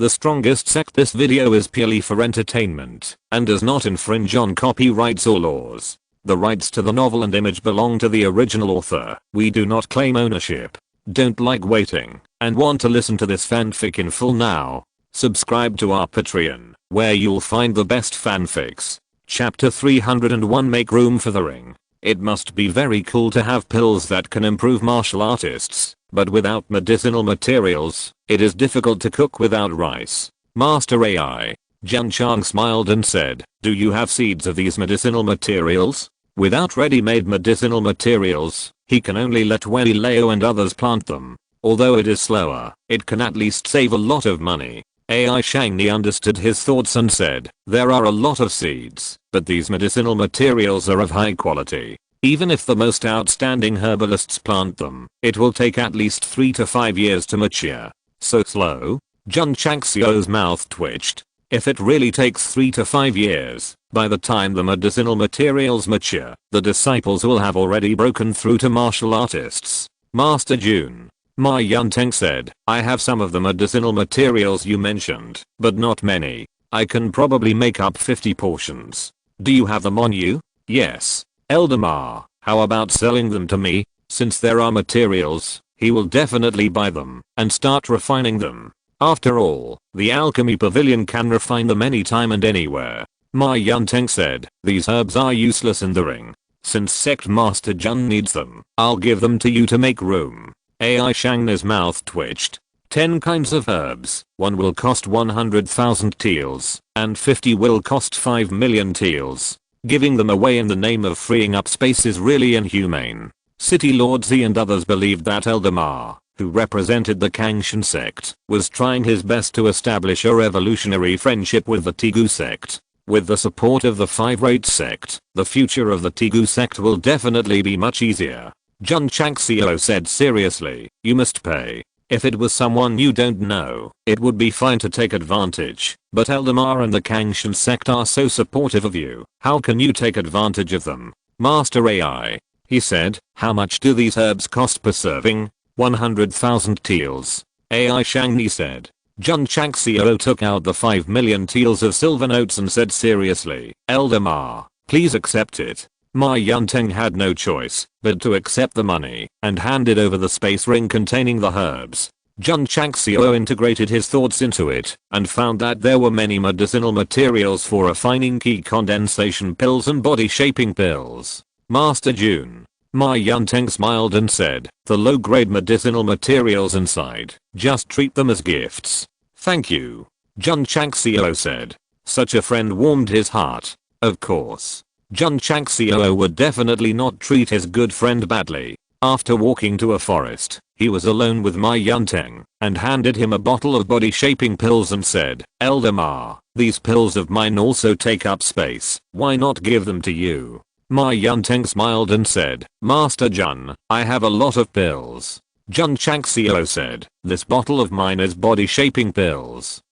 The Strongest Sect. This video is purely for entertainment and does not infringe on copyrights or laws. The rights to the novel and image belong to the original author. We do not claim ownership. Don't like waiting and want to listen to this fanfic in full now? Subscribe to our Patreon, where you'll find the best fanfics. Chapter 301, Make room for the ring. It must be very cool to have pills that can improve martial artists, but without medicinal materials, it is difficult to cook without rice. Master AI, Jun Changxiao smiled and said, "Do you have seeds of these medicinal materials?" Without ready-made medicinal materials, he can only let Wei Leo and others plant them. Although it is slower, it can at least save a lot of money. AI Shangni understood his thoughts and said, "There are a lot of seeds, but these medicinal materials are of high quality. Even if the most outstanding herbalists plant them, it will take at least 3 to 5 years to mature." "So slow?" Jun Changxiao's mouth twitched. "If it really takes 3 to 5 years, by the time the medicinal materials mature, the disciples will have already broken through to martial artists." Master Jun, Ma Yunteng said, "I have some of the medicinal materials you mentioned, but not many. I can probably make up 50 portions. Do you have them on you?" "Yes." "Elder Ma, how about selling them to me? Since there are materials, he will definitely buy them and start refining them. After all, the alchemy pavilion can refine them anytime and anywhere." Ma Yunteng said, "These herbs are useless in the ring. Since Sect Master Jun needs them, I'll give them to you to make room." AI Shangna's mouth twitched. 10 kinds of herbs, one will cost 100,000 teals, and 50 will cost 5 million teals. Giving them away in the name of freeing up space is really inhumane. City Lord Z and others believed that Elder Ma, who represented the Strongest Sect, was trying his best to establish a revolutionary friendship with the Tigu Sect. With the support of the 5-rate sect, the future of the Tigu Sect will definitely be much easier. Jun Changxiao said seriously, "You must pay. If it was someone you don't know, it would be fine to take advantage, but Elder Ma and the Strongest Sect are so supportive of you, how can you take advantage of them?" Master AI, he said, "How much do these herbs cost per serving?" 100,000 teals. AI Shangni said. Jun Changxiao took out the 5 million teals of silver notes and said seriously, "Elder Ma, please accept it." Ma Yunteng had no choice but to accept the money and handed over the space ring containing the herbs. Jun Changxiao integrated his thoughts into it and found that there were many medicinal materials for refining key condensation pills and body shaping pills. Master Jun, Ma Yunteng smiled and said, "The low-grade medicinal materials inside, just treat them as gifts." "Thank you," Jun Changxiao said. Such a friend warmed his heart. Of course, Jun Changxiao would definitely not treat his good friend badly. After walking to a forest, he was alone with Ma Yunteng and handed him a bottle of body shaping pills and said, "Elder Ma, these pills of mine also take up space, why not give them to you?" Ma Yunteng smiled and said, "Master Jun, I have a lot of pills." Jun Changxiao said, "This bottle of mine is body shaping pills."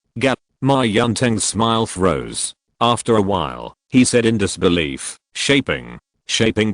Ma Yunteng's smile froze. After a while, he said in disbelief, Shaping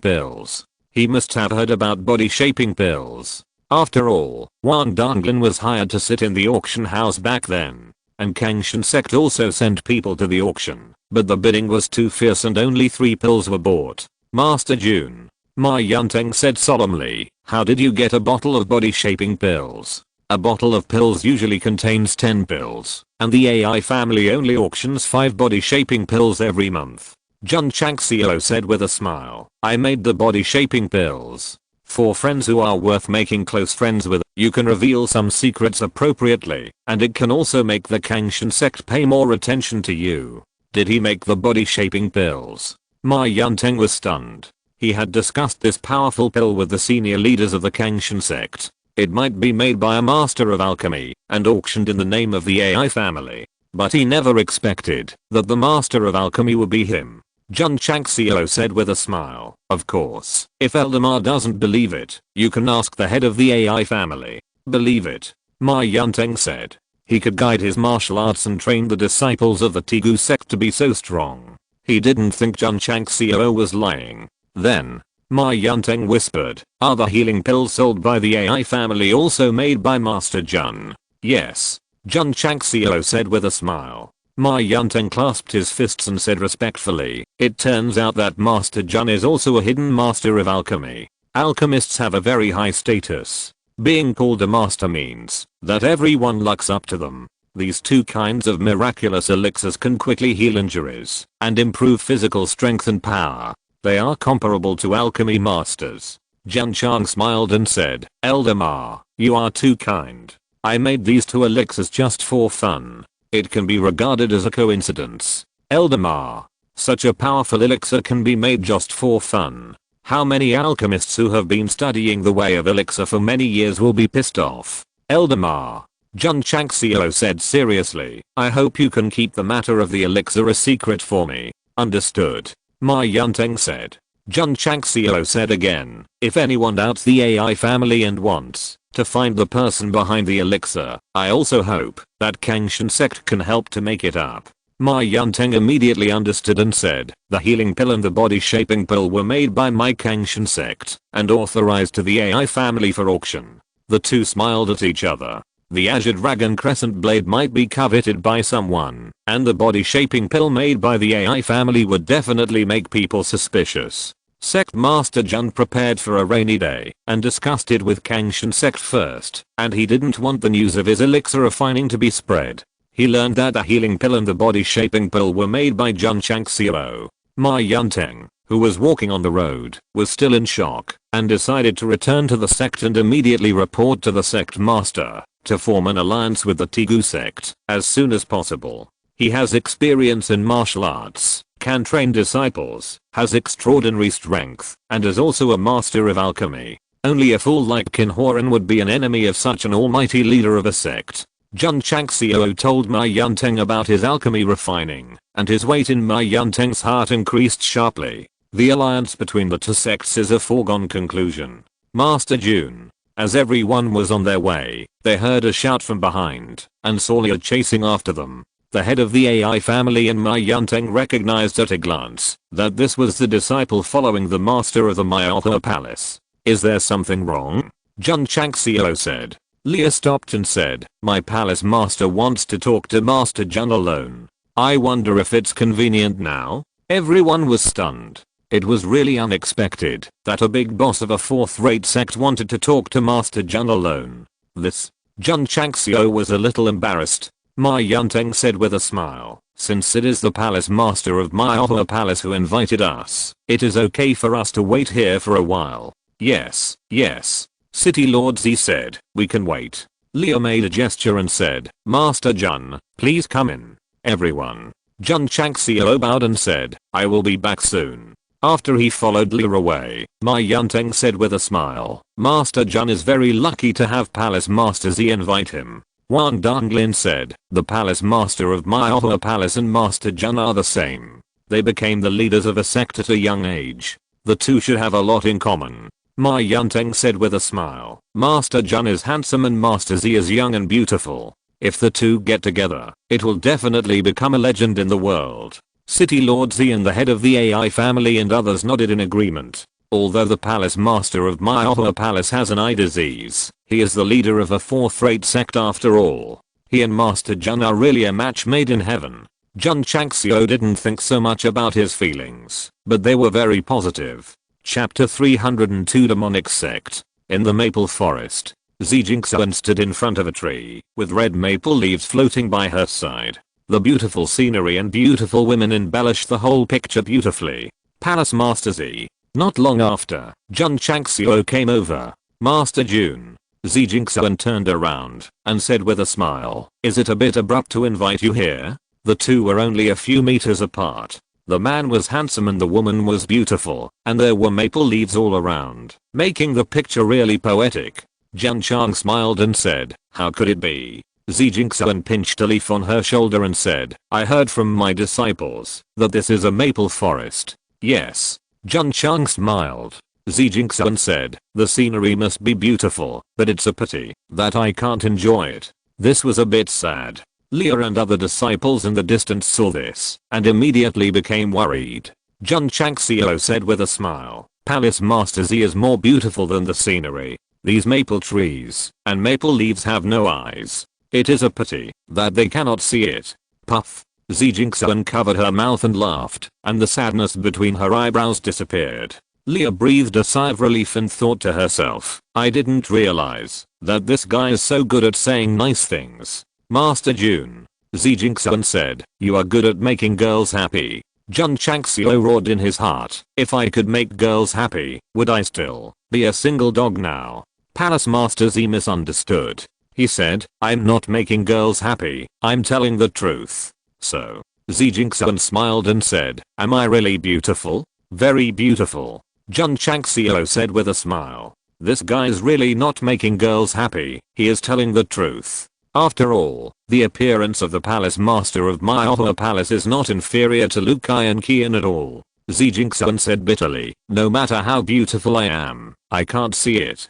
pills. He must have heard about body shaping pills. After all, Wang Donglin was hired to sit in the auction house back then. And Strongest Sect also sent people to the auction, but the bidding was too fierce and only 3 pills were bought. Master Jun, Ma Yunteng said solemnly, "How did you get a bottle of body shaping pills?" "A bottle of pills usually contains 10 pills, and the AI family only auctions 5 body shaping pills every month." Jun Changxiao said with a smile, "I made the body shaping pills. For friends who are worth making close friends with, you can reveal some secrets appropriately, and it can also make the Strongest Sect pay more attention to you." "Did he make the body shaping pills?" Ma Yunteng was stunned. He had discussed this powerful pill with the senior leaders of the Strongest Sect. It might be made by a master of alchemy and auctioned in the name of the AI family, but he never expected that the master of alchemy would be him. Jun Changxiao said with a smile, "Of course, if Elder Ma doesn't believe it, you can ask the head of the AI family." "Believe it," Ma Yunteng said. He could guide his martial arts and train the disciples of the Tigu Sect to be so strong. He didn't think Jun Changxiao was lying. Then, Ma Yunteng whispered, "Are the healing pills sold by the AI family also made by Master Jun?" "Yes." Jun Changxiao said with a smile. Ma Yunteng clasped his fists and said respectfully, it turns out that Master Jun is also a hidden master of alchemy. Alchemists have a very high status. Being called a master means that everyone looks up to them. These two kinds of miraculous elixirs can quickly heal injuries and improve physical strength and power. They are comparable to alchemy masters. Jun Chang smiled and said, Elder Ma, you are too kind. I made these two elixirs just for fun. It can be regarded as a coincidence. Elder Ma, such a powerful elixir can be made just for fun. How many alchemists who have been studying the way of elixir for many years will be pissed off? Elder Ma. Jun Changxiao said seriously, I hope you can keep the matter of the elixir a secret for me. Understood. Ma Yunteng said. Jun Changxiao said again, if anyone doubts the AI family and wants to find the person behind the elixir, I also hope that Strongest Sect can help to make it up. Ma Yunteng immediately understood and said, the healing pill and the body shaping pill were made by my Strongest Sect and authorized to the AI family for auction. The two smiled at each other. The Azure Dragon Crescent Blade might be coveted by someone, and the body shaping pill made by the AI family would definitely make people suspicious. Sect Master Jun prepared for a rainy day and discussed it with Strongest Sect first, and he didn't want the news of his elixir refining to be spread. He learned that the healing pill and the body shaping pill were made by Jun Changxiao. Ma Yunteng, who was walking on the road, was still in shock and decided to return to the sect and immediately report to the sect master to form an alliance with the Tegu sect as soon as possible. He has experience in martial arts, can train disciples, has extraordinary strength, and is also a master of alchemy. Only a fool like Qin Huaren would be an enemy of such an almighty leader of a sect. Jun Changxiao told Ma Yunteng about his alchemy refining, and his weight in Ma Yunteng's heart increased sharply. The alliance between the two sects is a foregone conclusion. Master Jun. As everyone was on their way, they heard a shout from behind, and saw Liu chasing after them. The head of the AI family and Ma Yunteng recognized at a glance that this was the disciple following the master of the Myotha Palace. Is there something wrong? Jun Changxiao said. Liu stopped and said, my palace master wants to talk to Master Jun alone. I wonder if it's convenient now? Everyone was stunned. It was really unexpected that a big boss of a fourth-rate sect wanted to talk to Master Jun alone. This. Jun Changxiao was a little embarrassed. Ma Yunteng said with a smile, since it is the palace master of Myotha Palace who invited us, it is okay for us to wait here for a while. Yes, yes. City Lord Z said, we can wait. Liu made a gesture and said, Master Jun, please come in. Everyone. Jun Changxiao bowed and said, I will be back soon. After he followed Liu away, Ma Yunteng said with a smile, Master Jun is very lucky to have Palace Master Z invite him. Wang Donglin said, the Palace Master of Myotha Palace and Master Jun are the same. They became the leaders of a sect at a young age. The two should have a lot in common. Ma Yunteng said with a smile, Master Jun is handsome and Master Z is young and beautiful. If the two get together, it will definitely become a legend in the world. City Lord Z and the head of the AI family and others nodded in agreement. Although the palace master of Myotha Palace has an eye disease, he is the leader of a fourth-rate sect after all. He and Master Jun are really a match made in heaven. Jun Changxiao didn't think so much about his feelings, but they were very positive. Chapter 302 Demonic Sect. In the maple forest, Zijingxian stood in front of a tree, with red maple leaves floating by her side. The beautiful scenery and beautiful women embellished the whole picture beautifully. Palace Master Z. Not long after, Jun Changxiao came over. Master Jun. Zijingxian turned around and said with a smile, is it a bit abrupt to invite you here? The two were only a few meters apart. The man was handsome and the woman was beautiful, and there were maple leaves all around, making the picture really poetic. Jun Chang smiled and said, how could it be? Zijingxian pinched a leaf on her shoulder and said, I heard from my disciples that this is a maple forest. Yes. Jun Chang smiled. Zijingxian said, the scenery must be beautiful, but it's a pity that I can't enjoy it. This was a bit sad. Liu and other disciples in the distance saw this and immediately became worried. Jun Changxiao said with a smile, Palace Master Z is more beautiful than the scenery. These maple trees and maple leaves have no eyes. It is a pity that they cannot see it. Puff. Xi Jingxian covered her mouth and laughed, and the sadness between her eyebrows disappeared. Leah breathed a sigh of relief and thought to herself, I didn't realize that this guy is so good at saying nice things. Master Jun. Xi Jingxian said, you are good at making girls happy. Jun Changxiao roared in his heart, if I could make girls happy, would I still be a single dog now? Palace Master Xi misunderstood. He said, I'm not making girls happy, I'm telling the truth. So, Xi Jingxian smiled and said, am I really beautiful? Very beautiful. Jun Changxiao said with a smile. This guy's really not making girls happy, he is telling the truth. After all, the appearance of the palace master of Maihua Palace is not inferior to Lu Qian at all. Xi Jingxian said bitterly, no matter how beautiful I am, I can't see it.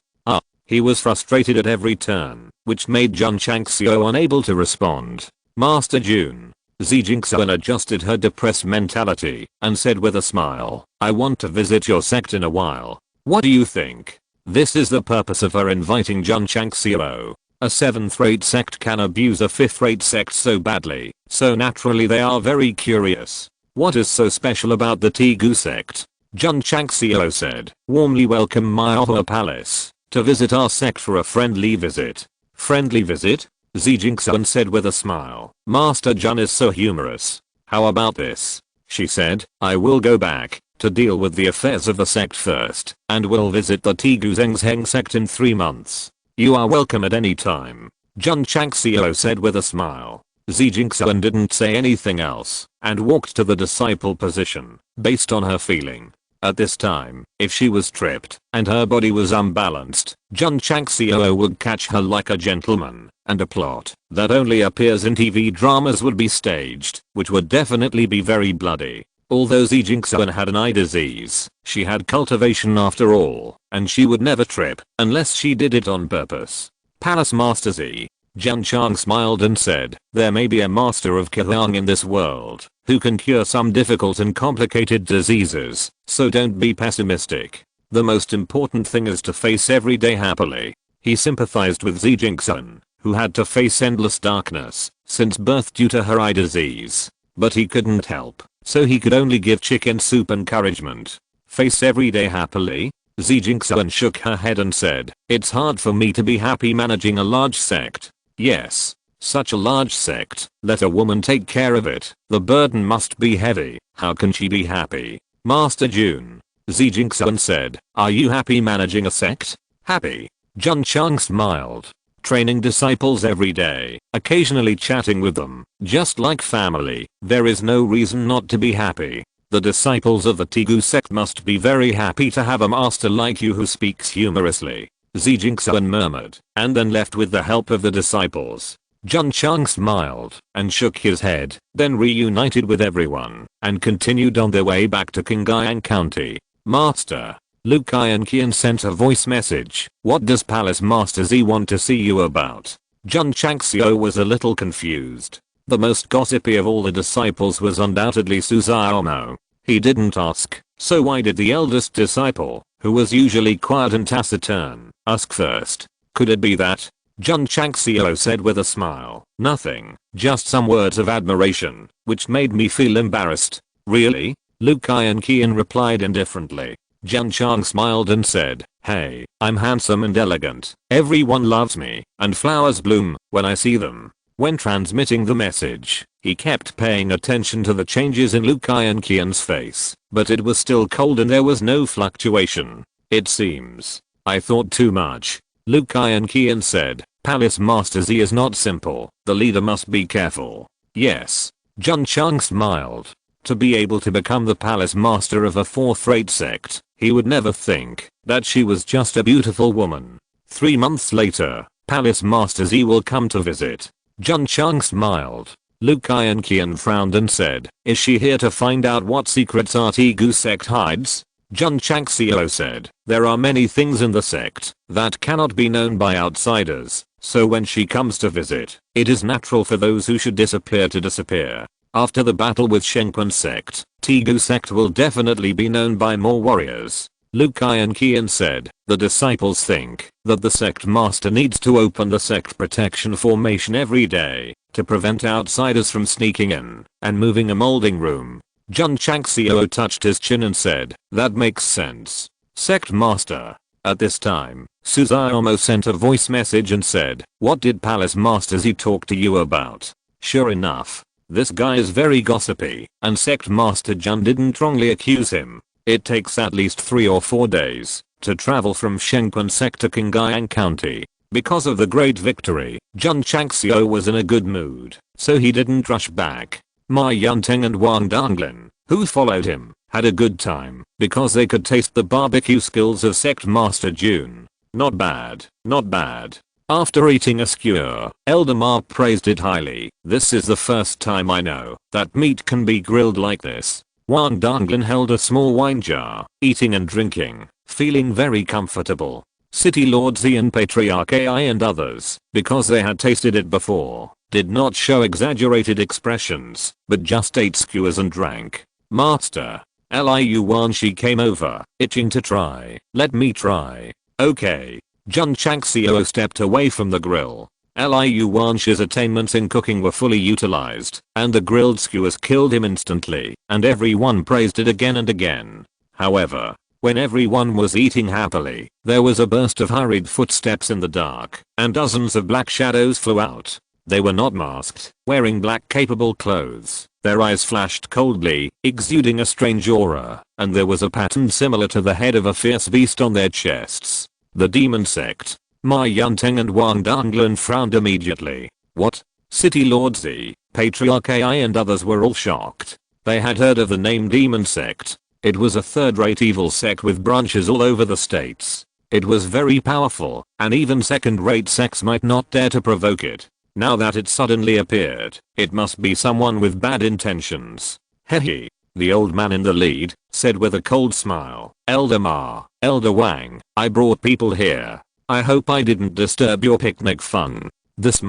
He was frustrated at every turn, which made Jun Changxiao unable to respond. Master Jun. Xi Jingxian adjusted her depressed mentality and said with a smile, I want to visit your sect in a while. What do you think? This is the purpose of her inviting Jun Changxiao. A 7th-rate sect can abuse a 5th-rate sect so badly, so naturally they are very curious. What is so special about the Tegu sect? Jun Changxiao said, warmly welcome Maihua Palace. To visit our sect for a friendly visit. Friendly visit? Xi Jingxian said with a smile. Master Jun is so humorous. How about this? She said, I will go back to deal with the affairs of the sect first, and will visit the Tegu Zheng sect in 3 months. You are welcome at any time. Jun Changxiao said with a smile. Xi Jingxian didn't say anything else, and walked to the disciple position, based on her feeling. At this time, if she was tripped, and her body was unbalanced, Jun Changxiao would catch her like a gentleman, and a plot that only appears in TV dramas would be staged, which would definitely be very bloody. Although Xi Jingxian had an eye disease, she had cultivation after all, and she would never trip, unless she did it on purpose. Palace Master Xi. Jun Chang smiled and said, there may be a master of Kihang in this world, who can cure some difficult and complicated diseases, so don't be pessimistic. The most important thing is to face every day happily. He sympathized with Xi Jingxian, who had to face endless darkness since birth due to her eye disease. But he couldn't help, so he could only give chicken soup encouragement. Face every day happily? Xi Jingxian shook her head and said, it's hard for me to be happy managing a large sect. Yes. Such a large sect, let a woman take care of it, the burden must be heavy, how can she be happy? Master Jun. Xi Jingxian said, are you happy managing a sect? Happy? Jun Chang smiled. Training disciples every day, occasionally chatting with them, just like family, there is no reason not to be happy. The disciples of the Tegu sect must be very happy to have a master like you who speaks humorously. Xi Jingxian murmured, and then left with the help of the disciples. Jun Chang smiled and shook his head, then reunited with everyone and continued on their way back to Qingyang County. Master. Lu Qian sent a voice message. What does Palace Master Xi want to see you about? Jun Changxiao was a little confused. The most gossipy of all the disciples was undoubtedly Su Xiaomo. He didn't ask, so why did the eldest disciple, who was usually quiet and taciturn, ask first? Could it be that? Jun Changxiao said with a smile. Nothing, just some words of admiration, which made me feel embarrassed. Really? Lu Qian replied indifferently. Jun Chang smiled and said, hey, I'm handsome and elegant, everyone loves me, and flowers bloom when I see them. When transmitting the message, he kept paying attention to the changes in Lu Qian's face, but it was still cold and there was no fluctuation. It seems I thought too much. Lu Qian said, Palace Master Xi is not simple, the leader must be careful. Yes. Jun Chang smiled. To be able to become the palace master of a 4th-rate sect, he would never think that she was just a beautiful woman. 3 months later, Palace Master Xi will come to visit. Jun Chang smiled. Lu Qian frowned and said, is she here to find out what secrets our Tegu sect hides? Jun Changxiao said, there are many things in the sect that cannot be known by outsiders, so when she comes to visit, it is natural for those who should disappear to disappear. After the battle with Shengquan sect, Tegu sect will definitely be known by more warriors. Lu Kai and Qian said, the disciples think that the sect master needs to open the sect protection formation every day to prevent outsiders from sneaking in and moving a molding room. Jun Changxiao touched his chin and said, that makes sense. Sect master. At this time, Suzuomo sent a voice message and said, what did Palace Masters he talk to you about? Sure enough, this guy is very gossipy, and Sect Master Jun didn't wrongly accuse him. It takes at least 3 or 4 days to travel from Shengquan Sect to Qingyang County. Because of the great victory, Jun Changxiao was in a good mood, so he didn't rush back. Ma Yunteng and Wang Donglin, who followed him, had a good time because they could taste the barbecue skills of Sect Master Jun. Not bad, not bad. After eating a skewer, Elder Ma praised it highly. This is the first time I know that meat can be grilled like this. Wang Donglin held a small wine jar, eating and drinking, feeling very comfortable. City Lord Z and Patriarch AI and others, because they had tasted it before, did not show exaggerated expressions, but just ate skewers and drank. Master. Liu Wanshi came over, itching to try. Let me try. Okay. Jun Changxiao stepped away from the grill. Liu Wanshi's attainments in cooking were fully utilized, and the grilled skewers killed him instantly, and everyone praised it again and again. However, when everyone was eating happily, there was a burst of hurried footsteps in the dark, and dozens of black shadows flew out. They were not masked, wearing black capable clothes. Their eyes flashed coldly, exuding a strange aura, and there was a pattern similar to the head of a fierce beast on their chests. The Demon Sect. Ma Yunteng and Wang Donglin frowned immediately. What? City Lord Z, Patriarch AI and others were all shocked. They had heard of the name Demon Sect. It was a third-rate evil sect with branches all over the states. It was very powerful, and even second-rate sects might not dare to provoke it. Now that it suddenly appeared, it must be someone with bad intentions. Hehe. The old man in the lead said with a cold smile, Elder Ma, Elder Wang, I brought people here. I hope I didn't disturb your picnic fun. This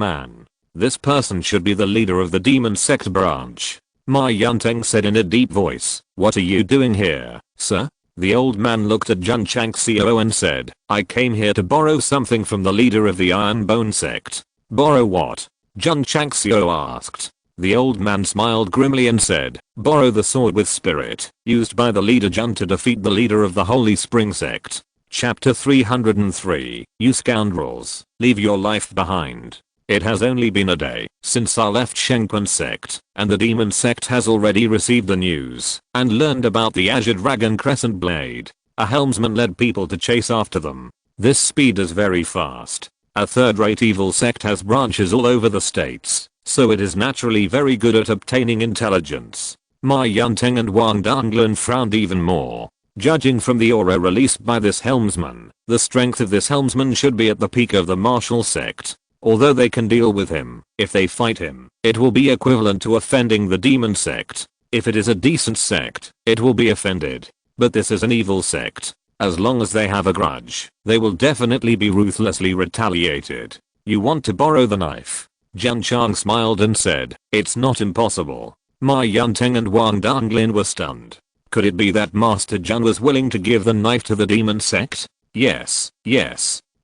person should be the leader of the Demon Sect branch. Ma Yunteng said in a deep voice, what are you doing here, sir? The old man looked at Jun Changxiao and said, I came here to borrow something from the leader of the Iron Bone Sect. Borrow what? Jun Changxiao asked. The old man smiled grimly and said, borrow the sword with spirit, used by the leader Jun to defeat the leader of the Holy Spring Sect. Chapter 303, you scoundrels, leave your life behind. It has only been a day since I left Shengquan Sect, and the Demon Sect has already received the news and learned about the Azure Dragon Crescent Blade. A helmsman led people to chase after them. This speed is very fast. A third-rate evil sect has branches all over the states, so it is naturally very good at obtaining intelligence. Ma Yunteng and Wang Donglin frowned even more. Judging from the aura released by this helmsman, the strength of this helmsman should be at the peak of the martial sect. Although they can deal with him, if they fight him, it will be equivalent to offending the Demon Sect. If it is a decent sect, it will be offended. But this is an evil sect. As long as they have a grudge, they will definitely be ruthlessly retaliated. You want to borrow the knife? Jun Chang smiled and said, it's not impossible. Ma Yunteng and Wang Donglin were stunned. Could it be that Master Jun was willing to give the knife to the Demon Sect? Yes.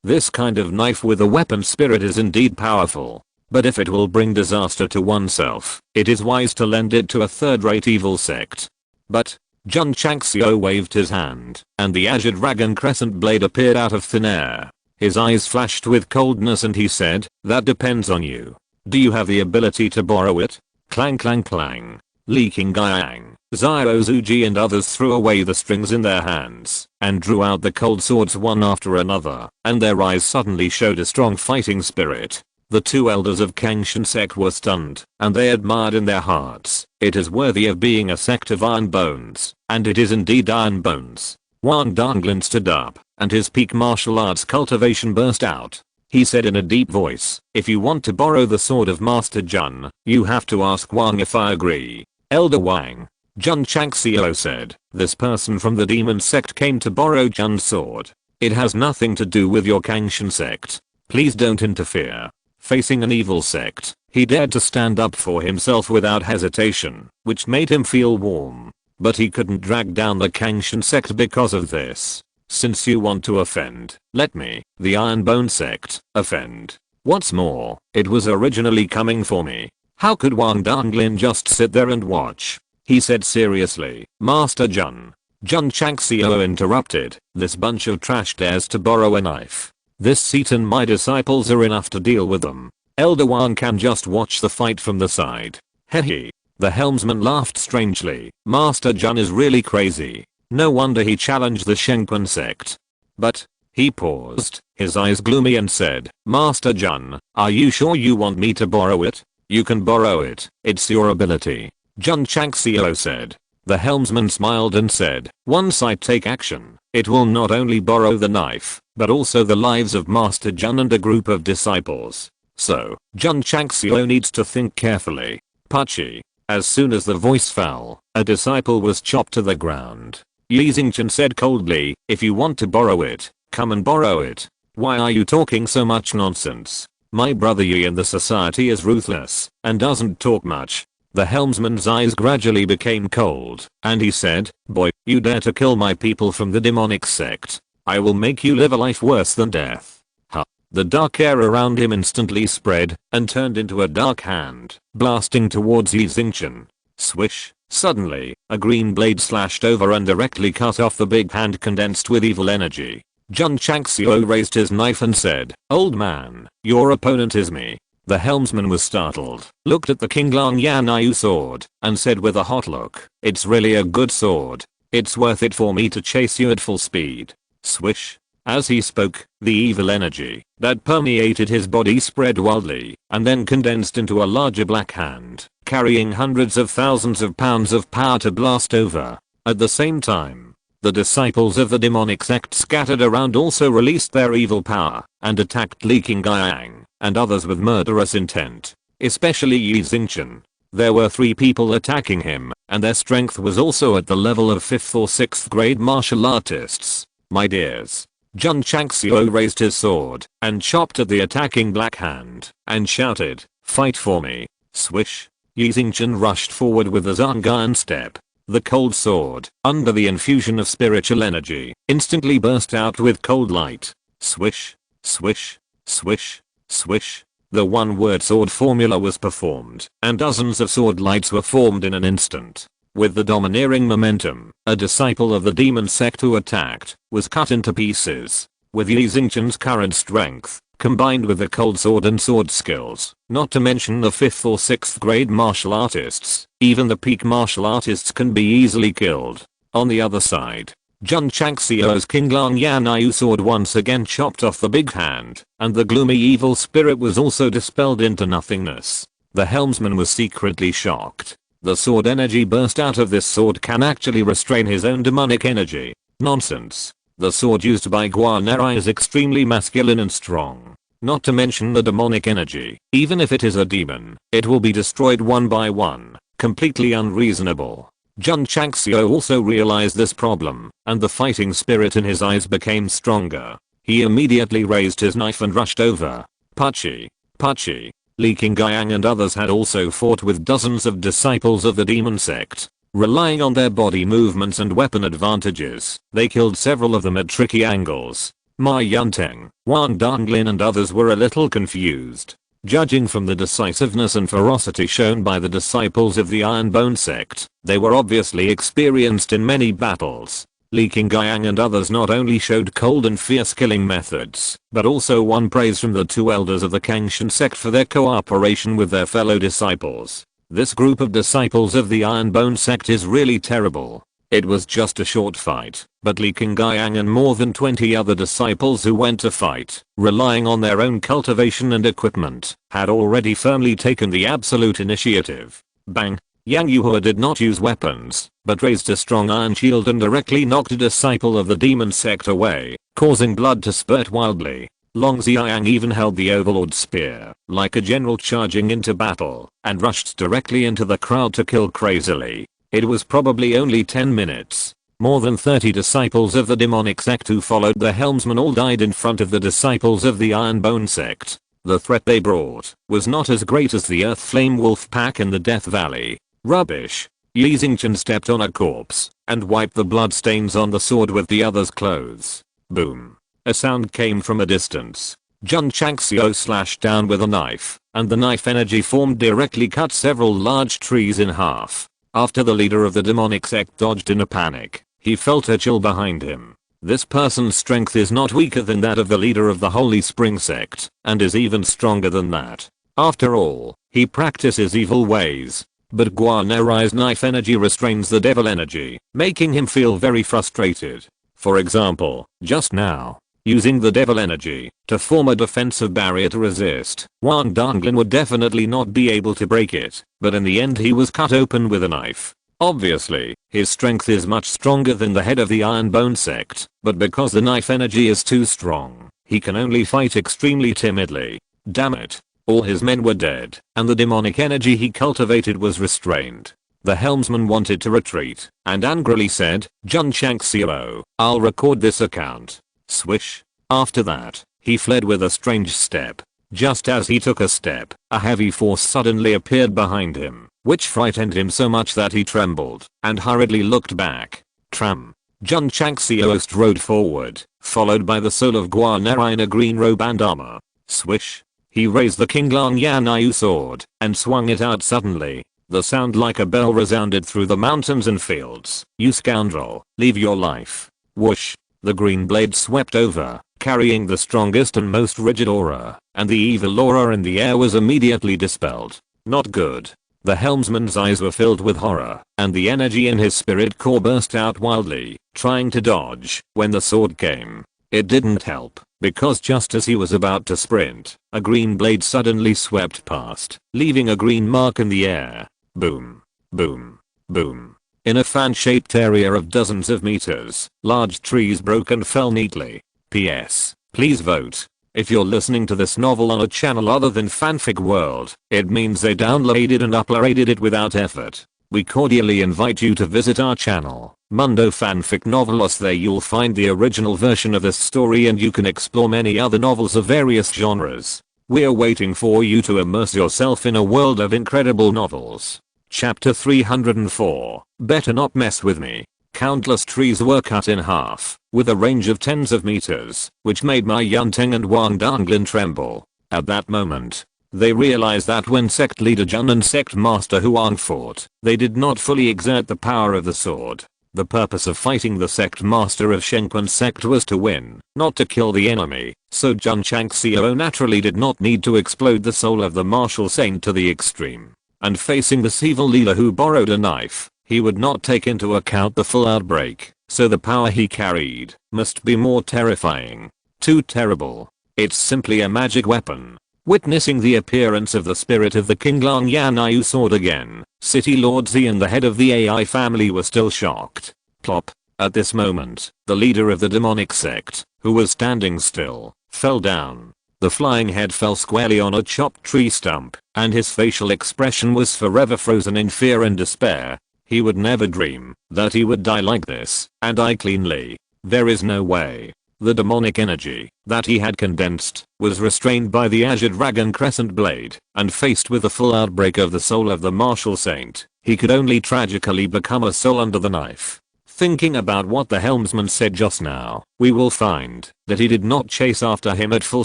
This kind of knife with a weapon spirit is indeed powerful. But if it will bring disaster to oneself, it is wise to lend it to a third-rate evil sect. But, Jun Changxiao waved his hand, and the Azure Dragon Crescent Blade appeared out of thin air. His eyes flashed with coldness and he said, that depends on you. Do you have the ability to borrow it? Clang clang clang. Li Qingyang, Xiao Zuji and others threw away the strings in their hands and drew out the cold swords one after another, and their eyes suddenly showed a strong fighting spirit. The two elders of Kangshan Sect were stunned, and they admired in their hearts, it is worthy of being a sect of Iron Bones, and it is indeed Iron Bones. Wang Donglin stood up, and his peak martial arts cultivation burst out. He said in a deep voice, if you want to borrow the sword of Master Jun, you have to ask Wang if I agree. Elder Wang. Jun Changxiao said, this person from the Demon Sect came to borrow Jun's sword. It has nothing to do with your Kangshan Sect. Please don't interfere. Facing an evil sect, he dared to stand up for himself without hesitation, which made him feel warm. But he couldn't drag down the Kangshan Sect because of this. Since you want to offend, let me, the Iron Bone Sect, offend. What's more, it was originally coming for me. How could Wang Danglin just sit there and watch? He said seriously. Master Jun. Jun Changxiao interrupted. This bunch of trash dares to borrow a knife. This seat and my disciples are enough to deal with them. Elder Wang can just watch the fight from the side. Hehe. The helmsman laughed strangely. Master Jun is really crazy. No wonder he challenged the Shengquan sect. But, he paused, his eyes gloomy and said, Master Jun, are you sure you want me to borrow it? You can borrow it, it's your ability. Jun Changxiao said. The helmsman smiled and said, once I take action, it will not only borrow the knife, but also the lives of Master Jun and a group of disciples. So, Jun Changxiao needs to think carefully. Pachi. As soon as the voice fell, a disciple was chopped to the ground. Yi Xingchen said coldly, if you want to borrow it, come and borrow it. Why are you talking so much nonsense? My brother Yi in the society is ruthless, and doesn't talk much. The helmsman's eyes gradually became cold, and he said, boy, you dare to kill my people from the demonic sect. I will make you live a life worse than death. Ha. The dark air around him instantly spread, and turned into a dark hand, blasting towards Yi Xingchen. Swish. Suddenly, a green blade slashed over and directly cut off the big hand condensed with evil energy. Jun Changxiao raised his knife and said, old man, your opponent is me. The helmsman was startled, looked at the King Lang Yanyu sword, and said with a hot look, it's really a good sword. It's worth it for me to chase you at full speed. Swish. As he spoke, the evil energy that permeated his body spread wildly, and then condensed into a larger black hand, carrying hundreds of thousands of pounds of power to blast over. At the same time, the disciples of the demonic sect scattered around also released their evil power, and attacked Li Qingyang, and others with murderous intent. Especially Yi Xingchen. There were 3 people attacking him, and their strength was also at the level of 5th or 6th grade martial artists. My dears. Jun Changxiao raised his sword, and chopped at the attacking black hand, and shouted, fight for me. Swish. Yi Xingchen rushed forward with a Zangan step. The cold sword, under the infusion of spiritual energy, instantly burst out with cold light. Swish. Swish. Swish. Swish. The one-word sword formula was performed, and dozens of sword lights were formed in an instant. With the domineering momentum, a disciple of the demon sect who attacked, was cut into pieces. With Yi Xingchen's current strength, combined with the cold sword and sword skills, not to mention the 5th or 6th grade martial artists, even the peak martial artists can be easily killed. On the other side, Jun Changxiao's King Lang Yanyu sword once again chopped off the big hand, and the gloomy evil spirit was also dispelled into nothingness. The helmsman was secretly shocked. The sword energy burst out of this sword can actually restrain his own demonic energy. Nonsense. The sword used by Guaneri is extremely masculine and strong. Not to mention the demonic energy. Even if it is a demon, it will be destroyed one by one. Completely unreasonable. Jun Changxiao also realized this problem, and the fighting spirit in his eyes became stronger. He immediately raised his knife and rushed over. Pachi. Pachi. Li Qingyang and others had also fought with dozens of disciples of the demon sect. Relying on their body movements and weapon advantages, they killed several of them at tricky angles. Ma Yunteng, Wang Danglin and others were a little confused. Judging from the decisiveness and ferocity shown by the disciples of the Iron Bone Sect, they were obviously experienced in many battles. Li Qingyang and others not only showed cold and fierce killing methods, but also won praise from the 2 elders of the Kangshan sect for their cooperation with their fellow disciples. This group of disciples of the Iron Bone Sect is really terrible. It was just a short fight, but Li Qingyang and more than 20 other disciples who went to fight, relying on their own cultivation and equipment, had already firmly taken the absolute initiative. Bang! Yang Yuhua did not use weapons, but raised a strong iron shield and directly knocked a disciple of the demon sect away, causing blood to spurt wildly. Long Xiang even held the overlord spear, like a general charging into battle, and rushed directly into the crowd to kill crazily. It was probably only 10 minutes. More than 30 disciples of the demonic sect who followed the helmsman all died in front of the disciples of the Iron Bone Sect. The threat they brought was not as great as the Earth Flame Wolf pack in the Death Valley. Rubbish. Yi Xingchen stepped on a corpse and wiped the blood stains on the sword with the other's clothes. Boom. A sound came from a distance. Jun Changxiao slashed down with a knife, and the knife energy formed directly cut several large trees in half. After the leader of the demonic sect dodged in a panic, he felt a chill behind him. This person's strength is not weaker than that of the leader of the Holy Spring sect, and is even stronger than that. After all, he practices evil ways. But Guanerai's knife energy restrains the devil energy, making him feel very frustrated. For example, just now, using the devil energy to form a defensive barrier to resist, Wang Donglin would definitely not be able to break it, but in the end he was cut open with a knife. Obviously, his strength is much stronger than the head of the Iron Bone Sect, but because the knife energy is too strong, he can only fight extremely timidly. Damn it. All his men were dead, and the demonic energy he cultivated was restrained. The helmsman wanted to retreat, and angrily said, Jun Changxiao, I'll record this account. Swish. After that, he fled with a strange step. Just as he took a step, a heavy force suddenly appeared behind him, which frightened him so much that he trembled, and hurriedly looked back. Tram. Jun Changxiao strode forward, followed by the soul of Guanerai in a green robe and armor. Swish. He raised the Qinglang Yanyu sword, and swung it out suddenly. The sound like a bell resounded through the mountains and fields. You scoundrel, leave your life. Whoosh. The green blade swept over, carrying the strongest and most rigid aura, and the evil aura in the air was immediately dispelled. Not good. The helmsman's eyes were filled with horror, and the energy in his spirit core burst out wildly, trying to dodge when the sword came. It didn't help, because just as he was about to sprint, a green blade suddenly swept past, leaving a green mark in the air. Boom. Boom. Boom. In a fan-shaped area of dozens of meters, large trees broke and fell neatly. P.S. Please vote. If you're listening to this novel on a channel other than Fanfic World, it means they downloaded and uploaded it without effort. We cordially invite you to visit our channel, Mundo Fanfic Novelos. There you'll find the original version of this story and you can explore many other novels of various genres. We're waiting for you to immerse yourself in a world of incredible novels. Chapter 304. Better not mess with me. Countless trees were cut in half, with a range of tens of meters, which made Ma Yunteng and Wang Donglin tremble. At that moment, they realized that when sect leader Jun and sect master Huang fought, they did not fully exert the power of the sword. The purpose of fighting the sect master of Shenquan sect was to win, not to kill the enemy, so Jun Changxiao naturally did not need to explode the soul of the martial saint to the extreme. And facing this evil leader who borrowed a knife, he would not take into account the full outbreak, so the power he carried must be more terrifying. Too terrible. It's simply a magic weapon. Witnessing the appearance of the spirit of the Qinglang Yanyu sword again, City Lord Z and the head of the AI family were still shocked. Plop. At this moment, the leader of the demonic sect, who was standing still, fell down. The flying head fell squarely on a chopped tree stump, and his facial expression was forever frozen in fear and despair. He would never dream that he would die like this, and die cleanly. There is no way. The demonic energy that he had condensed was restrained by the Azure Dragon Crescent Blade, and faced with the full outbreak of the soul of the martial saint, he could only tragically become a soul under the knife. Thinking about what the helmsman said just now, we will find that he did not chase after him at full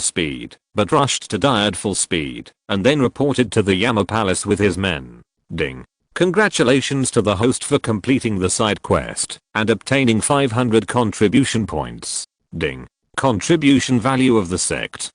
speed, but rushed to die at full speed, and then reported to the Yama Palace with his men. Ding. Congratulations to the host for completing the side quest and obtaining 500 contribution points. Ding. Contribution value of the sect.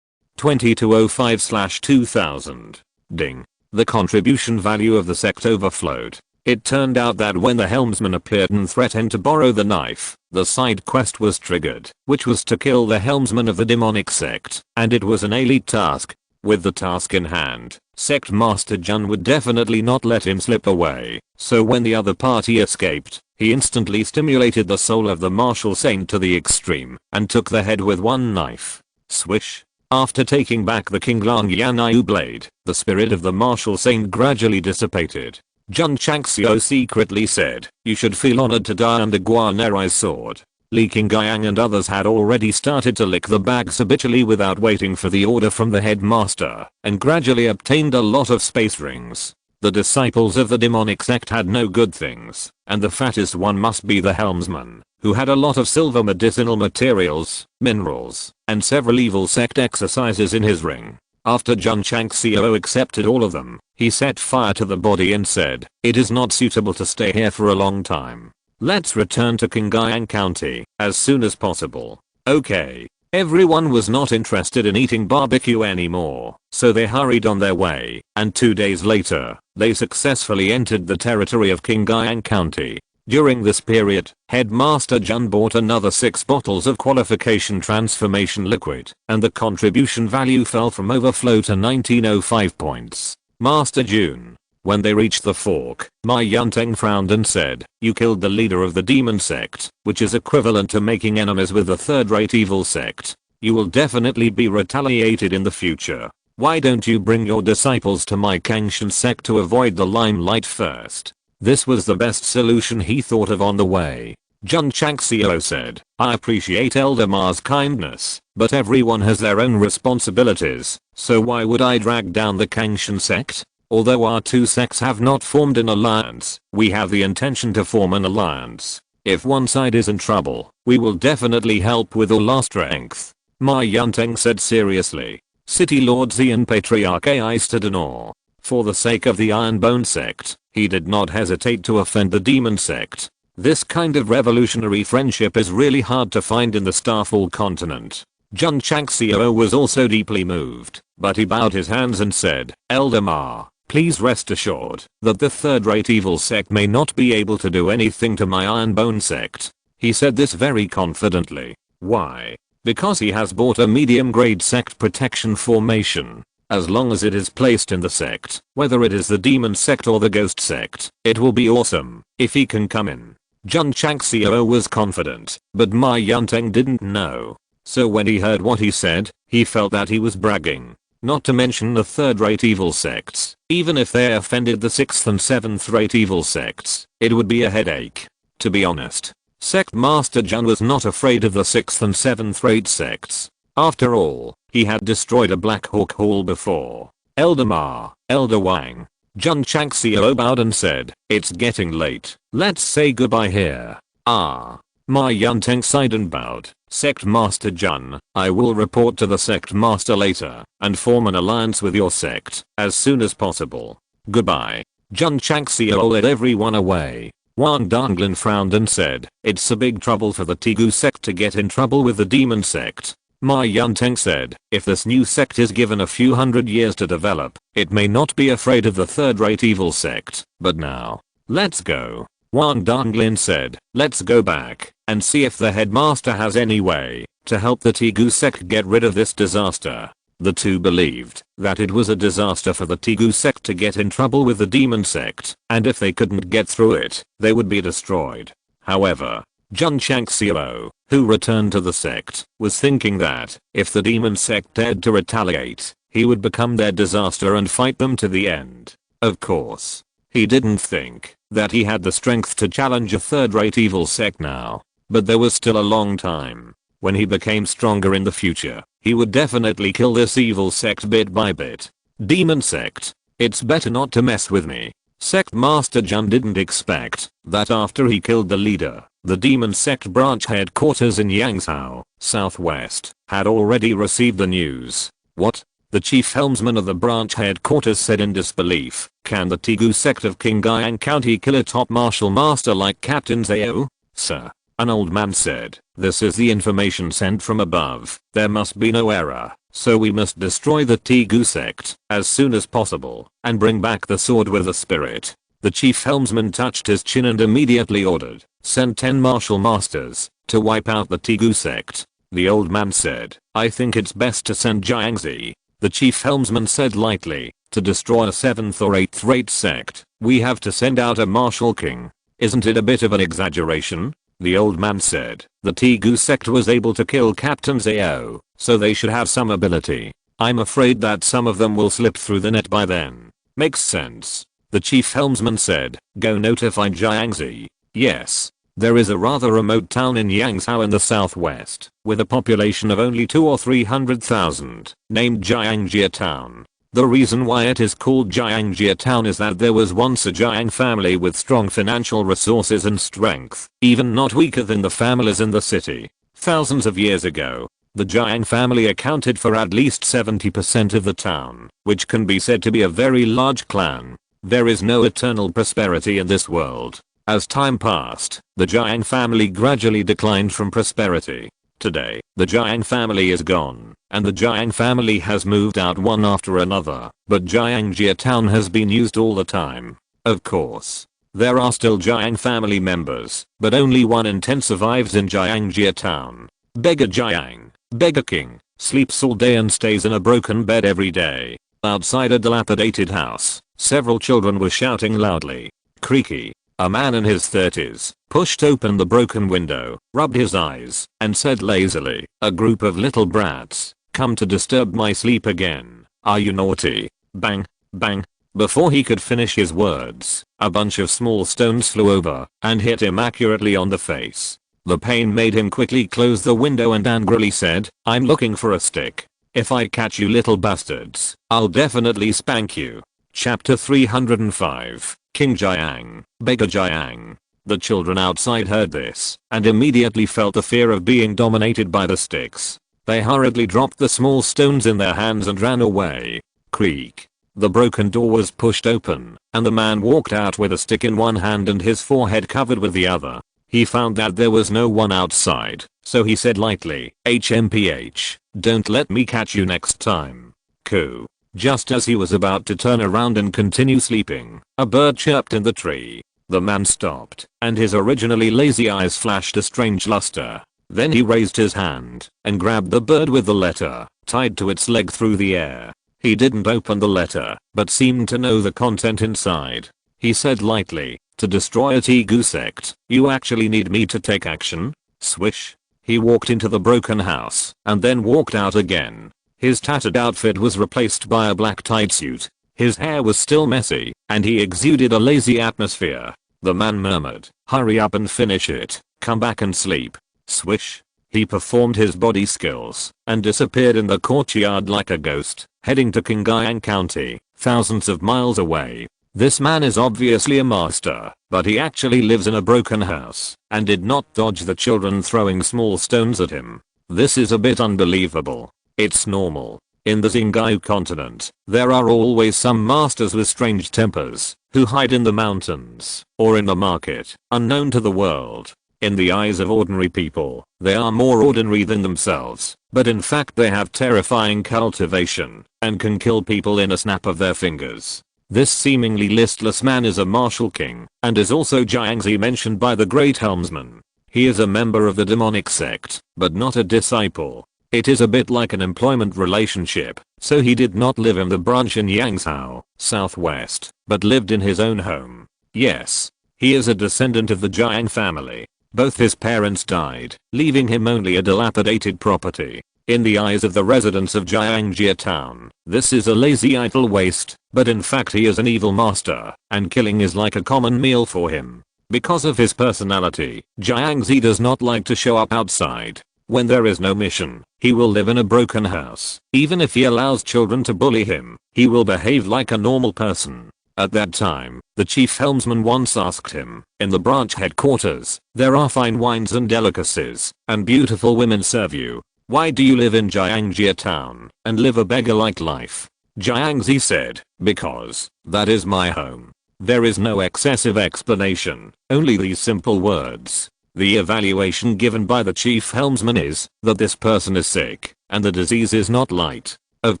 2205/2000. Ding. The contribution value of the sect overflowed. It turned out that when the helmsman appeared and threatened to borrow the knife, the side quest was triggered, which was to kill the helmsman of the demonic sect, and it was an elite task. With the task in hand, Sect Master Jun would definitely not let him slip away, so when the other party escaped, he instantly stimulated the soul of the martial saint to the extreme, and took the head with one knife. Swish. After taking back the Qinglang Yanyu blade, the spirit of the martial saint gradually dissipated. Jun Changxiao secretly said, "You should feel honored to die under Guanerai's sword." Li Qingyang and others had already started to lick the bags habitually without waiting for the order from the headmaster, and gradually obtained a lot of space rings. The disciples of the demonic sect had no good things, and the fattest one must be the helmsman, who had a lot of silver medicinal materials, minerals, and several evil sect exercises in his ring. After Jun Changxiao accepted all of them, he set fire to the body and said, "It is not suitable to stay here for a long time. Let's return to Qingyang County as soon as possible." Okay. Everyone was not interested in eating barbecue anymore, so they hurried on their way, and 2 days later, they successfully entered the territory of Qingyang County. During this period, Headmaster Jun bought another 6 bottles of qualification transformation liquid, and the contribution value fell from overflow to 1905 points. Master Jun. When they reached the fork, Ma Yunteng frowned and said, "You killed the leader of the demon sect, which is equivalent to making enemies with the third-rate evil sect. You will definitely be retaliated in the future. Why don't you bring your disciples to my Kangshan sect to avoid the limelight first?" This was the best solution he thought of on the way. Jun Changxiao said, "I appreciate Elder Ma's kindness, but everyone has their own responsibilities, so why would I drag down the Kangshan sect? Although our 2 sects have not formed an alliance, we have the intention to form an alliance. If one side is in trouble, we will definitely help with all our strength." Ma Yunteng said seriously. City Lord Xian Patriarch Ai stood in awe. For the sake of the Iron Bone Sect, he did not hesitate to offend the demon sect. This kind of revolutionary friendship is really hard to find in the Starfall continent. Jun Changxiao was also deeply moved, but he bowed his hands and said, "Elder Ma, please rest assured that the third-rate evil sect may not be able to do anything to my Iron Bone Sect." He said this very confidently. Why? Because he has bought a medium-grade sect protection formation. As long as it is placed in the sect, whether it is the demon sect or the ghost sect, it will be awesome if he can come in. Jun Changxiao was confident, but Ma Yunteng didn't know. So when he heard what he said, he felt that he was bragging. Not to mention the third-rate evil sects. Even if they offended the 6th and 7th-rate evil sects, it would be a headache. To be honest, Sect Master Jun was not afraid of the 6th and 7th-rate sects. After all, he had destroyed a Black Hawk Hall before. Elder Ma, Elder Wang. Jun Changxiao bowed and said, "It's getting late. Let's say goodbye here." Ah. Ma Yunteng sighed and bowed. "Sect Master Jun, I will report to the Sect Master later and form an alliance with your sect as soon as possible. Goodbye." Jun Changxiao led everyone away. Wang Donglin frowned and said, "It's a big trouble for the Tigu sect to get in trouble with the demon sect." Ma Yunteng said, "If this new sect is given a few hundred years to develop, it may not be afraid of the third-rate evil sect, but now, let's go." Wang Donglin said, "Let's go back and see if the headmaster has any way to help the Tigu sect get rid of this disaster." The two believed that it was a disaster for the Tigu sect to get in trouble with the demon sect, and if they couldn't get through it, they would be destroyed. However, Jun Changxiao, who returned to the sect, was thinking that if the demon sect dared to retaliate, he would become their disaster and fight them to the end. Of course, he didn't think that he had the strength to challenge a third-rate evil sect now, but there was still a long time. When he became stronger in the future, he would definitely kill this evil sect bit by bit. Demon sect, it's better not to mess with me. Sect Master Jun didn't expect that after he killed the leader, the demon sect branch headquarters in Yangzhou, southwest, had already received the news. What? The chief helmsman of the branch headquarters said in disbelief. Can the Tigu sect of Qingyang County kill a top martial master like Captain Zhao? Sir, an old man said, this is the information sent from above. There must be no error, so we must destroy the Tigu sect as soon as possible and bring back the sword with the spirit. The chief helmsman touched his chin and immediately ordered, send 10 martial masters to wipe out the Tigu sect. The old man said, I think it's best to send Jiangzi. The chief helmsman said lightly, to destroy a 7th or 8th rate sect, we have to send out a martial king. Isn't it a bit of an exaggeration? The old man said, the Tigu sect was able to kill Captain Zhao, so they should have some ability. I'm afraid that some of them will slip through the net by then. Makes sense. The chief helmsman said, go notify Jiangzi. Yes. There is a rather remote town in Yangzhou in the southwest, with a population of only 200,000 or 300,000, named Jiangjia Town. The reason why it is called Jiangjia Town is that there was once a Jiang family with strong financial resources and strength, even not weaker than the families in the city. Thousands of years ago, the Jiang family accounted for at least 70% of the town, which can be said to be a very large clan. There is no eternal prosperity in this world. As time passed, the Jiang family gradually declined from prosperity. Today, the Jiang family is gone, and the Jiang family has moved out one after another, but Jiangjia Town has been used all the time. Of course, there are still Jiang family members, but only 1 in 10 survives in Jiangjia Town. Beggar Jiang, Beggar King, sleeps all day and stays in a broken bed every day. Outside a dilapidated house, several children were shouting loudly. Creaky. A man in his 30s pushed open the broken window, rubbed his eyes, and said lazily, "A group of little brats, come to disturb my sleep again. Are you naughty?" Bang, bang. Before he could finish his words, a bunch of small stones flew over and hit him accurately on the face. The pain made him quickly close the window and angrily said, "I'm looking for a stick. If I catch you little bastards, I'll definitely spank you." Chapter 305. King Jiang, Beggar Jiang. The children outside heard this and immediately felt the fear of being dominated by the sticks. They hurriedly dropped the small stones in their hands and ran away. Creak. The broken door was pushed open, and the man walked out with a stick in one hand and his forehead covered with the other. He found that there was no one outside, so he said lightly, "HMPH, don't let me catch you next time." Coo. Just as he was about to turn around and continue sleeping, a bird chirped in the tree. The man stopped, and his originally lazy eyes flashed a strange luster. Then he raised his hand and grabbed the bird with the letter tied to its leg through the air. He didn't open the letter, but seemed to know the content inside. He said lightly, "To destroy a Tegu sect, you actually need me to take action?" Swish. He walked into the broken house and then walked out again. His tattered outfit was replaced by a black tight suit. His hair was still messy, and he exuded a lazy atmosphere. The man murmured, "Hurry up and finish it, come back and sleep." Swish. He performed his body skills and disappeared in the courtyard like a ghost, heading to Qingyang County, thousands of miles away. This man is obviously a master, but he actually lives in a broken house and did not dodge the children throwing small stones at him. This is a bit unbelievable. It's normal. In the Xingyou continent, there are always some masters with strange tempers, who hide in the mountains, or in the market, unknown to the world. In the eyes of ordinary people, they are more ordinary than themselves, but in fact they have terrifying cultivation, and can kill people in a snap of their fingers. This seemingly listless man is a martial king, and is also Jiangzi mentioned by the great helmsman. He is a member of the demonic sect, but not a disciple. It is a bit like an employment relationship, so he did not live in the branch in Yangzhou, southwest, but lived in his own home. Yes, he is a descendant of the Jiang family. Both his parents died, leaving him only a dilapidated property. In the eyes of the residents of Jiangjia Town, this is a lazy idle waste, but in fact he is an evil master, and killing is like a common meal for him. Because of his personality, Jiangzi does not like to show up outside. When there is no mission, he will live in a broken house. Even if he allows children to bully him, he will behave like a normal person. At that time, the chief helmsman once asked him, "In the branch headquarters, there are fine wines and delicacies, and beautiful women serve you. Why do you live in Jiangjia Town and live a beggar-like life?" Jiangzi said, "Because that is my home." There is no excessive explanation, only these simple words. The evaluation given by the chief helmsman is that this person is sick, and the disease is not light. Of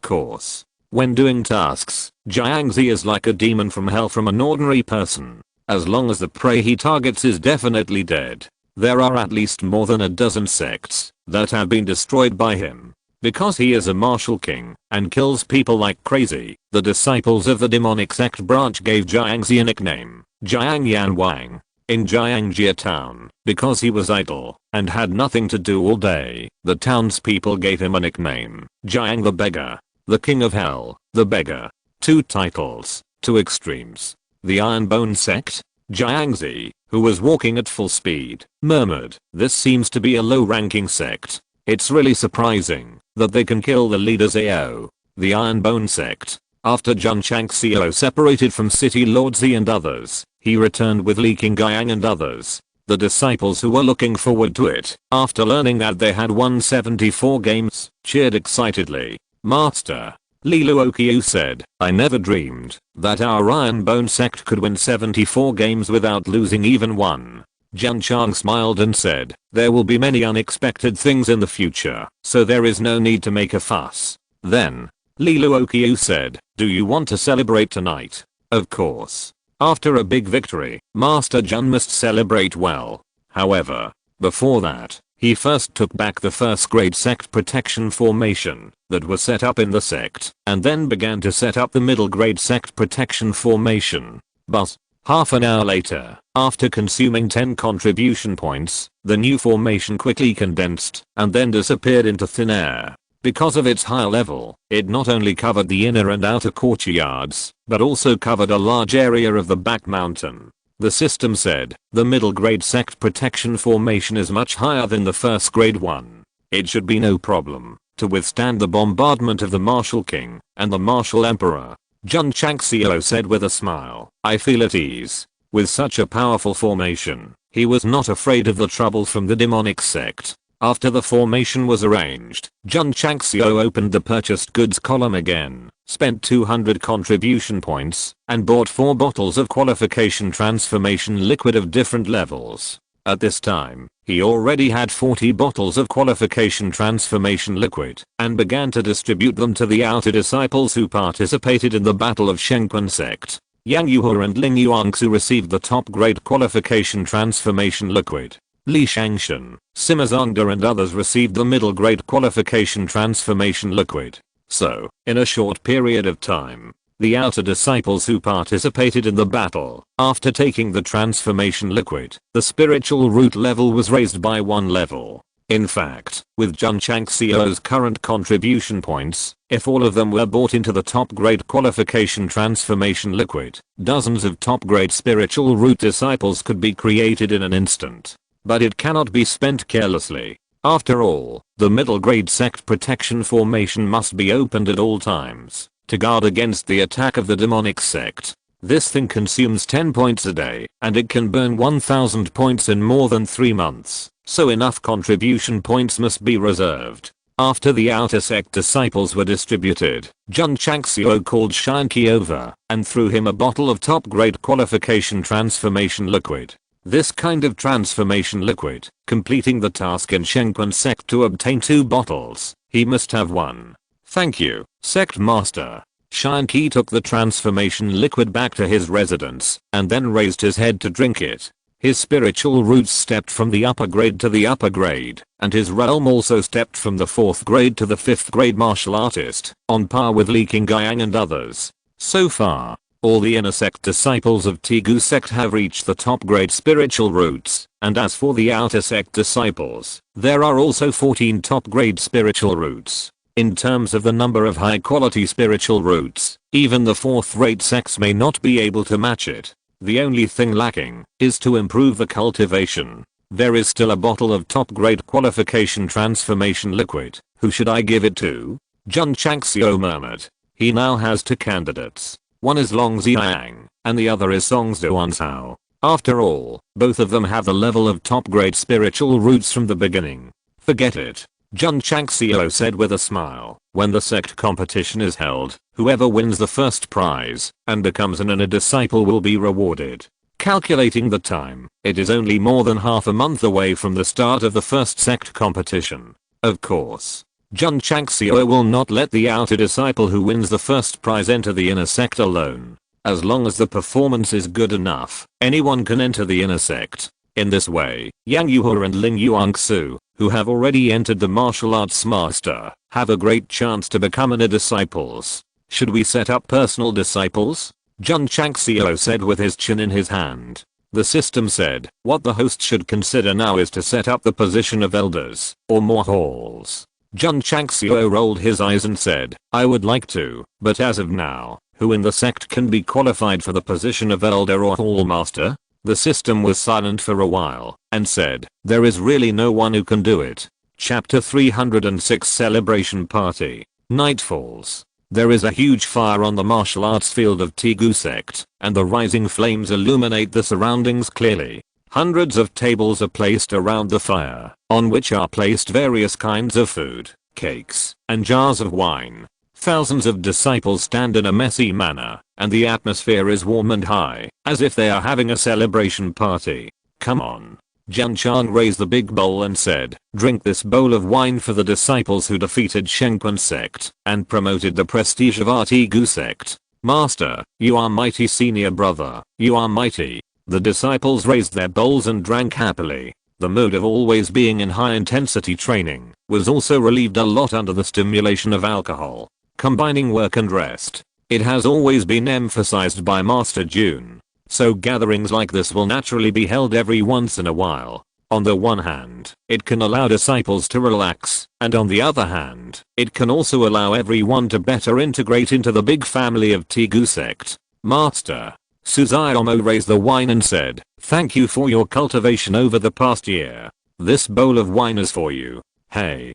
course, when doing tasks, Jiangzi is like a demon from hell from an ordinary person. As long as the prey he targets is definitely dead. There are at least more than a dozen sects that have been destroyed by him. Because he is a martial king and kills people like crazy, the disciples of the demonic sect branch gave Jiangzi a nickname, Jiang Yan Wang. In Jiangjia Town, because he was idle and had nothing to do all day, the townspeople gave him a nickname, Jiang the Beggar, the King of Hell, the Beggar. Two titles, two extremes. The Iron Bone Sect. Jiangzi, who was walking at full speed, murmured, "This seems to be a low-ranking sect. It's really surprising that they can kill the leaders AO. The Iron Bone Sect. After Jun Changxiao separated from City Lord Z and others, he returned with Li Qingyang and others. The disciples who were looking forward to it, after learning that they had won 74 games, cheered excitedly. Master, Li Luoqiu said, I never dreamed that our Iron Bone Sect could win 74 games without losing even one. Jun Chang smiled and said, there will be many unexpected things in the future, so there is no need to make a fuss. Then, Li Luoqiu said, do you want to celebrate tonight? Of course. After a big victory, Master Jun must celebrate well. However, before that, he first took back the first grade sect protection formation that was set up in the sect, and then began to set up the middle grade sect protection formation. But, half an hour later, after consuming 10 contribution points, the new formation quickly condensed and then disappeared into thin air. Because of its high level, it not only covered the inner and outer courtyards, but also covered a large area of the back mountain. The system said, the middle grade sect protection formation is much higher than the first grade one. It should be no problem to withstand the bombardment of the Martial King and the Martial Emperor. Jun Changxiao said with a smile, I feel at ease. With such a powerful formation, he was not afraid of the trouble from the demonic sect. After the formation was arranged, Jun Changxiao opened the purchased goods column again, spent 200 contribution points, and bought 4 bottles of qualification transformation liquid of different levels. At this time, he already had 40 bottles of qualification transformation liquid, and began to distribute them to the outer disciples who participated in the Battle of Strongest Sect. Yang Yuhe and Ling Yuangsu received the top grade qualification transformation liquid. Li Shangshan, Sima Zongda and others received the middle grade qualification transformation liquid. So, in a short period of time, the outer disciples who participated in the battle, after taking the transformation liquid, the spiritual root level was raised by 1 level. In fact, with Jun Changxiao's current contribution points, if all of them were bought into the top grade qualification transformation liquid, dozens of top grade spiritual root disciples could be created in an instant. But it cannot be spent carelessly. After all, the middle grade sect protection formation must be opened at all times to guard against the attack of the demonic sect. This thing consumes 10 points a day, and it can burn 1000 points in more than 3 months, so enough contribution points must be reserved. After the outer sect disciples were distributed, Jun Changxiao called Shanqi over and threw him a bottle of top grade qualification transformation liquid. This kind of transformation liquid, completing the task in Strongest Sect to obtain 2 bottles, he must have 1. Thank you, Sect Master. Shanqi took the transformation liquid back to his residence, and then raised his head to drink it. His spiritual roots stepped from the upper grade to the upper grade, and his realm also stepped from the 4th grade to the 5th grade martial artist, on par with Li Qingyang and others. So far, all the inner sect disciples of Tegu sect have reached the top grade spiritual roots, and as for the outer sect disciples, there are also 14 top grade spiritual roots. In terms of the number of high quality spiritual roots, even the 4th rate sects may not be able to match it. The only thing lacking is to improve the cultivation. There is still a bottle of top grade qualification transformation liquid. Who should I give it to? Jun Changxiao murmured. He now has 2 candidates. One is Long Xiang, and the other is Songzhe Wansao. After all, both of them have the level of top grade spiritual roots from the beginning. Forget it. Jun Changxiao said with a smile. When the sect competition is held, whoever wins the first prize and becomes an inner disciple will be rewarded. Calculating the time, it is only more than half a month away from the start of the first sect competition. Of course, Jun Changxiao will not let the outer disciple who wins the first prize enter the inner sect alone. As long as the performance is good enough, anyone can enter the inner sect. In this way, Yang Yuhe and Ling Yuangsu, who have already entered the martial arts master, have a great chance to become inner disciples. Should we set up personal disciples? Jun Changxiao said with his chin in his hand. The system said, what the host should consider now is to set up the position of elders, or more halls. Jun Changxiao rolled his eyes and said, I would like to, but as of now, who in the sect can be qualified for the position of elder or hall master? The system was silent for a while, and said, there is really no one who can do it. Chapter 306 Celebration Party. Night falls. There is a huge fire on the martial arts field of Tegu sect, and the rising flames illuminate the surroundings clearly. Hundreds of tables are placed around the fire, on which are placed various kinds of food, cakes, and jars of wine. Thousands of disciples stand in a messy manner, and the atmosphere is warm and high, as if they are having a celebration party. Come on. Jun Chang raised the big bowl and said, drink this bowl of wine for the disciples who defeated Strongest Sect and promoted the prestige of our Tegu sect. Master, you are mighty, senior brother, you are mighty. The disciples raised their bowls and drank happily. The mood of always being in high intensity training was also relieved a lot under the stimulation of alcohol. Combining work and rest. It has always been emphasized by Master Jun. So gatherings like this will naturally be held every once in a while. On the one hand, it can allow disciples to relax, and on the other hand, it can also allow everyone to better integrate into the big family of Tegu sect. Master Suzaitomo raised the wine and said, thank you for your cultivation over the past year. This bowl of wine is for you. Hey.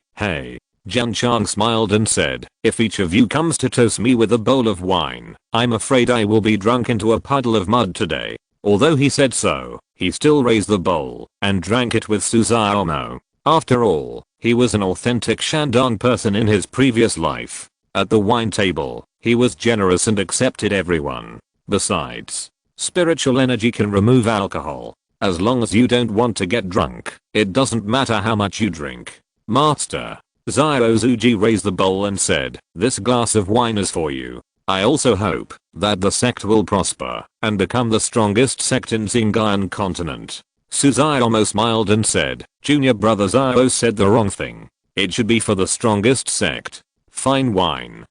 Jun Chang smiled and said, if each of you comes to toast me with a bowl of wine, I'm afraid I will be drunk into a puddle of mud today. Although he said so, he still raised the bowl and drank it with Suzaitomo. After all, he was an authentic Shandong person in his previous life. At the wine table, he was generous and accepted everyone. Besides, spiritual energy can remove alcohol. As long as you don't want to get drunk, it doesn't matter how much you drink. Master Zairozuji raised the bowl and said, this glass of wine is for you. I also hope that the sect will prosper and become the strongest sect in Xinjiang continent. Suzaitomo smiled and said, junior brother Zairo said the wrong thing. It should be for the strongest sect. Fine wine.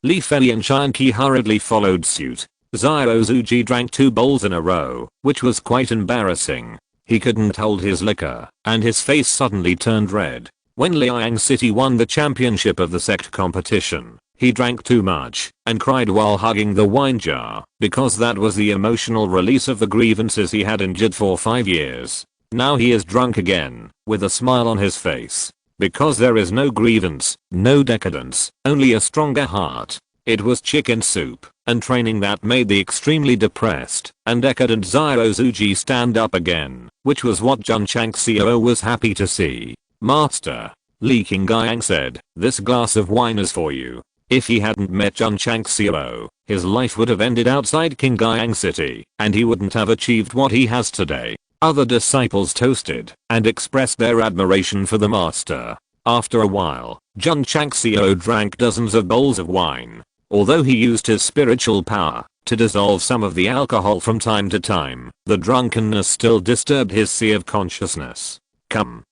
Li Fei and Shanqi hurriedly followed suit. Zairozuji drank 2 bowls in a row, which was quite embarrassing. He couldn't hold his liquor, and his face suddenly turned red. When Liang City won the championship of the sect competition, he drank too much and cried while hugging the wine jar because that was the emotional release of the grievances he had endured for 5 years. Now he is drunk again, with a smile on his face. Because there is no grievance, no decadence, only a stronger heart. It was chicken soup and training that made the extremely depressed and decadent Zairozuji stand up again, which was what Jun Changxiao was happy to see. Master Li Qingyang said, this glass of wine is for you. If he hadn't met Jun Changxiao, his life would have ended outside Qingyang City, and he wouldn't have achieved what he has today. Other disciples toasted and expressed their admiration for the master. After a while, Jun Changxiao drank dozens of bowls of wine. Although he used his spiritual power to dissolve some of the alcohol from time to time, the drunkenness still disturbed his sea of consciousness. Come.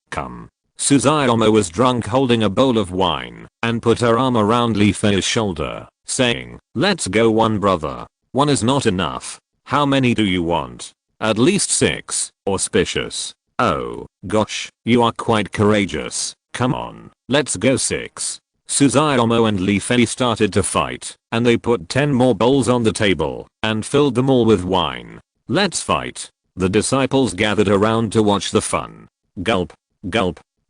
Suzaitomo was drunk holding a bowl of wine and put her arm around Li Fei's shoulder, saying, let's go one brother. One is not enough. How many do you want? At least 6, auspicious. Oh, gosh, you are quite courageous. Come on, let's go 6. Suzaitomo and Li Fei started to fight, and they put 10 more bowls on the table and filled them all with wine. Let's fight. The disciples gathered around to watch the fun. Gulp.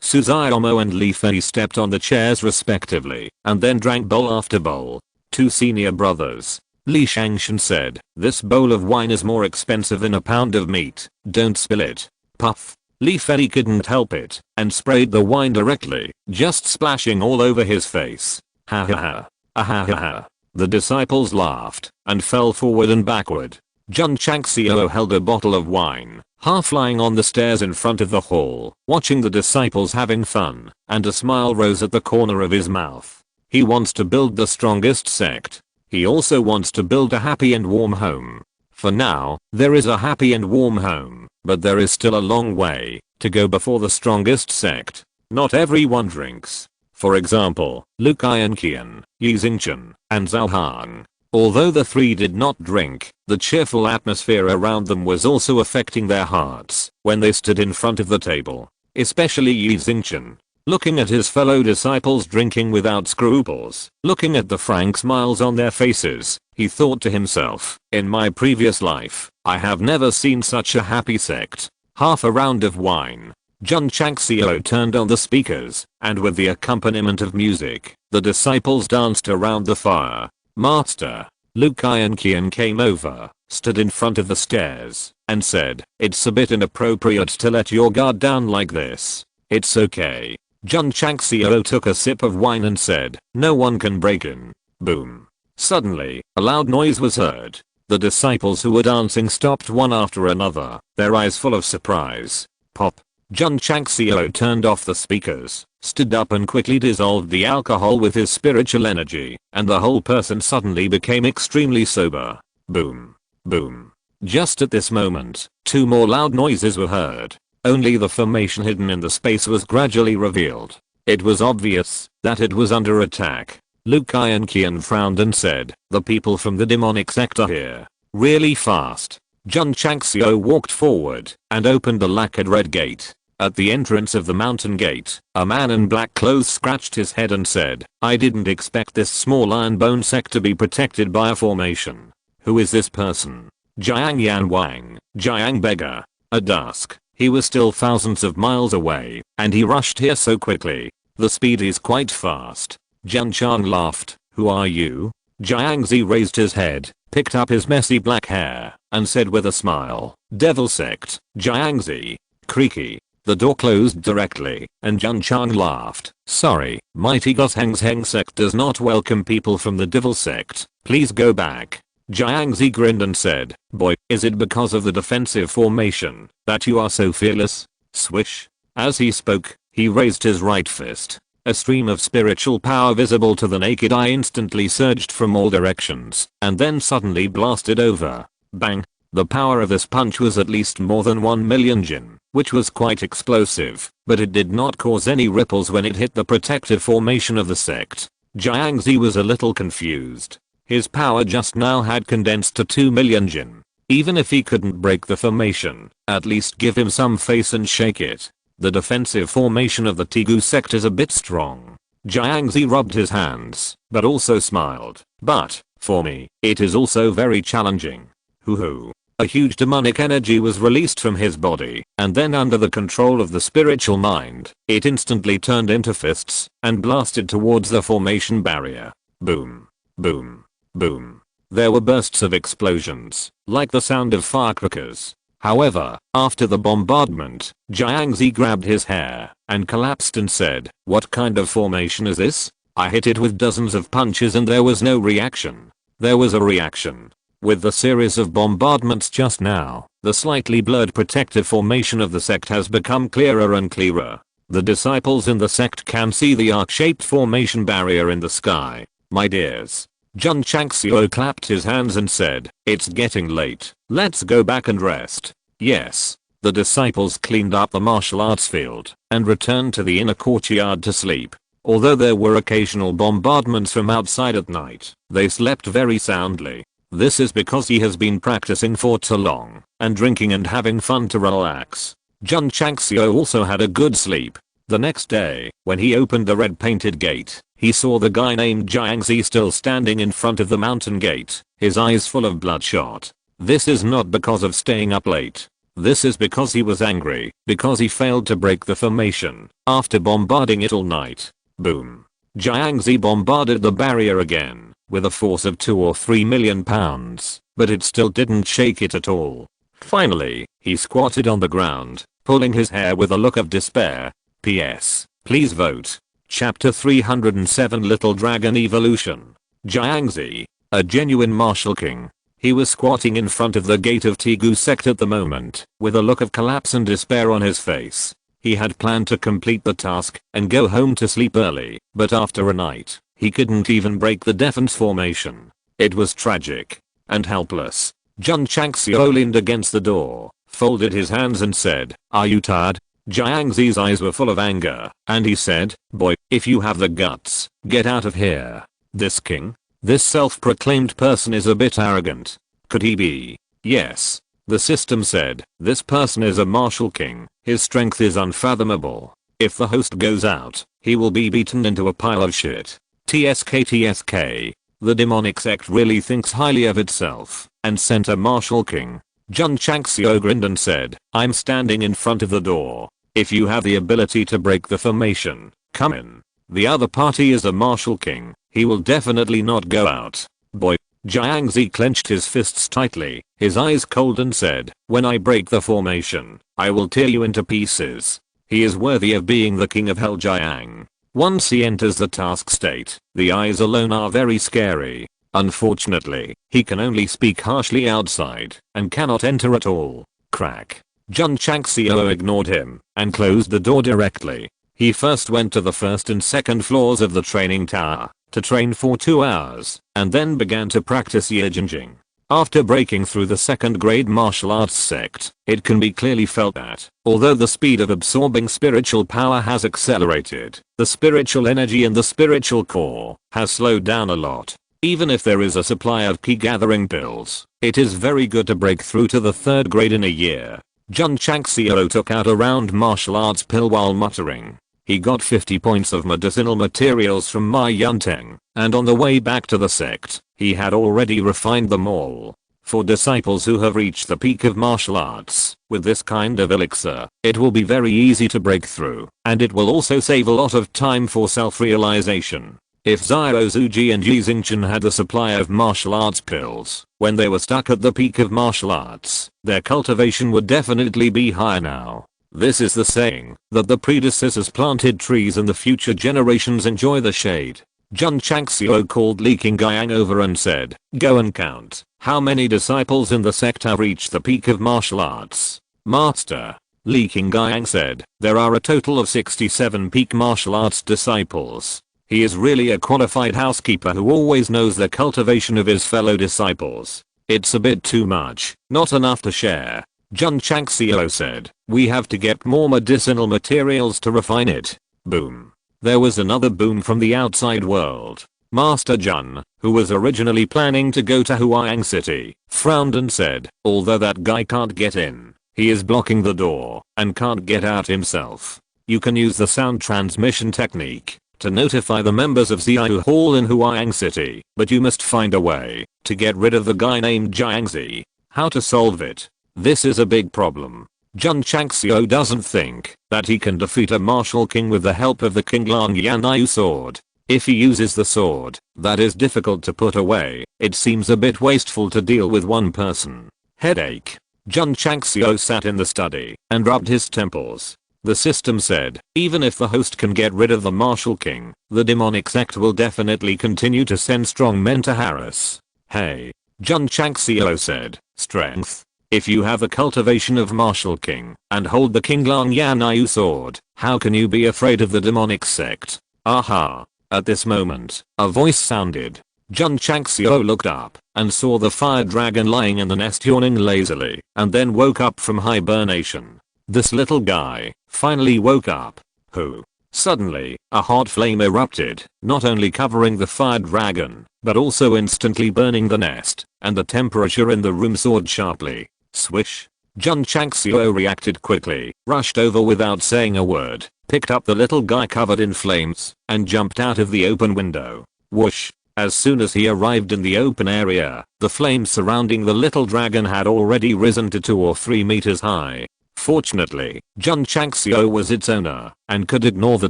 Suzaitomo and Li Fei stepped on the chairs respectively and then drank bowl after bowl. 2 senior brothers. Li Shangshan said, this bowl of wine is more expensive than a pound of meat. Don't spill it. Puff. Li Fei couldn't help it and sprayed the wine directly, just splashing all over his face. Ha ha ha. The disciples laughed and fell forward and backward. Jun Changxiao held a bottle of wine, half lying on the stairs in front of the hall, watching the disciples having fun, and a smile rose at the corner of his mouth. He wants to build the strongest sect. He also wants to build a happy and warm home. For now, there is a happy and warm home, but there is still a long way to go before the strongest sect. Not everyone drinks. For example, Lu Qian, Yi Xingchen, and Zhao Hang. Although the 3 did not drink, the cheerful atmosphere around them was also affecting their hearts when they stood in front of the table. Especially Yi Xingchen. Looking at his fellow disciples drinking without scruples, looking at the frank smiles on their faces, he thought to himself, in my previous life, I have never seen such a happy sect. Half a round of wine. Jun Changxiao turned on the speakers, and with the accompaniment of music, the disciples danced around the fire. Master, Liu Kai and Qian came over, stood in front of the stairs, and said, "It's a bit inappropriate to let your guard down like this." "It's okay." Jun Changxiao took a sip of wine and said, "No one can break in." Boom. Suddenly, a loud noise was heard. The disciples who were dancing stopped one after another, their eyes full of surprise. Pop. Jun Changxiao turned off the speakers, stood up and quickly dissolved the alcohol with his spiritual energy, and the whole person suddenly became extremely sober. Boom. Boom. Just at this moment, two more loud noises were heard. Only the formation hidden in the space was gradually revealed. It was obvious that it was under attack. Liu Kai and Qian frowned and said, "The people from the demonic sect are here. Really fast." Jun Changxiao walked forward and opened the lacquered red gate. At the entrance of the mountain gate, a man in black clothes scratched his head and said, "I didn't expect this small Iron Bone Sect to be protected by a formation. Who is this person?" Jiang Yan Wang, Jiang Beggar. At dusk, he was still thousands of miles away, and he rushed here so quickly. The speed is quite fast. Jun Chang laughed. "Who are you?" Jiang Zi raised his head, picked up his messy black hair, and said with a smile, "Devil Sect, Jiang Zi." Creaky. The door closed directly, and Jun Chang laughed. "Sorry, mighty Heng Sect does not welcome people from the Devil Sect. Please go back." Jiang Zi grinned and said, "Boy, is it because of the defensive formation that you are so fearless?" Swish. As he spoke, he raised his right fist. A stream of spiritual power visible to the naked eye instantly surged from all directions, and then suddenly blasted over. Bang. The power of this punch was at least more than 1 million Jin, which was quite explosive, but it did not cause any ripples when it hit the protective formation of the sect. Jiang Zi was a little confused. His power just now had condensed to 2 million Jin. Even if he couldn't break the formation, at least give him some face and shake it. The defensive formation of the Tegu sect is a bit strong. Jiang Zi rubbed his hands, but also smiled. But, for me, it is also very challenging. Hoo-hoo. A huge demonic energy was released from his body, and then under the control of the spiritual mind, it instantly turned into fists, and blasted towards the formation barrier. Boom. Boom. Boom. There were bursts of explosions, like the sound of firecrackers. However, after the bombardment, Jiang Zi grabbed his hair and collapsed and said, "What kind of formation is this? I hit it with dozens of punches and there was no reaction." There was a reaction. With the series of bombardments just now, the slightly blurred protective formation of the sect has become clearer and clearer. The disciples in the sect can see the arc-shaped formation barrier in the sky. "My dears." Jun Changxiao clapped his hands and said, "It's getting late. Let's go back and rest." Yes. The disciples cleaned up the martial arts field and returned to the inner courtyard to sleep. Although there were occasional bombardments from outside at night, they slept very soundly. This is because he has been practicing for too long and drinking and having fun to relax. Jun Changxiao also had a good sleep. The next day, when he opened the red painted gate, he saw the guy named Jiang Zi still standing in front of the mountain gate, his eyes full of bloodshot. This is not because of staying up late. This is because he was angry, because he failed to break the formation after bombarding it all night. Boom. Jiang Zi bombarded the barrier again, with a force of 2 or 3 million pounds, but it still didn't shake it at all. Finally, he squatted on the ground, pulling his hair with a look of despair. P.S. Please vote. Chapter 307 Little Dragon Evolution. Jiang Zi, a genuine martial king. He was squatting in front of the gate of Tegu sect at the moment, with a look of collapse and despair on his face. He had planned to complete the task and go home to sleep early, but after a night, he couldn't even break the defense formation. It was tragic and helpless. Jun Changxiao leaned against the door, folded his hands and said, "Are you tired?" Jiang Zi's eyes were full of anger, and he said, "Boy, if you have the guts, get out of here." This king? This self-proclaimed person is a bit arrogant. Could he be? Yes. The system said, this person is a martial king, his strength is unfathomable. If the host goes out, he will be beaten into a pile of shit. TSK. The demonic sect really thinks highly of itself, and sent a martial king. Jun Changxiao grinned and said, "I'm standing in front of the door. If you have the ability to break the formation, come in. The other party is a martial king. He will definitely not go out. Boy. Jiangzi clenched his fists tightly, his eyes cold, and said, when I break the formation, I will tear you into pieces. He is worthy of being the king of Hell Jiang. Once he enters the task state, the eyes alone are very scary. Unfortunately, he can only speak harshly outside, and cannot enter at all. Crack. Jun Changxiao ignored him, and closed the door directly. He first went to the first and second floors of the training tower, to train for 2 hours, and then began to practice Yijinjing. After breaking through the second grade martial arts sect, it can be clearly felt that, although the speed of absorbing spiritual power has accelerated, the spiritual energy in the spiritual core has slowed down a lot. Even if there is a supply of key gathering pills, it is very good to break through to the third grade in a year. Jun Changxiao took out a round martial arts pill while muttering. He got 50 points of medicinal materials from Ma Yunteng, and on the way back to the sect, he had already refined them all. For disciples who have reached the peak of martial arts, with this kind of elixir, it will be very easy to break through, and it will also save a lot of time for self-realization. If Xiao Zuji and Yi Xingchen had the supply of martial arts pills, when they were stuck at the peak of martial arts, their cultivation would definitely be higher now. This is the saying, that the predecessors planted trees and the future generations enjoy the shade. Jun Changxiao called Li Qingyang over and said, go and count, how many disciples in the sect have reached the peak of martial arts? Master. Li Qingyang said, there are a total of 67 peak martial arts disciples. He is really a qualified housekeeper who always knows the cultivation of his fellow disciples. It's a bit too much, not enough to share. Jun Changxiao said, we have to get more medicinal materials to refine it. Boom. There was another boom from the outside world. Master Jun, who was originally planning to go to Huang City, frowned and said, although that guy can't get in, he is blocking the door, and can't get out himself. You can use the sound transmission technique to notify the members of Xiao Hall in Huang City, but you must find a way to get rid of the guy named Jiangzi. How to solve it? This is a big problem. Jun Changxiao doesn't think that he can defeat a martial king with the help of the Qinglang Yanyu sword. If he uses the sword, that is difficult to put away. It seems a bit wasteful to deal with one person. Headache. Jun Changxiao sat in the study and rubbed his temples. The system said, even if the host can get rid of the martial king, the demonic sect will definitely continue to send strong men to harass. Hey. Jun Changxiao said, strength. If you have a cultivation of martial king and hold the Qinglang Yanyu sword, how can you be afraid of the demonic sect? Aha. At this moment, a voice sounded. Jun Changxiao looked up and saw the fire dragon lying in the nest yawning lazily, and then woke up from hibernation. This little guy finally woke up. Who? Suddenly, a hot flame erupted, not only covering the fire dragon, but also instantly burning the nest, and the temperature in the room soared sharply. Swish. Jun Changxiao reacted quickly, rushed over without saying a word, picked up the little guy covered in flames, and jumped out of the open window. Whoosh. As soon as he arrived in the open area, the flames surrounding the little dragon had already risen to 2 or 3 meters high. Fortunately, Jun Changxiao was its owner, and could ignore the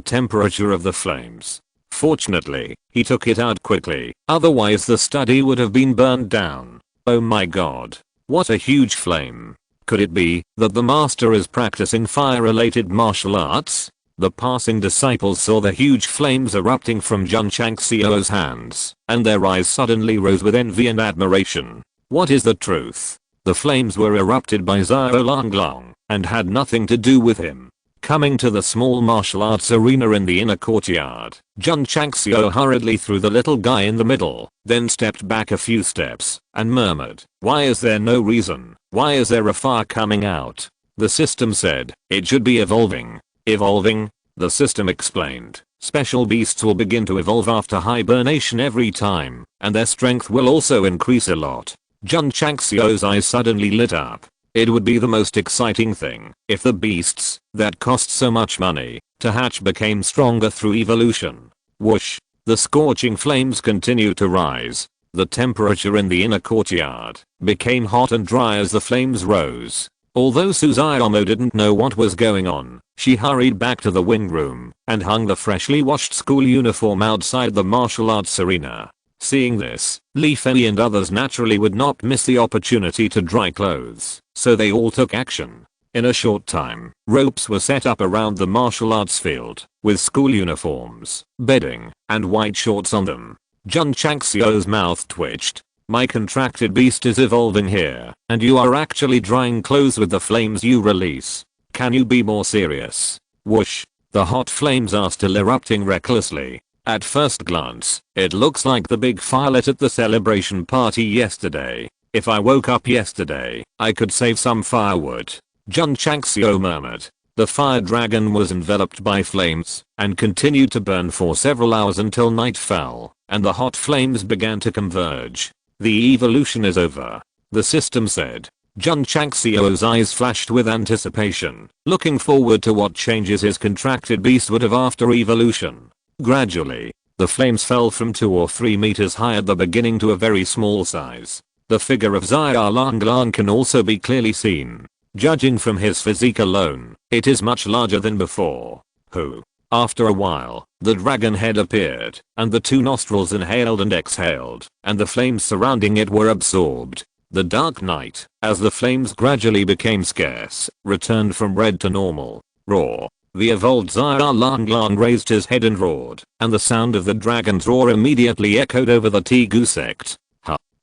temperature of the flames. Fortunately, he took it out quickly, otherwise the study would have been burned down. Oh my god. What a huge flame. Could it be that the master is practicing fire-related martial arts? The passing disciples saw the huge flames erupting from Jun Changxiao's hands, and their eyes suddenly rose with envy and admiration. What is the truth? The flames were erupted by Xiao Longlong, and had nothing to do with him. Coming to the small martial arts arena in the inner courtyard, Jun Changxiao hurriedly threw the little guy in the middle, then stepped back a few steps, and murmured, why is there no reason? Why is there a fire coming out? The system said, it should be evolving. Evolving? The system explained, special beasts will begin to evolve after hibernation every time, and their strength will also increase a lot. Jun Changxiao's eyes suddenly lit up. It would be the most exciting thing if the beasts that cost so much money to hatch became stronger through evolution. Whoosh. The scorching flames continued to rise. The temperature in the inner courtyard became hot and dry as the flames rose. Although Suzutomo didn't know what was going on, she hurried back to the wing room and hung the freshly washed school uniform outside the martial arts arena. Seeing this, Li Fei and others naturally would not miss the opportunity to dry clothes, so they all took action. In a short time, ropes were set up around the martial arts field, with school uniforms, bedding, and white shorts on them. Jun Changxiao's mouth twitched. My contracted beast is evolving here, and you are actually drying clothes with the flames you release. Can you be more serious? Whoosh. The hot flames are still erupting recklessly. At first glance, it looks like the big fire lit at the celebration party yesterday. If I woke up yesterday, I could save some firewood. Jun Changxiao murmured. The fire dragon was enveloped by flames and continued to burn for several hours until night fell, and the hot flames began to converge. The evolution is over, the system said. Jun Changxiao's eyes flashed with anticipation, looking forward to what changes his contracted beast would have after evolution. Gradually, the flames fell from 2 or 3 meters high at the beginning to a very small size. The figure of Xia Langlang can also be clearly seen. Judging from his physique alone, it is much larger than before. After a while, the dragon head appeared, and the 2 nostrils inhaled and exhaled, and the flames surrounding it were absorbed. The dark night, as the flames gradually became scarce, returned from red to normal. Roar. The evolved Xia Langlang raised his head and roared, and the sound of the dragon's roar immediately echoed over the Tegu sect.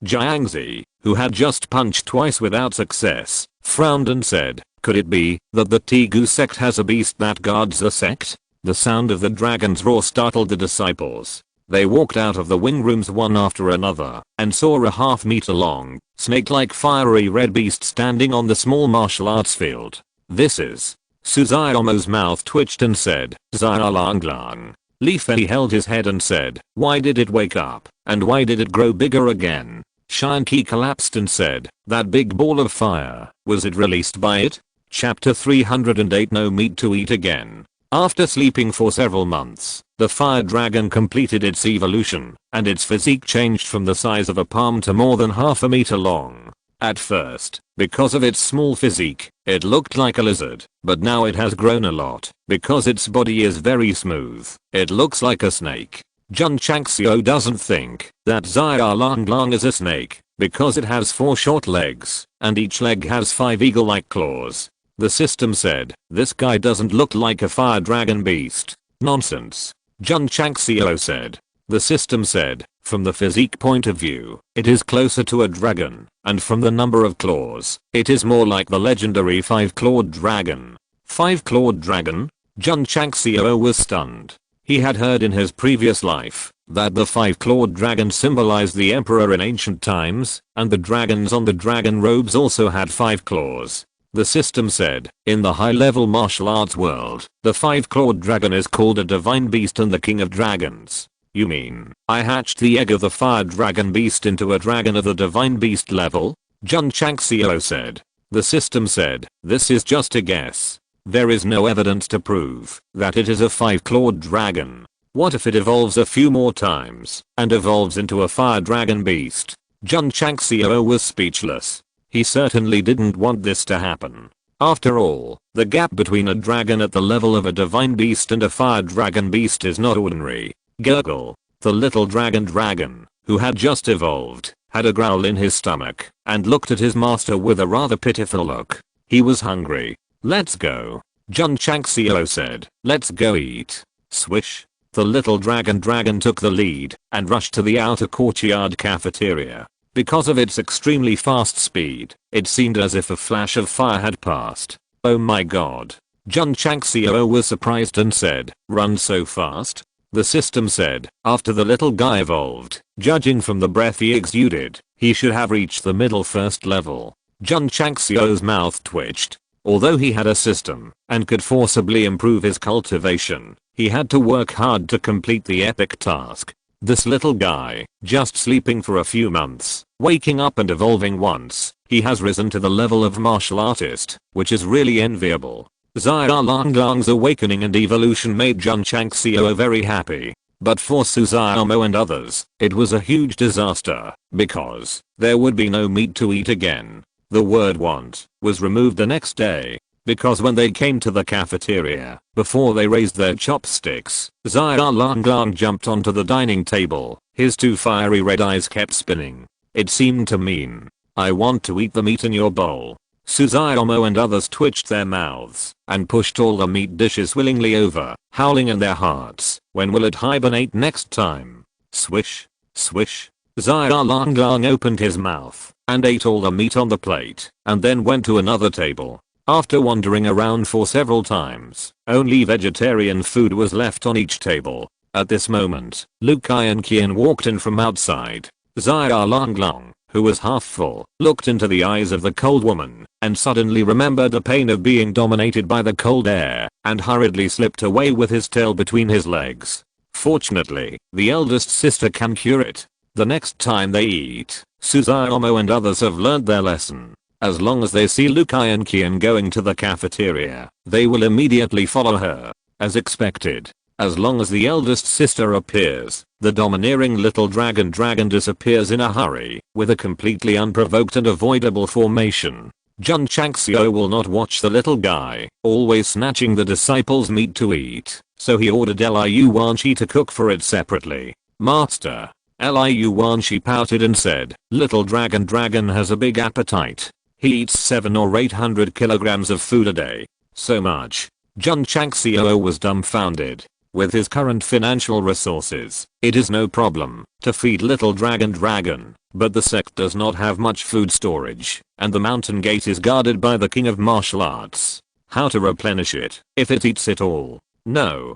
Jiangzi, who had just punched twice without success, frowned and said, could it be that the Tegu sect has a beast that guards the sect? The sound of the dragon's roar startled the disciples. They walked out of the wing rooms one after another and saw a half-meter long, snake-like fiery red beast standing on the small martial arts field. This is. Suzutomo's mouth twitched and said, Xia Langlang. Li Fei held his head and said, why did it wake up, and why did it grow bigger again? Shinki collapsed and said, that big ball of fire, was it released by it? Chapter 308 No meat to eat again. After sleeping for several months, the fire dragon completed its evolution, and its physique changed from the size of a palm to more than half a meter long. At first, because of its small physique, it looked like a lizard, but now it has grown a lot, because its body is very smooth, it looks like a snake. Jun Changxiao doesn't think that Xia Langlang is a snake, because it has 4 short legs, and each leg has 5 eagle-like claws. The system said, this guy doesn't look like a fire dragon beast. Nonsense. Jun Changxiao said. The system said, from the physique point of view, it is closer to a dragon, and from the number of claws, it is more like the legendary 5-clawed dragon. 5-clawed dragon? Jun Changxiao was stunned. He had heard in his previous life that the 5-clawed dragon symbolized the emperor in ancient times, and the dragons on the dragon robes also had 5 claws. The system said, in the high-level martial arts world, the 5-clawed dragon is called a divine beast and the king of dragons. You mean, I hatched the egg of the fire dragon beast into a dragon of the divine beast level? Jun Changxiao said. The system said, this is just a guess. There is no evidence to prove that it is a 5-clawed dragon. What if it evolves a few more times and evolves into a fire dragon beast? Jun Changxiao was speechless. He certainly didn't want this to happen. After all, the gap between a dragon at the level of a divine beast and a fire dragon beast is not ordinary. Gurgle. The little dragon, who had just evolved, had a growl in his stomach and looked at his master with a rather pitiful look. He was hungry. Let's go. Jun Changxiao said. Let's go eat. Swish. The little dragon took the lead and rushed to the outer courtyard cafeteria. Because of its extremely fast speed, it seemed as if a flash of fire had passed. Oh my god. Jun Changxiao was surprised and said, run so fast? The system said, after the little guy evolved, judging from the breath he exuded, he should have reached the middle first level. Jun Changxiao's mouth twitched. Although he had a system and could forcibly improve his cultivation, he had to work hard to complete the epic task. This little guy, just sleeping for a few months, waking up and evolving once, he has risen to the level of martial artist, which is really enviable. Xia Langlang's awakening and evolution made Jun Changxiao very happy. But for Suzutomo and others, it was a huge disaster, because there would be no meat to eat again. The word want was removed the next day. Because when they came to the cafeteria, before they raised their chopsticks, Zia Lang jumped onto the dining table. His two fiery red eyes kept spinning. It seemed to mean, I want to eat the meat in your bowl. Suzuomo and others twitched their mouths and pushed all the meat dishes willingly over, howling in their hearts, when will it hibernate next time? Swish, swish. Zia Lang opened his mouth and ate all the meat on the plate and then went to another table. After wandering around for several times, only vegetarian food was left on each table. At this moment, Lu Qian walked in from outside. Zia Lang, who was half full, looked into the eyes of the cold woman and suddenly remembered the pain of being dominated by the cold air and hurriedly slipped away with his tail between his legs. Fortunately, the eldest sister can cure it. The next time they eat, Suzuomo and others have learned their lesson. As long as they see Lu Qian going to the cafeteria, they will immediately follow her. As expected. As long as the eldest sister appears, the domineering little dragon disappears in a hurry, with a completely unprovoked and avoidable formation. Jun Changxiao will not watch the little guy, always snatching the disciples' meat to eat, so he ordered Liu Wanshi to cook for it separately. Master. Liu Wanshi pouted and said, little dragon has a big appetite. He eats 700 or 800 kilograms of food a day. So much. Jun Changxiao was dumbfounded. With his current financial resources, it is no problem to feed little dragon, but the sect does not have much food storage, and the mountain gate is guarded by the king of martial arts. How to replenish it, if it eats it all? No.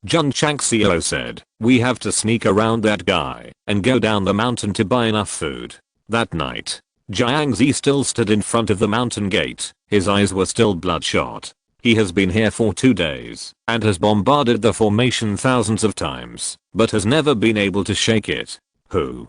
Jun Changxiao said, we have to sneak around that guy and go down the mountain to buy enough food. That night, Jiangzi still stood in front of the mountain gate. His eyes were still bloodshot. He has been here for 2 days and has bombarded the formation thousands of times, but has never been able to shake it. Who?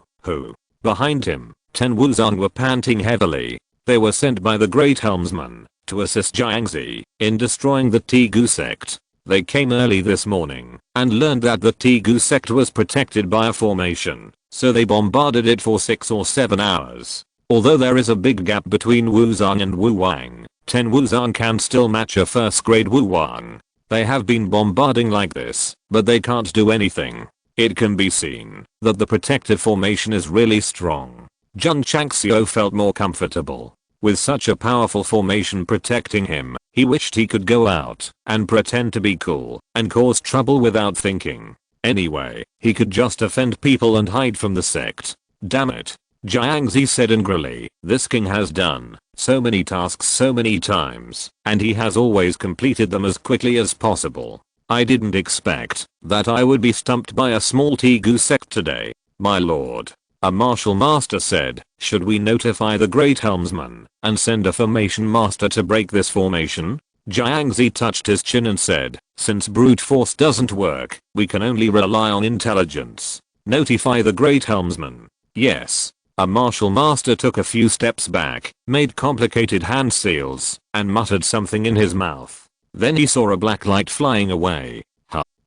Behind him, 10 Wuzong were panting heavily. They were sent by the great helmsman to assist Jiangzi in destroying the Tegu sect. They came early this morning and learned that the Tegu sect was protected by a formation, so they bombarded it for 6 or 7 hours. Although there is a big gap between Wuzong and Wu Wang, 10 Wuzong can still match a first grade Wu Wang. They have been bombarding like this, but they can't do anything. It can be seen that the protective formation is really strong. Jun Changxiao felt more comfortable. With such a powerful formation protecting him, he wished he could go out and pretend to be cool and cause trouble without thinking. Anyway, he could just offend people and hide from the sect. Damn it. Jiangzi said angrily, this king has done so many tasks so many times, and he has always completed them as quickly as possible. I didn't expect that I would be stumped by a small Tegu sect today, my lord. A martial master said, should we notify the great helmsman and send a formation master to break this formation? Jiangzi touched his chin and said, since brute force doesn't work, we can only rely on intelligence. Notify the great helmsman. Yes. A martial master took a few steps back, made complicated hand seals, and muttered something in his mouth. Then he saw a black light flying away.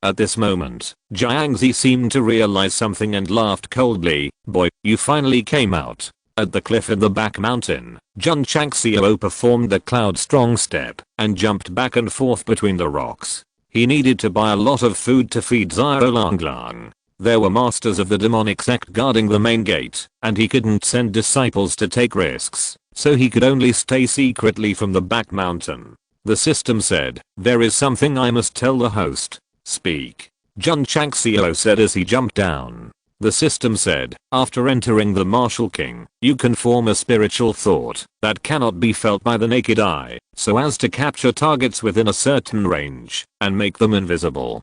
At this moment, Jiangzi seemed to realize something and laughed coldly. Boy, you finally came out. At the cliff in the back mountain, Jun Changxiao performed the cloud strong step and jumped back and forth between the rocks. He needed to buy a lot of food to feed Zia Lang. There were masters of the demonic sect guarding the main gate, and he couldn't send disciples to take risks, so he could only stay secretly from the back mountain. The system said, there is something I must tell the host. Speak. Jun Changxiao said as he jumped down. The system said, after entering the martial king, you can form a spiritual thought that cannot be felt by the naked eye, so as to capture targets within a certain range and make them invisible.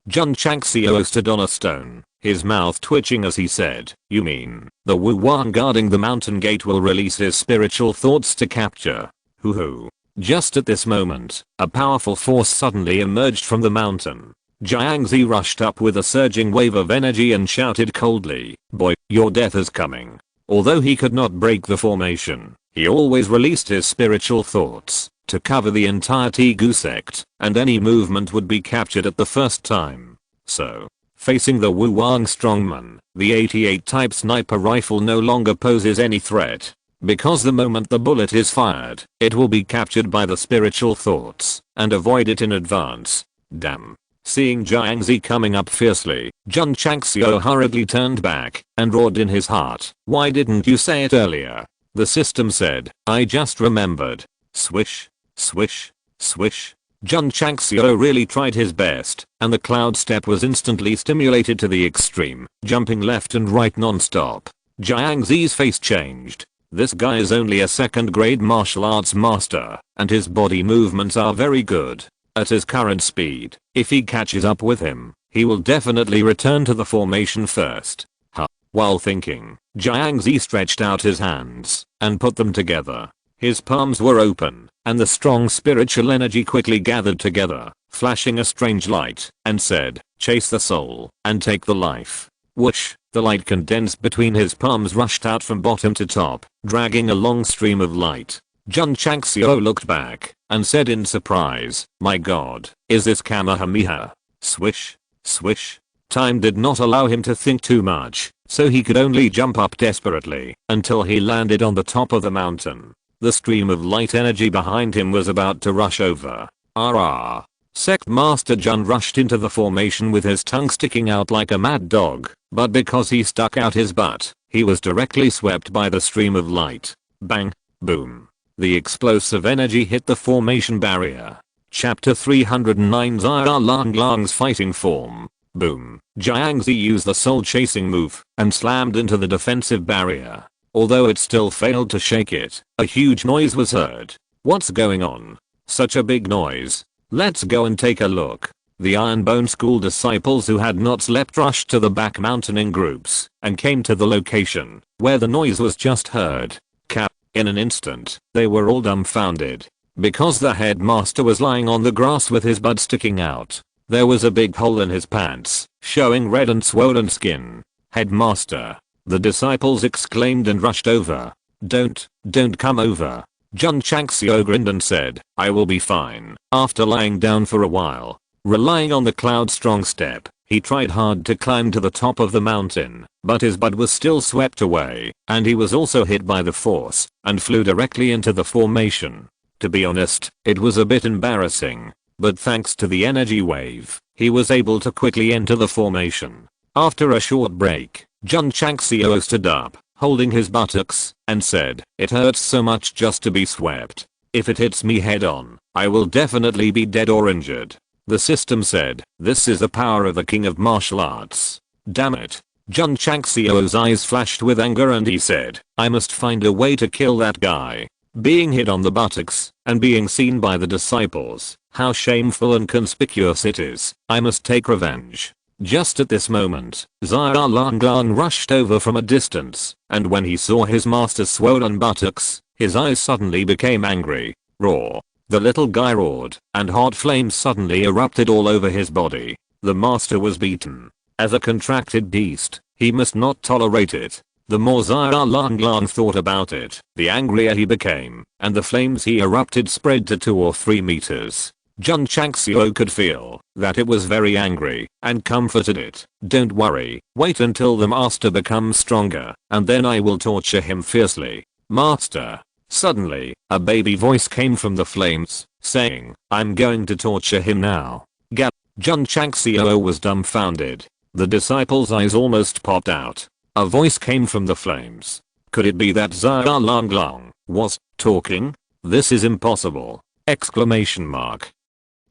Jun Changxiao stood on a stone, his mouth twitching as he said, you mean, the Wu Wang guarding the mountain gate will release his spiritual thoughts to capture? Hoo. Just at this moment, a powerful force suddenly emerged from the mountain. Jiangzi rushed up with a surging wave of energy and shouted coldly, boy, your death is coming. Although he could not break the formation, he always released his spiritual thoughts to cover the entire Tegu sect, and any movement would be captured at the first time. So, facing the Wu Wang strongman, the 88 type sniper rifle no longer poses any threat. because the moment the bullet is fired, it will be captured by the spiritual thoughts and avoid it in advance. Damn. Seeing Jiangzi coming up fiercely, Jun Changxiao hurriedly turned back and roared in his heart, "Why didn't you say it earlier?" The system said, "I just remembered." Swish, swish, swish. Jun Changxiao really tried his best, and the cloud step was instantly stimulated to the extreme, jumping left and right non-stop. Jiangzi's face changed. This guy is only a second grade martial arts master, and his body movements are very good. At his current speed, if he catches up with him, he will definitely return to the formation first. While thinking, Jiangzi stretched out his hands and put them together. His palms were open, and the strong spiritual energy quickly gathered together, flashing a strange light, and said, "Chase the soul and take the life." Whoosh, the light condensed between his palms rushed out from bottom to top, dragging a long stream of light. Jun Changxiao looked back and said in surprise, "My god, is this Kamehameha?" Swish, swish. Time did not allow him to think too much, so he could only jump up desperately until he landed on the top of the mountain. The stream of light energy behind him was about to rush over. Ah! Sect Master Jun rushed into the formation with his tongue sticking out like a mad dog, but because he stuck out his butt, he was directly swept by the stream of light. Bang! Boom! The explosive energy hit the formation barrier. Chapter 309 Zia Lang Lang's fighting form. Boom. Jiangzi used the soul chasing move and slammed into the defensive barrier. Although it still failed to shake it, a huge noise was heard. What's going on? Such a big noise. Let's go and take a look. The Iron Bone School disciples who had not slept rushed to the back mountain in groups and came to the location where the noise was just heard. In an instant, they were all dumbfounded because the headmaster was lying on the grass with his butt sticking out. There was a big hole in his pants, showing red and swollen skin. "Headmaster!" the disciples exclaimed and rushed over. Don't come over." Jun Changxiao grinned and said, "I will be fine." After lying down for a while, relying on the cloud strong step, he tried hard to climb to the top of the mountain, but his butt was still swept away, and he was also hit by the force, and flew directly into the formation. To be honest, it was a bit embarrassing, but thanks to the energy wave, he was able to quickly enter the formation. After a short break, Jun Changxiao stood up, holding his buttocks, and said, "It hurts so much just to be swept. If it hits me head on, I will definitely be dead or injured." The system said, "This is the power of the king of martial arts." Damn it. Jun Changxiao's eyes flashed with anger and he said, "I must find a way to kill that guy." Being hit on the buttocks and being seen by the disciples, how shameful and conspicuous it is. I must take revenge. Just at this moment, Zia Lang Lang rushed over from a distance, and when he saw his master's swollen buttocks, his eyes suddenly became angry. Roar. The little guy roared, and hot flames suddenly erupted all over his body. The master was beaten. As a contracted beast, he must not tolerate it. The more Zia Lang Lang thought about it, the angrier he became, and the flames he erupted spread to 2 or 3 meters. Jun Changxiao could feel that it was very angry and comforted it. "Don't worry, wait until the master becomes stronger, and then I will torture him fiercely." "Master." Suddenly, a baby voice came from the flames, saying, "I'm going to torture him now." Jun Changxiao was dumbfounded. The disciples' eyes almost popped out. A voice came from the flames. Could it be that Zia Lang Lang was talking? This is impossible! Exclamation mark.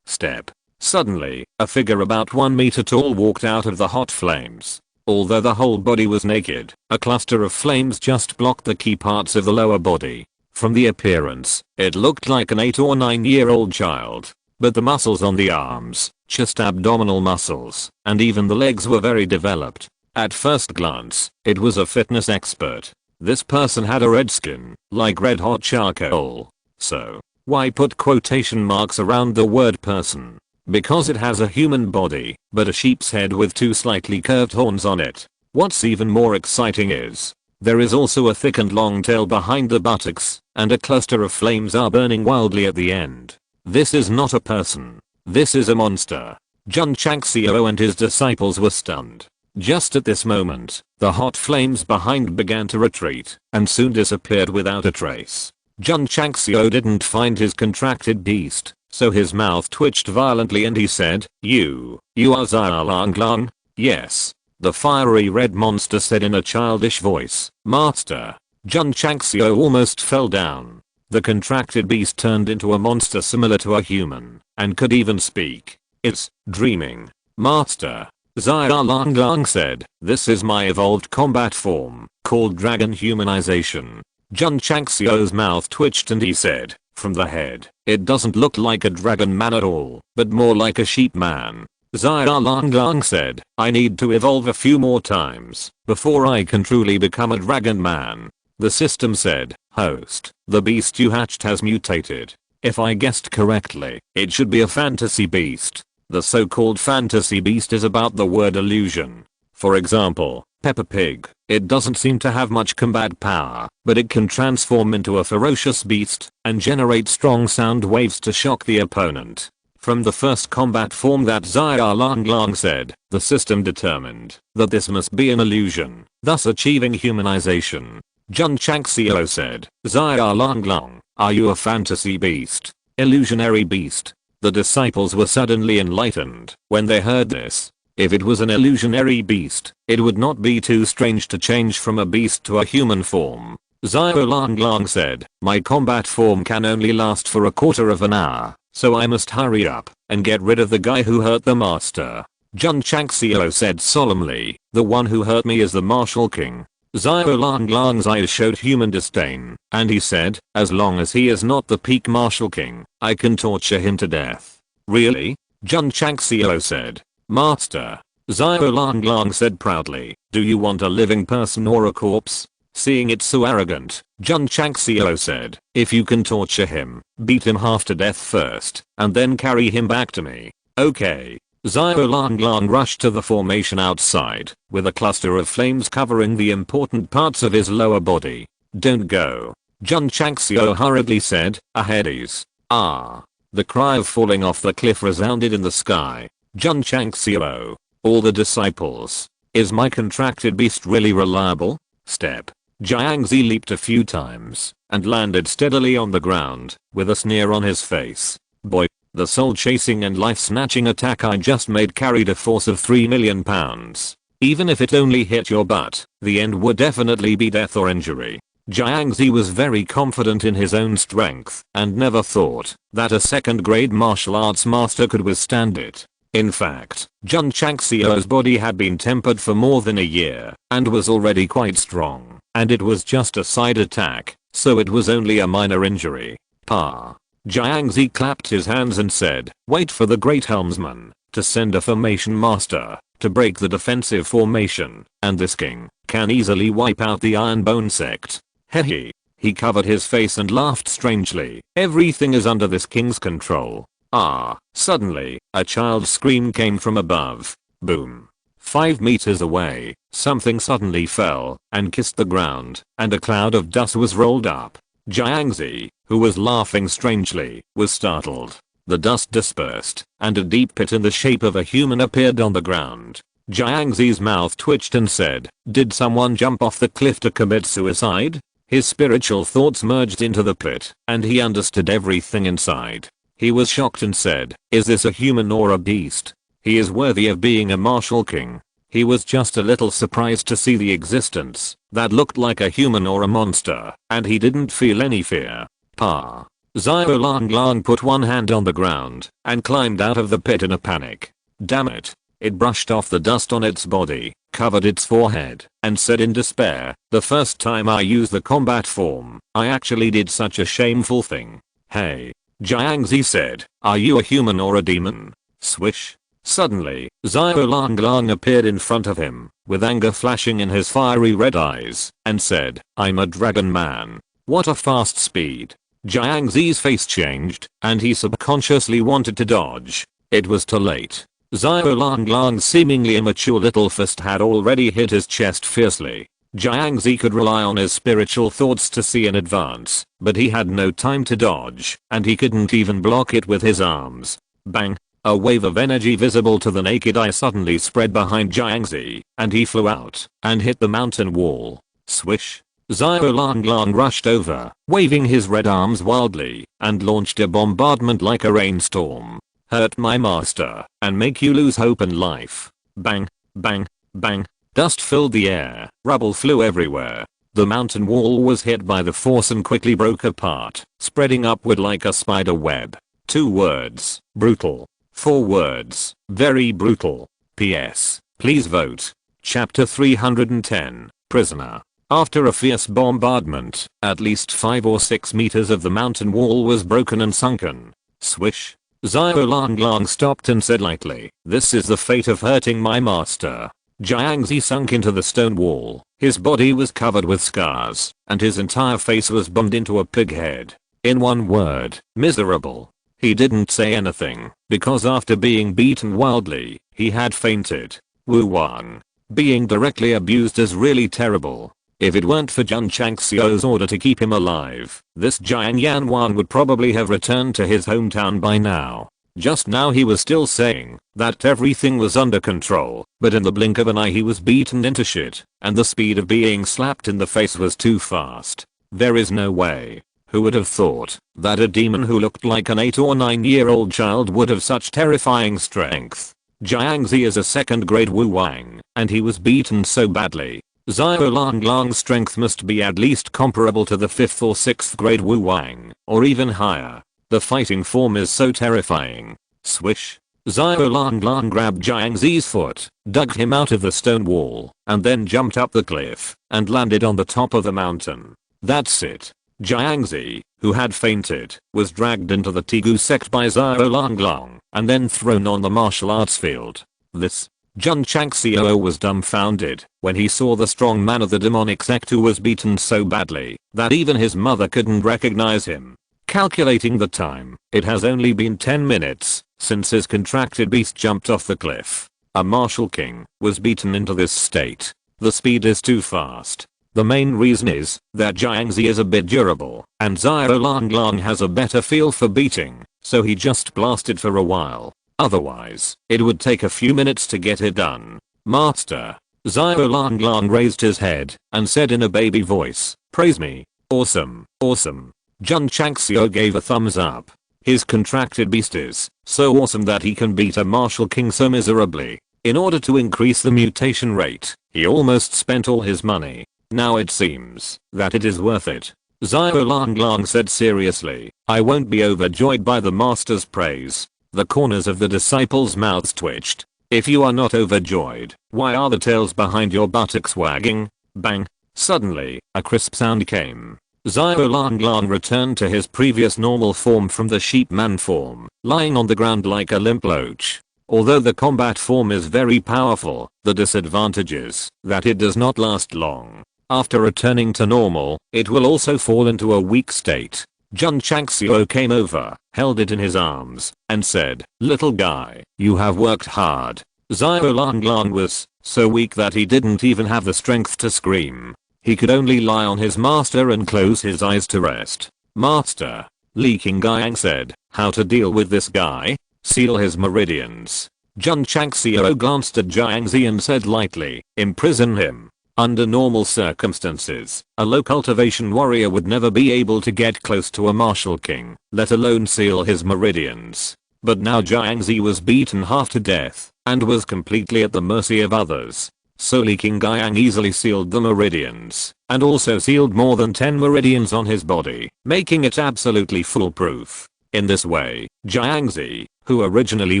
Step. Suddenly, a figure about 1 meter tall walked out of the hot flames. Although the whole body was naked, a cluster of flames just blocked the key parts of the lower body. From the appearance, it looked like an 8 or 9-year-old child. But the muscles on the arms, chest, abdominal muscles, and even the legs were very developed. At first glance, it was a fitness expert. This person had a red skin, like red hot charcoal. So, why put quotation marks around the word person? Because it has a human body, but a sheep's head with 2 slightly curved horns on it. What's even more exciting is, there is also a thick and long tail behind the buttocks, and a cluster of flames are burning wildly at the end. This is not a person. This is a monster. Jun Changxiao and his disciples were stunned. Just at this moment, the hot flames behind began to retreat and soon disappeared without a trace. Jun Changxiao didn't find his contracted beast, so his mouth twitched violently and he said, You are Xia Langlong? Yes. The fiery red monster said in a childish voice. Master. Jun Changxiao almost fell down. The contracted beast turned into a monster similar to a human, and could even speak. It's dreaming. Master. Xia Langlong said, This is my evolved combat form, called dragon humanization. Jun Changxiao's mouth twitched and he said, From the head, it doesn't look like a dragon man at all, but more like a sheep man. Xia Langlong said, I need to evolve a few more times before I can truly become a dragon man. The system said, Host, the beast you hatched has mutated. If I guessed correctly, it should be a fantasy beast. The so-called fantasy beast is about the word illusion. For example, Peppa Pig. It doesn't seem to have much combat power, but it can transform into a ferocious beast and generate strong sound waves to shock the opponent. From the first combat form that Xia Langlong said, the system determined that this must be an illusion, thus achieving humanization. Jun Changxiao said, Xia Langlong, are you a fantasy beast? Illusionary beast? The disciples were suddenly enlightened when they heard this. If it was an illusionary beast, it would not be too strange to change from a beast to a human form. Xia Langlong said, My combat form can only last for a quarter of an hour, so I must hurry up and get rid of the guy who hurt the master. Jun Changxiao said solemnly, The one who hurt me is the martial king. Xia Langlong's eyes showed human disdain, and he said, As long as he is not the peak martial king, I can torture him to death. Really? Jun Changxiao said. Master. Xia Langlong said proudly, Do you want a living person or a corpse? Seeing it so arrogant, Jun Changxiao said, If you can torture him, beat him half to death first, and then carry him back to me. Okay. Xia Langlong rushed to the formation outside, with a cluster of flames covering the important parts of his lower body. Don't go. Jun Changxiao hurriedly said, Hades. Ah. The cry of falling off the cliff resounded in the sky. Jun Changxiao. All the disciples. Is my contracted beast really reliable? Step. Jiangzi leaped a few times, and landed steadily on the ground, with a sneer on his face. Boy. The soul-chasing and life-snatching attack I just made carried a force of 3 million pounds. Even if it only hit your butt, the end would definitely be death or injury. Jiangzi was very confident in his own strength and never thought that a second-grade martial arts master could withstand it. In fact, Jun Changxiao's body had been tempered for more than a year and was already quite strong, and it was just a side attack, so it was only a minor injury. Pa. Jiangzi clapped his hands and said, Wait for the great helmsman to send a formation master to break the defensive formation, and this king can easily wipe out the Iron Bone Sect. Hehe. He covered his face and laughed strangely. Everything is under this king's control. Ah. Suddenly, a child's scream came from above. Boom. 5 meters away, something suddenly fell and kissed the ground, and a cloud of dust was rolled up. Jiangzi, who was laughing strangely, was startled. The dust dispersed, and a deep pit in the shape of a human appeared on the ground. Jiangzi's mouth twitched and said, Did someone jump off the cliff to commit suicide? His spiritual thoughts merged into the pit, and he understood everything inside. He was shocked and said, Is this a human or a beast? He is worthy of being a martial king. He was just a little surprised to see the existence that looked like a human or a monster, and he didn't feel any fear. Pa. Xia Langlong put one hand on the ground and climbed out of the pit in a panic. Damn it. It brushed off the dust on its body, covered its forehead, and said in despair, The first time I used the combat form, I actually did such a shameful thing. Hey. Jiangzi said, Are you a human or a demon? Swish. Suddenly, Xia Langlong appeared in front of him, with anger flashing in his fiery red eyes, and said, I'm a dragon man. What a fast speed. Jiangzi's face changed, and he subconsciously wanted to dodge. It was too late. Xia Langlong's seemingly immature little fist had already hit his chest fiercely. Jiangzi could rely on his spiritual thoughts to see in advance, but he had no time to dodge, and he couldn't even block it with his arms. Bang. A wave of energy visible to the naked eye suddenly spread behind Jiangzi, and he flew out and hit the mountain wall. Swish. Xiao Longlong rushed over, waving his red arms wildly, and launched a bombardment like a rainstorm. Hurt my master, and make you lose hope in life. Bang, bang, bang. Dust filled the air, rubble flew everywhere. The mountain wall was hit by the force and quickly broke apart, spreading upward like a spider web. 2 words, brutal. 4 words, very brutal. PS, please vote. Chapter 310, Prisoner. After a fierce bombardment, at least 5 or 6 meters of the mountain wall was broken and sunken. Swish. Xiao Longlong stopped and said lightly, "This is the fate of hurting my master." Jiangzi sunk into the stone wall. His body was covered with scars, and his entire face was bummed into a pig head. In one word, miserable. He didn't say anything, because after being beaten wildly, he had fainted. Wu Wang. Being directly abused is really terrible. If it weren't for Jun Changxiao's order to keep him alive, this Jiang Yanwan would probably have returned to his hometown by now. Just now he was still saying that everything was under control, but in the blink of an eye he was beaten into shit, and the speed of being slapped in the face was too fast. There is no way. Who would have thought that a demon who looked like an 8 or 9-year-old child would have such terrifying strength? Jiangzi is a 2nd grade Wu Wang, and he was beaten so badly. Xiao Longlong's strength must be at least comparable to the 5th or 6th grade Wu Wang, or even higher. The fighting form is so terrifying. Swish. Xiao Longlong grabbed Jiangzi's foot, dug him out of the stone wall, and then jumped up the cliff, and landed on the top of the mountain. That's it. Jiangzi, who had fainted, was dragged into the Tegu sect by Xiao Longlong, and then thrown on the martial arts field. This. Jun Changxiao was dumbfounded when he saw the strong man of the demonic sect who was beaten so badly that even his mother couldn't recognize him. Calculating the time, it has only been 10 minutes since his contracted beast jumped off the cliff. A martial king was beaten into this state. The speed is too fast. The main reason is that Jiangzi is a bit durable, and Xiao Longlong has a better feel for beating, so he just blasted for a while. Otherwise, it would take a few minutes to get it done. Master. Xiao Longlong raised his head and said in a baby voice, "Praise me." Awesome, awesome. Jun Changxiao gave a thumbs up. His contracted beast is so awesome that he can beat a martial king so miserably. In order to increase the mutation rate, he almost spent all his money. Now it seems that it is worth it. Xiao Longlong said seriously, "I won't be overjoyed by the master's praise." The corners of the disciples' mouths twitched. "If you are not overjoyed, why are the tails behind your buttocks wagging?" Bang. Suddenly, a crisp sound came. Xiao Longlong returned to his previous normal form from the sheepman form, lying on the ground like a limp loach. Although the combat form is very powerful, the disadvantage is that it does not last long. After returning to normal, it will also fall into a weak state. Jun Changxiao came over, held it in his arms, and said, "Little guy, you have worked hard." Xiao Longlong was so weak that he didn't even have the strength to scream. He could only lie on his master and close his eyes to rest. "Master," Li Qingyang said, "how to deal with this guy?" "Seal his meridians." Jun Changxiao glanced at Jiangzi and said lightly, "Imprison him." Under normal circumstances, a low cultivation warrior would never be able to get close to a martial king, let alone seal his meridians. But now Jiangzi was beaten half to death, and was completely at the mercy of others. So Li Qingyang easily sealed the meridians, and also sealed more than 10 meridians on his body, making it absolutely foolproof. In this way, Jiangzi, who originally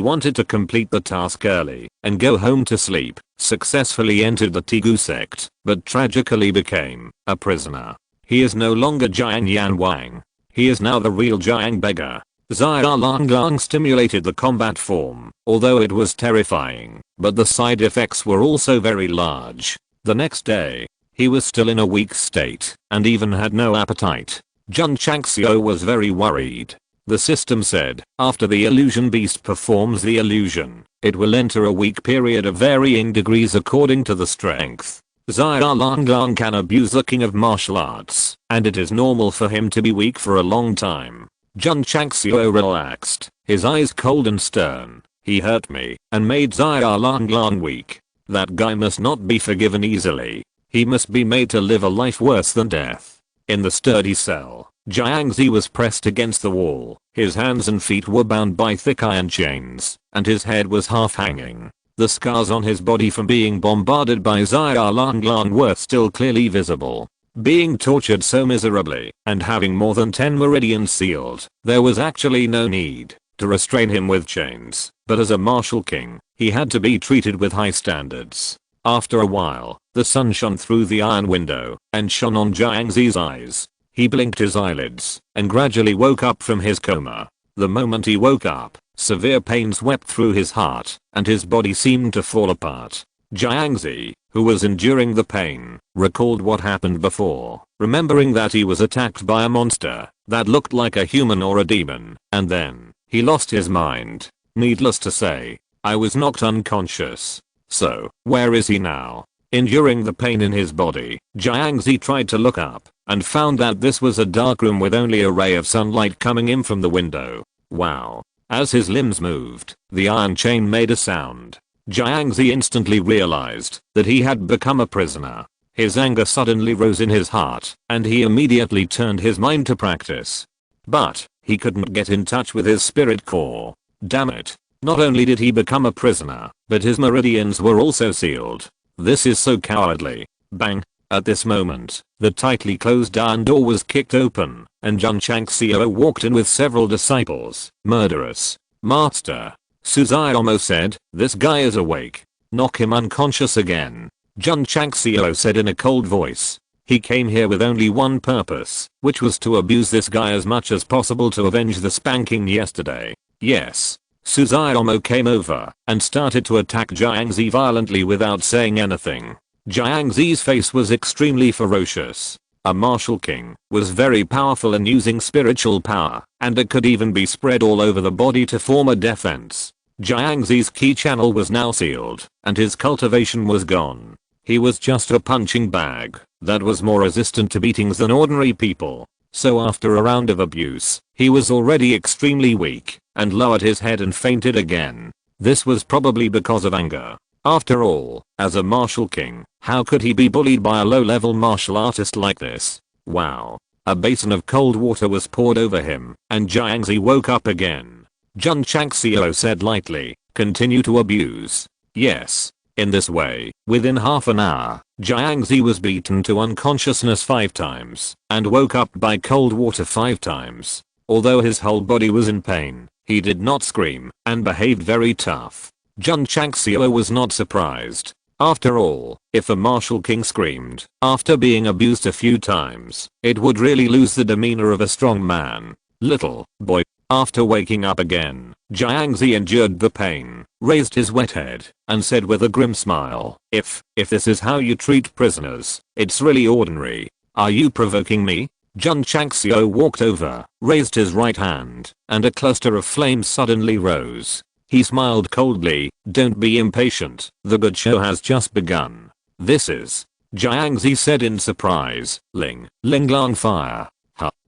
wanted to complete the task early and go home to sleep, successfully entered the Tegu sect, but tragically became a prisoner. He is no longer Jiang Yanwang. He is now the real Jiang beggar. Xiao Longlong stimulated the combat form, although it was terrifying, but the side effects were also very large. The next day, he was still in a weak state, and even had no appetite. Jun Changxiao was very worried. The system said, after the illusion beast performs the illusion, it will enter a weak period of varying degrees according to the strength. Xiao Longlong can abuse the king of martial arts, and it is normal for him to be weak for a long time. Jun Changxiao relaxed, his eyes cold and stern. He hurt me and made Xia Lang weak. That guy must not be forgiven easily. He must be made to live a life worse than death. In the sturdy cell, Jiangzi was pressed against the wall. His hands and feet were bound by thick iron chains, and his head was half hanging. The scars on his body from being bombarded by Xia Lang were still clearly visible. Being tortured so miserably, and having more than 10 meridians sealed, there was actually no need to restrain him with chains, but as a martial king, he had to be treated with high standards. After a while, the sun shone through the iron window, and shone on Jiangzi's eyes. He blinked his eyelids, and gradually woke up from his coma. The moment he woke up, severe pain swept through his heart, and his body seemed to fall apart. Jiangzi, who was enduring the pain, recalled what happened before, remembering that he was attacked by a monster that looked like a human or a demon, and then he lost his mind. Needless to say, I was knocked unconscious. So, where is he now? Enduring the pain in his body, Jiangzi tried to look up, and found that this was a dark room with only a ray of sunlight coming in from the window. Wow. As his limbs moved, the iron chain made a sound. Jiangzi instantly realized that he had become a prisoner. His anger suddenly rose in his heart, and he immediately turned his mind to practice. But he couldn't get in touch with his spirit core. Damn it. Not only did he become a prisoner, but his meridians were also sealed. This is so cowardly. Bang. At this moment, the tightly closed iron door was kicked open, and Jun Changxiao walked in with several disciples. Murderous. Master. Suzuomo said, this guy is awake. Knock him unconscious again. Jun Changxiao said in a cold voice. He came here with only one purpose, which was to abuse this guy as much as possible to avenge the spanking yesterday. Yes. Suzuomo came over and started to attack Jiangzi violently without saying anything. Jiangzi's face was extremely ferocious. A martial king was very powerful in using spiritual power, and it could even be spread all over the body to form a defense. Jiangzi's ki channel was now sealed, and his cultivation was gone. He was just a punching bag that was more resistant to beatings than ordinary people. So after a round of abuse, he was already extremely weak, and lowered his head and fainted again. This was probably because of anger. After all, as a martial king, how could he be bullied by a low-level martial artist like this? Wow. A basin of cold water was poured over him, and Jiangzi woke up again. Jun Changxiao said lightly, continue to abuse. Yes. In this way, within half an hour, Jiangzi was beaten to unconsciousness 5 times, and woke up by cold water 5 times. Although his whole body was in pain, he did not scream, and behaved very tough. Jun Changxiao was not surprised. After all, if a martial king screamed after being abused a few times, it would really lose the demeanor of a strong man. Little boy. After waking up again, Jiangzi endured the pain, raised his wet head, and said with a grim smile, if this is how you treat prisoners, it's really ordinary. Are you provoking me? Jun Changxiao walked over, raised his right hand, and a cluster of flames suddenly rose. He smiled coldly, don't be impatient, the good show has just begun. This is, Jiangzi said in surprise, Ling Lang fire.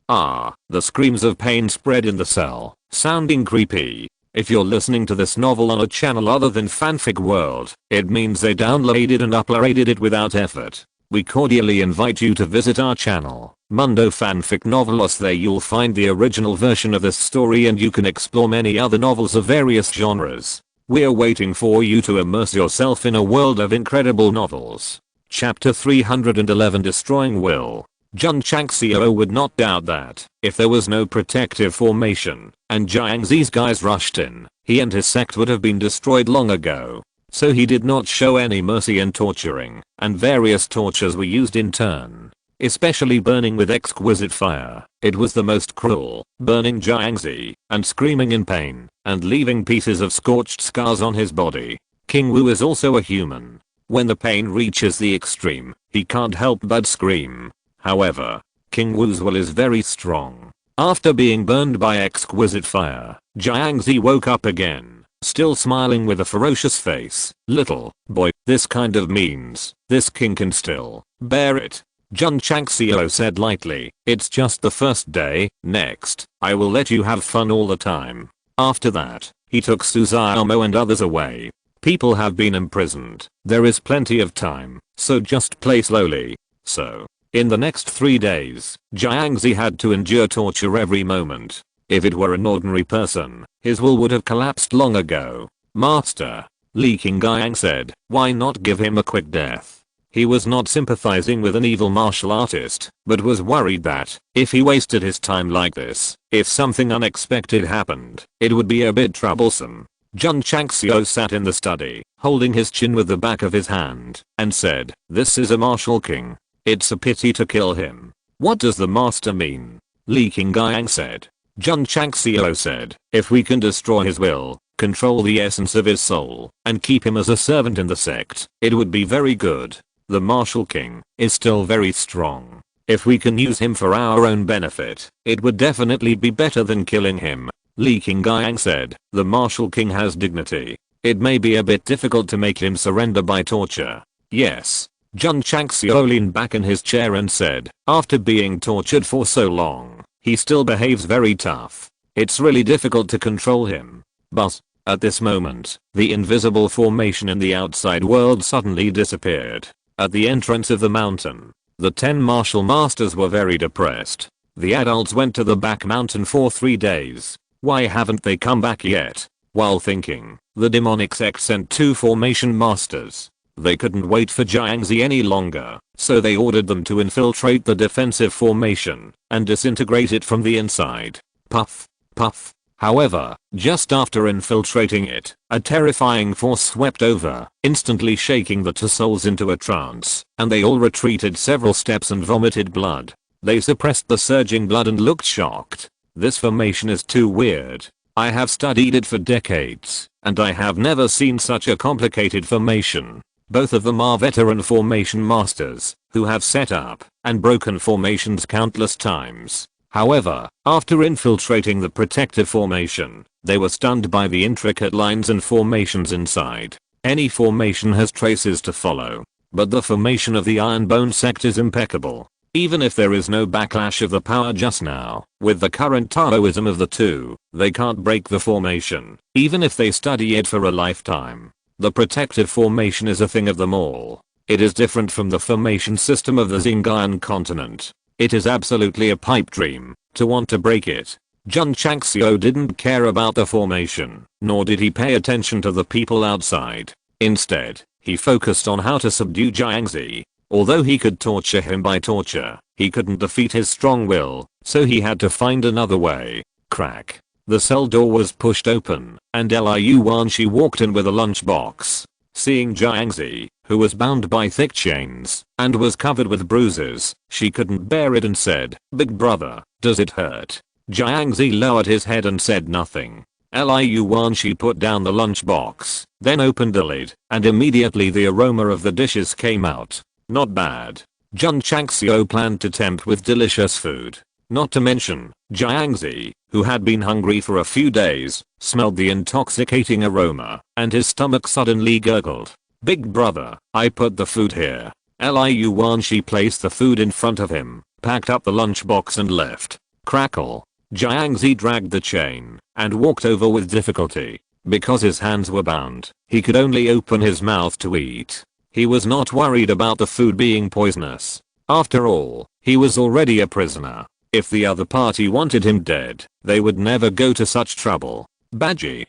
The screams of pain spread in the cell, sounding creepy. If you're listening to this novel on a channel other than Fanfic World, it means they downloaded and uploaded it without effort. We cordially invite you to visit our channel, Mundo Fanfic Novelos. There you'll find the original version of this story, and you can explore many other novels of various genres. We're waiting for you to immerse yourself in a world of incredible novels. Chapter 311, Destroying Will. Jun Changxiao would not doubt that, if there was no protective formation, and Jiangzi's guys rushed in, he and his sect would have been destroyed long ago. So he did not show any mercy in torturing, and various tortures were used in turn. Especially burning with exquisite fire. It was the most cruel, burning Jiangzi, and screaming in pain, and leaving pieces of scorched scars on his body. King Wu is also a human. When the pain reaches the extreme, he can't help but scream. However, King Wu's will is very strong. After being burned by exquisite fire, Jiangzi woke up again, still smiling with a ferocious face. Little boy, this kind of means this king can still bear it. Jun Changxiao said lightly, it's just the first day, next, I will let you have fun all the time. After that, He took Suzumo and others away. People have been imprisoned. There is plenty of time, so just play slowly. So, in the next 3 days, Jiangzi had to endure torture every moment. If it were an ordinary person, his will would have collapsed long ago. Master, Li Qingyang said, why not give him a quick death? He was not sympathizing with an evil martial artist, but was worried that, if he wasted his time like this, if something unexpected happened, it would be a bit troublesome. Jun Changxiao sat in the study, holding his chin with the back of his hand, and said, this is a martial king. It's a pity to kill him. What does the master mean? Li Qingyang said. Jun Changxiao said, if we can destroy his will, control the essence of his soul, and keep him as a servant in the sect, it would be very good. The martial king is still very strong. If we can use him for our own benefit, it would definitely be better than killing him. Li Qingyang said, the martial king has dignity. It may be a bit difficult to make him surrender by torture. Yes. Jun Changxiao leaned back in his chair and said, after being tortured for so long, he still behaves very tough. It's really difficult to control him. But, at this moment, the invisible formation in the outside world suddenly disappeared. At the entrance of the mountain, the 10 martial masters were very depressed. The adults went to the back mountain for 3 days. Why haven't they come back yet? While thinking, the demonic sect sent 2 formation masters. They couldn't wait for Jiangzi any longer, so they ordered them to infiltrate the defensive formation and disintegrate it from the inside. Puff, puff. However, just after infiltrating it, a terrifying force swept over, instantly shaking the 2 souls into a trance, and they all retreated several steps and vomited blood. They suppressed the surging blood and looked shocked. This formation is too weird. I have studied it for decades, and I have never seen such a complicated formation. Both of them are veteran formation masters, who have set up and broken formations countless times. However, after infiltrating the protective formation, they were stunned by the intricate lines and formations inside. Any formation has traces to follow, but the formation of the Iron Bone Sect is impeccable. Even if there is no backlash of the power just now, with the current Taoism of the 2, they can't break the formation, even if they study it for a lifetime. The protective formation is a thing of them all. It is different from the formation system of the Xinjiang continent. It is absolutely a pipe dream to want to break it. Jun Changxiao didn't care about the formation, nor did he pay attention to the people outside. Instead, he focused on how to subdue Jiangzi. Although he could torture him by torture, he couldn't defeat his strong will, so he had to find another way. Crack. The cell door was pushed open, and Liu Wanshi walked in with a lunchbox. Seeing Jiangzi, who was bound by thick chains and was covered with bruises, she couldn't bear it and said, "Big brother, does it hurt?" Jiangzi lowered his head and said nothing. Liu Wanshi put down the lunchbox, then opened the lid, and immediately the aroma of the dishes came out. Not bad. Jun Changxiao planned to tempt with delicious food. Not to mention, Jiangzi, who had been hungry for a few days, smelled the intoxicating aroma, and his stomach suddenly gurgled. "Big brother, I put the food here." Liu Wanshi placed the food in front of him, packed up the lunchbox and left. Crackle. Jiangzi dragged the chain, and walked over with difficulty. Because his hands were bound, he could only open his mouth to eat. He was not worried about the food being poisonous. After all, he was already a prisoner. If the other party wanted him dead, they would never go to such trouble. Badgy.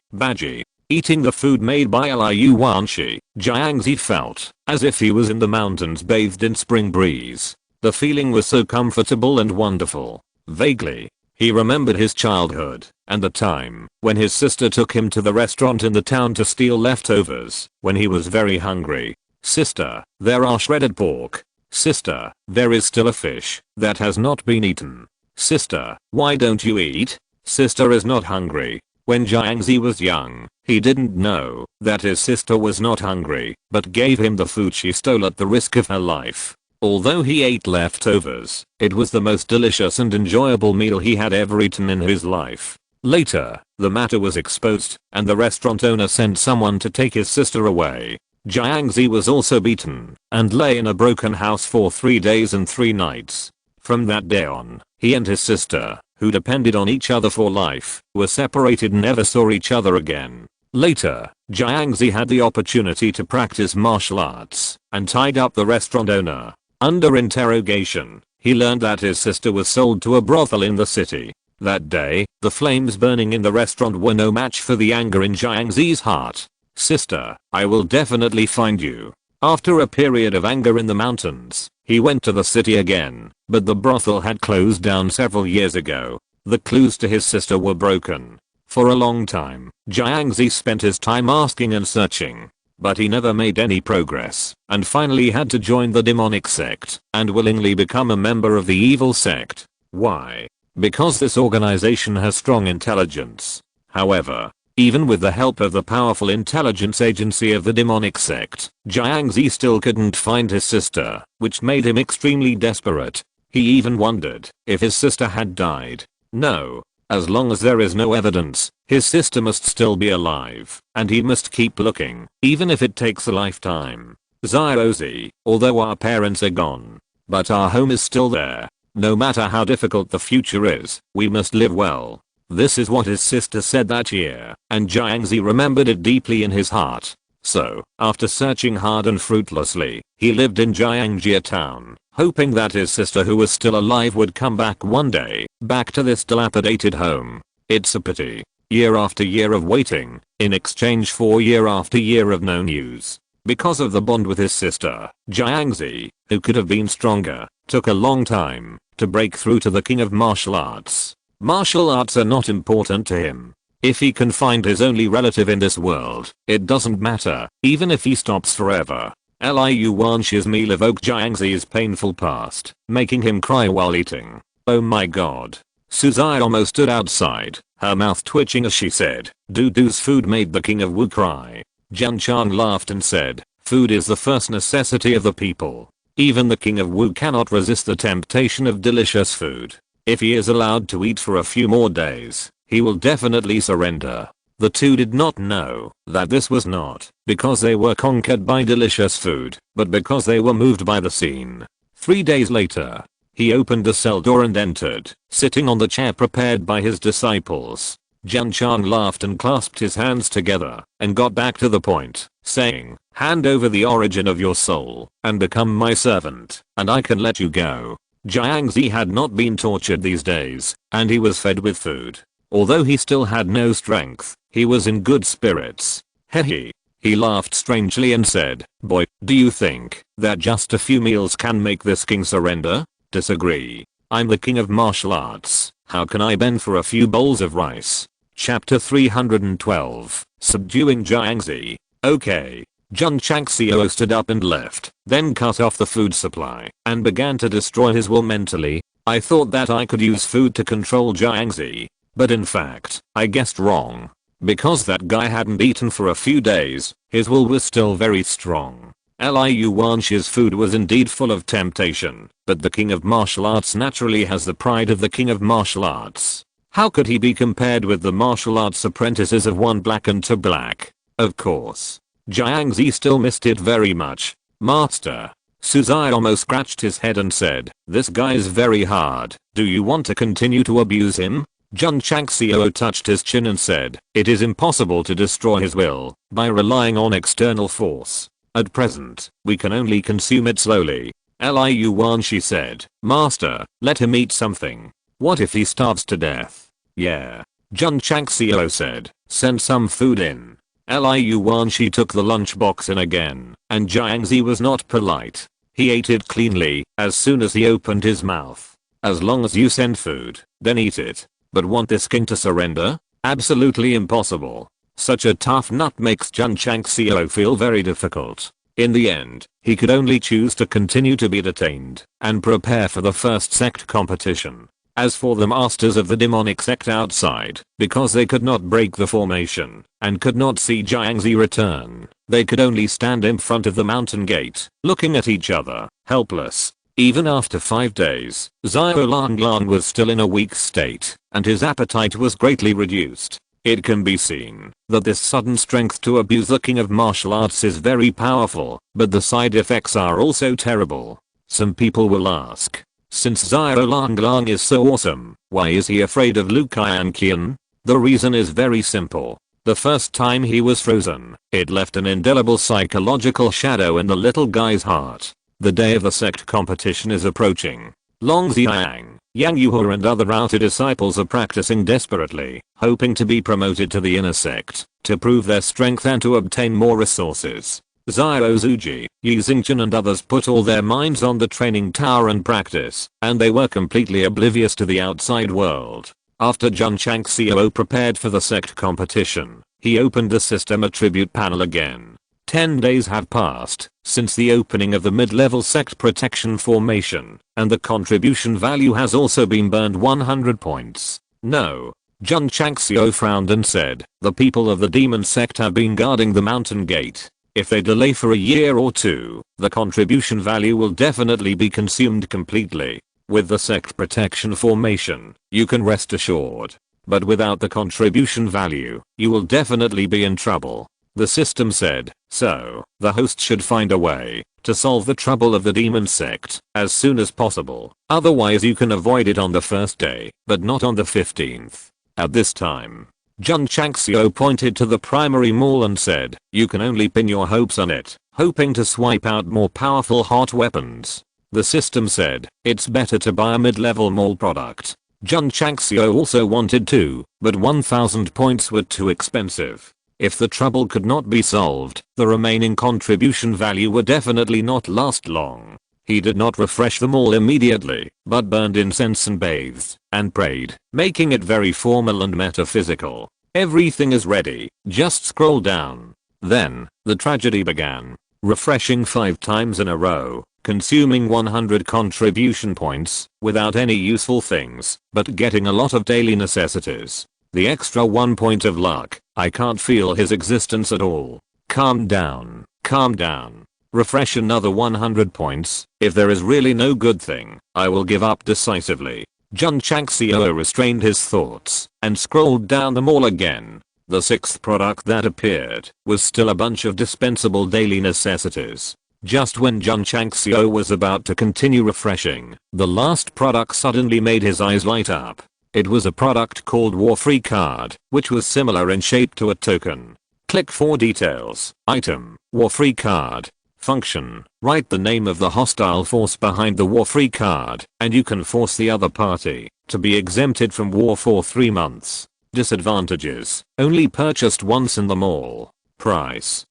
Eating the food made by Liu Wanshi, Jiangzi felt as if he was in the mountains bathed in spring breeze. The feeling was so comfortable and wonderful. Vaguely, he remembered his childhood and the time when his sister took him to the restaurant in the town to steal leftovers when he was very hungry. "Sister, there are shredded pork. Sister, there is still a fish that has not been eaten. Sister, why don't you eat?" Sister is not hungry. When Jiangzi was young, he didn't know that his sister was not hungry, but gave him the food she stole at the risk of her life. Although he ate leftovers, it was the most delicious and enjoyable meal he had ever eaten in his life. Later, the matter was exposed, and the restaurant owner sent someone to take his sister away. Jiangzi was also beaten, and lay in a broken house for 3 days and 3 nights. From that day on, he and his sister who depended on each other for life, were separated and never saw each other again. Later, Jiangzi had the opportunity to practice martial arts and tied up the restaurant owner. Under interrogation, he learned that his sister was sold to a brothel in the city. That day, the flames burning in the restaurant were no match for the anger in Jiangzi's heart. "Sister, I will definitely find you." After a period of anger in the mountains, he went to the city again, but the brothel had closed down several years ago. The clues to his sister were broken. For a long time, Jiangzi spent his time asking and searching, but he never made any progress, and finally had to join the demonic sect and willingly become a member of the evil sect. Why? Because this organization has strong intelligence. However, even with the help of the powerful intelligence agency of the demonic sect, Jiangzi still couldn't find his sister, which made him extremely desperate. He even wondered if his sister had died. No. As long as there is no evidence, his sister must still be alive, and he must keep looking, even if it takes a lifetime. Ziozi, although our parents are gone, but our home is still there. No matter how difficult the future is, we must live well. This is what his sister said that year, and Jiangzi remembered it deeply in his heart. So, after searching hard and fruitlessly, he lived in Jiangjia town, hoping that his sister who was still alive would come back one day, back to this dilapidated home. It's a pity. Year after year of waiting, in exchange for year after year of no news. Because of the bond with his sister, Jiangzi, who could have been stronger, took a long time to break through to the king of martial arts. Martial arts are not important to him. If he can find his only relative in this world, it doesn't matter, even if he stops forever. Liu Wanxi's meal evoked Jiangzi's painful past, making him cry while eating. Oh my god. Suzai almost stood outside, her mouth twitching as she said, Dudu's food made the king of Wu cry. Jun Chang laughed and said, food is the first necessity of the people. Even the king of Wu cannot resist the temptation of delicious food. If he is allowed to eat for a few more days, he will definitely surrender. The two did not know that this was not because they were conquered by delicious food, but because they were moved by the scene. 3 days later, he opened the cell door and entered, sitting on the chair prepared by his disciples. Jun Chang laughed and clasped his hands together and got back to the point, saying, hand over the origin of your soul and become my servant, and I can let you go. Jiangzi had not been tortured these days, and he was fed with food. Although he still had no strength, he was in good spirits. Hehe. He laughed strangely and said, boy, do you think that just a few meals can make this king surrender? Disagree. I'm the king of martial arts. How can I bend for a few bowls of rice? Chapter 312, Subduing Jiangzi. Okay. Jun Changxiao stood up and left, then cut off the food supply, and began to destroy his will mentally. I thought that I could use food to control Jiangzi, but in fact, I guessed wrong. Because that guy hadn't eaten for a few days, his will was still very strong. Liu Wanxi's food was indeed full of temptation, but the king of martial arts naturally has the pride of the king of martial arts. How could he be compared with the martial arts apprentices of one black and two black? Of course. Jiangzi still missed it very much. Master. Suzai almost scratched his head and said, this guy is very hard. Do you want to continue to abuse him? Jun Changxiao touched his chin and said, it is impossible to destroy his will by relying on external force. At present, we can only consume it slowly. Liu Wanxi said, Master, let him eat something. What if he starves to death? Yeah. Jun Changxiao said, send some food in. Liu Wanxi took the lunchbox in again, and Jiangzi was not polite. He ate it cleanly as soon as he opened his mouth. As long as you send food, then eat it. But want this king to surrender? Absolutely impossible. Such a tough nut makes Jun Changxiao feel very difficult. In the end, he could only choose to continue to be detained and prepare for the first sect competition. As for the masters of the demonic sect outside, because they could not break the formation and could not see Jiangzi return, they could only stand in front of the mountain gate, looking at each other, helpless. Even after 5 days, Xiao was still in a weak state, and his appetite was greatly reduced. It can be seen that this sudden strength to abuse the king of martial arts is very powerful, but the side effects are also terrible. Some people will ask, Since Xiao Lang is so awesome, why is he afraid of Liu Qian? The reason is very simple. The first time he was frozen, it left an indelible psychological shadow in the little guy's heart. The day of the sect competition is approaching. Long Xiang, Yang Yuhua and other outer disciples are practicing desperately, hoping to be promoted to the inner sect, to prove their strength and to obtain more resources. Xiao Zuji, Yi Xingchen and others put all their minds on the training tower and practice, and they were completely oblivious to the outside world. After Jun Changxiao prepared for the sect competition, he opened the system attribute panel again. 10 days have passed since the opening of the mid-level sect protection formation, and the contribution value has also been burned 100 points. No. Jun Changxiao frowned and said, the people of the demon sect have been guarding the mountain gate. If they delay for a year or two, the contribution value will definitely be consumed completely. With the sect protection formation, you can rest assured. But without the contribution value, you will definitely be in trouble. The system said, so, the host should find a way to solve the trouble of the demon sect as soon as possible. Otherwise you can avoid it on the first day, but not on the 15th. At this time, Jun Changxiao pointed to the primary mall and said, you can only pin your hopes on it, hoping to swipe out more powerful hot weapons. The system said, it's better to buy a mid-level mall product. Jun Changxiao also wanted to, but 1000 points were too expensive. If the trouble could not be solved, the remaining contribution value would definitely not last long. He did not refresh them all immediately, but burned incense and bathed, and prayed, making it very formal and metaphysical. Everything is ready, just scroll down. Then, the tragedy began. Refreshing 5 times in a row, consuming 100 contribution points, without any useful things, but getting a lot of daily necessities. The extra 1 point of luck, I can't feel his existence at all. Calm down, calm down. Refresh another 100 points, if there is really no good thing, I will give up decisively. Jun Changxiao restrained his thoughts, and scrolled down them all again. The 6th product that appeared was still a bunch of dispensable daily necessities. Just when Jun Changxiao was about to continue refreshing, the last product suddenly made his eyes light up. It was a product called War-Free Card, which was similar in shape to a token. Click for details. Item, War-Free Card. Function, write the name of the hostile force behind the War-Free Card, and you can force the other party to be exempted from war for 3 months. Disadvantages, only purchased once in the mall. Price,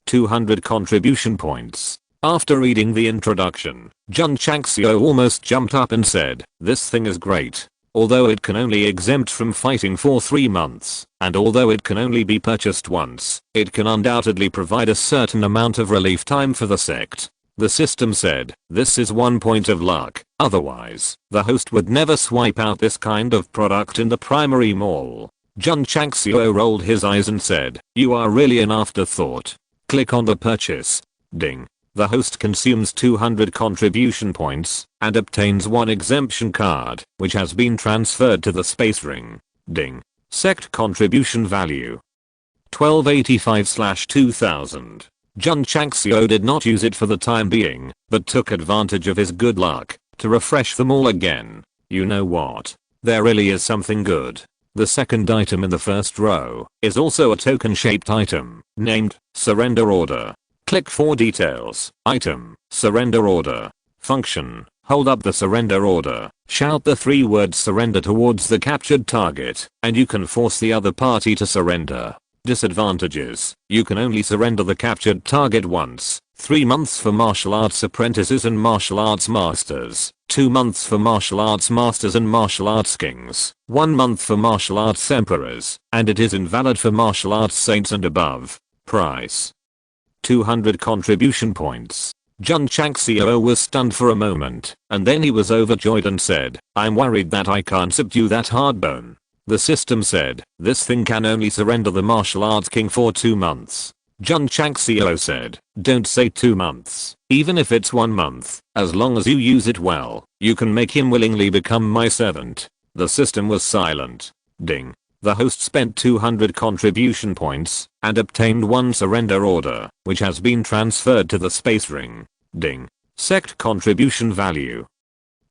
200 contribution points. After reading the introduction, Jun Changxiao almost jumped up and said, this thing is great. Although it can only exempt from fighting for 3 months, and although it can only be purchased once, it can undoubtedly provide a certain amount of relief time for the sect. The system said, this is 1 point of luck, otherwise, the host would never swipe out this kind of product in the primary mall. Jun Changxiao rolled his eyes and said, you are really an afterthought. Click on the purchase. Ding. The host consumes 200 contribution points and obtains 1 exemption card, which has been transferred to the space ring. Ding. Sect contribution value 1285/2000. Jun Changxiao did not use it for the time being, but took advantage of his good luck to refresh them all again. You know what? There really is something good. The second item in the first row is also a token-shaped item, named Surrender Order. Click for details. Item, Surrender Order. Function, hold up the surrender order, shout the 3 words surrender towards the captured target, and you can force the other party to surrender. Disadvantages, you can only surrender the captured target once. 3 months for martial arts apprentices and martial arts masters. 2 months for martial arts masters and martial arts kings. 1 month for martial arts emperors, and it is invalid for martial arts saints and above. Price, 200 contribution points. Jun Changxiao was stunned for a moment, and then he was overjoyed and said, I'm worried that I can't subdue that hardbone. The system said, this thing can only surrender the martial arts king for 2 months. Jun Changxiao said, don't say 2 months. Even if it's 1 month, as long as you use it well, you can make him willingly become my servant. The system was silent. Ding. The host spent 200 contribution points and obtained 1 surrender order, which has been transferred to the space ring. Ding. Sect contribution value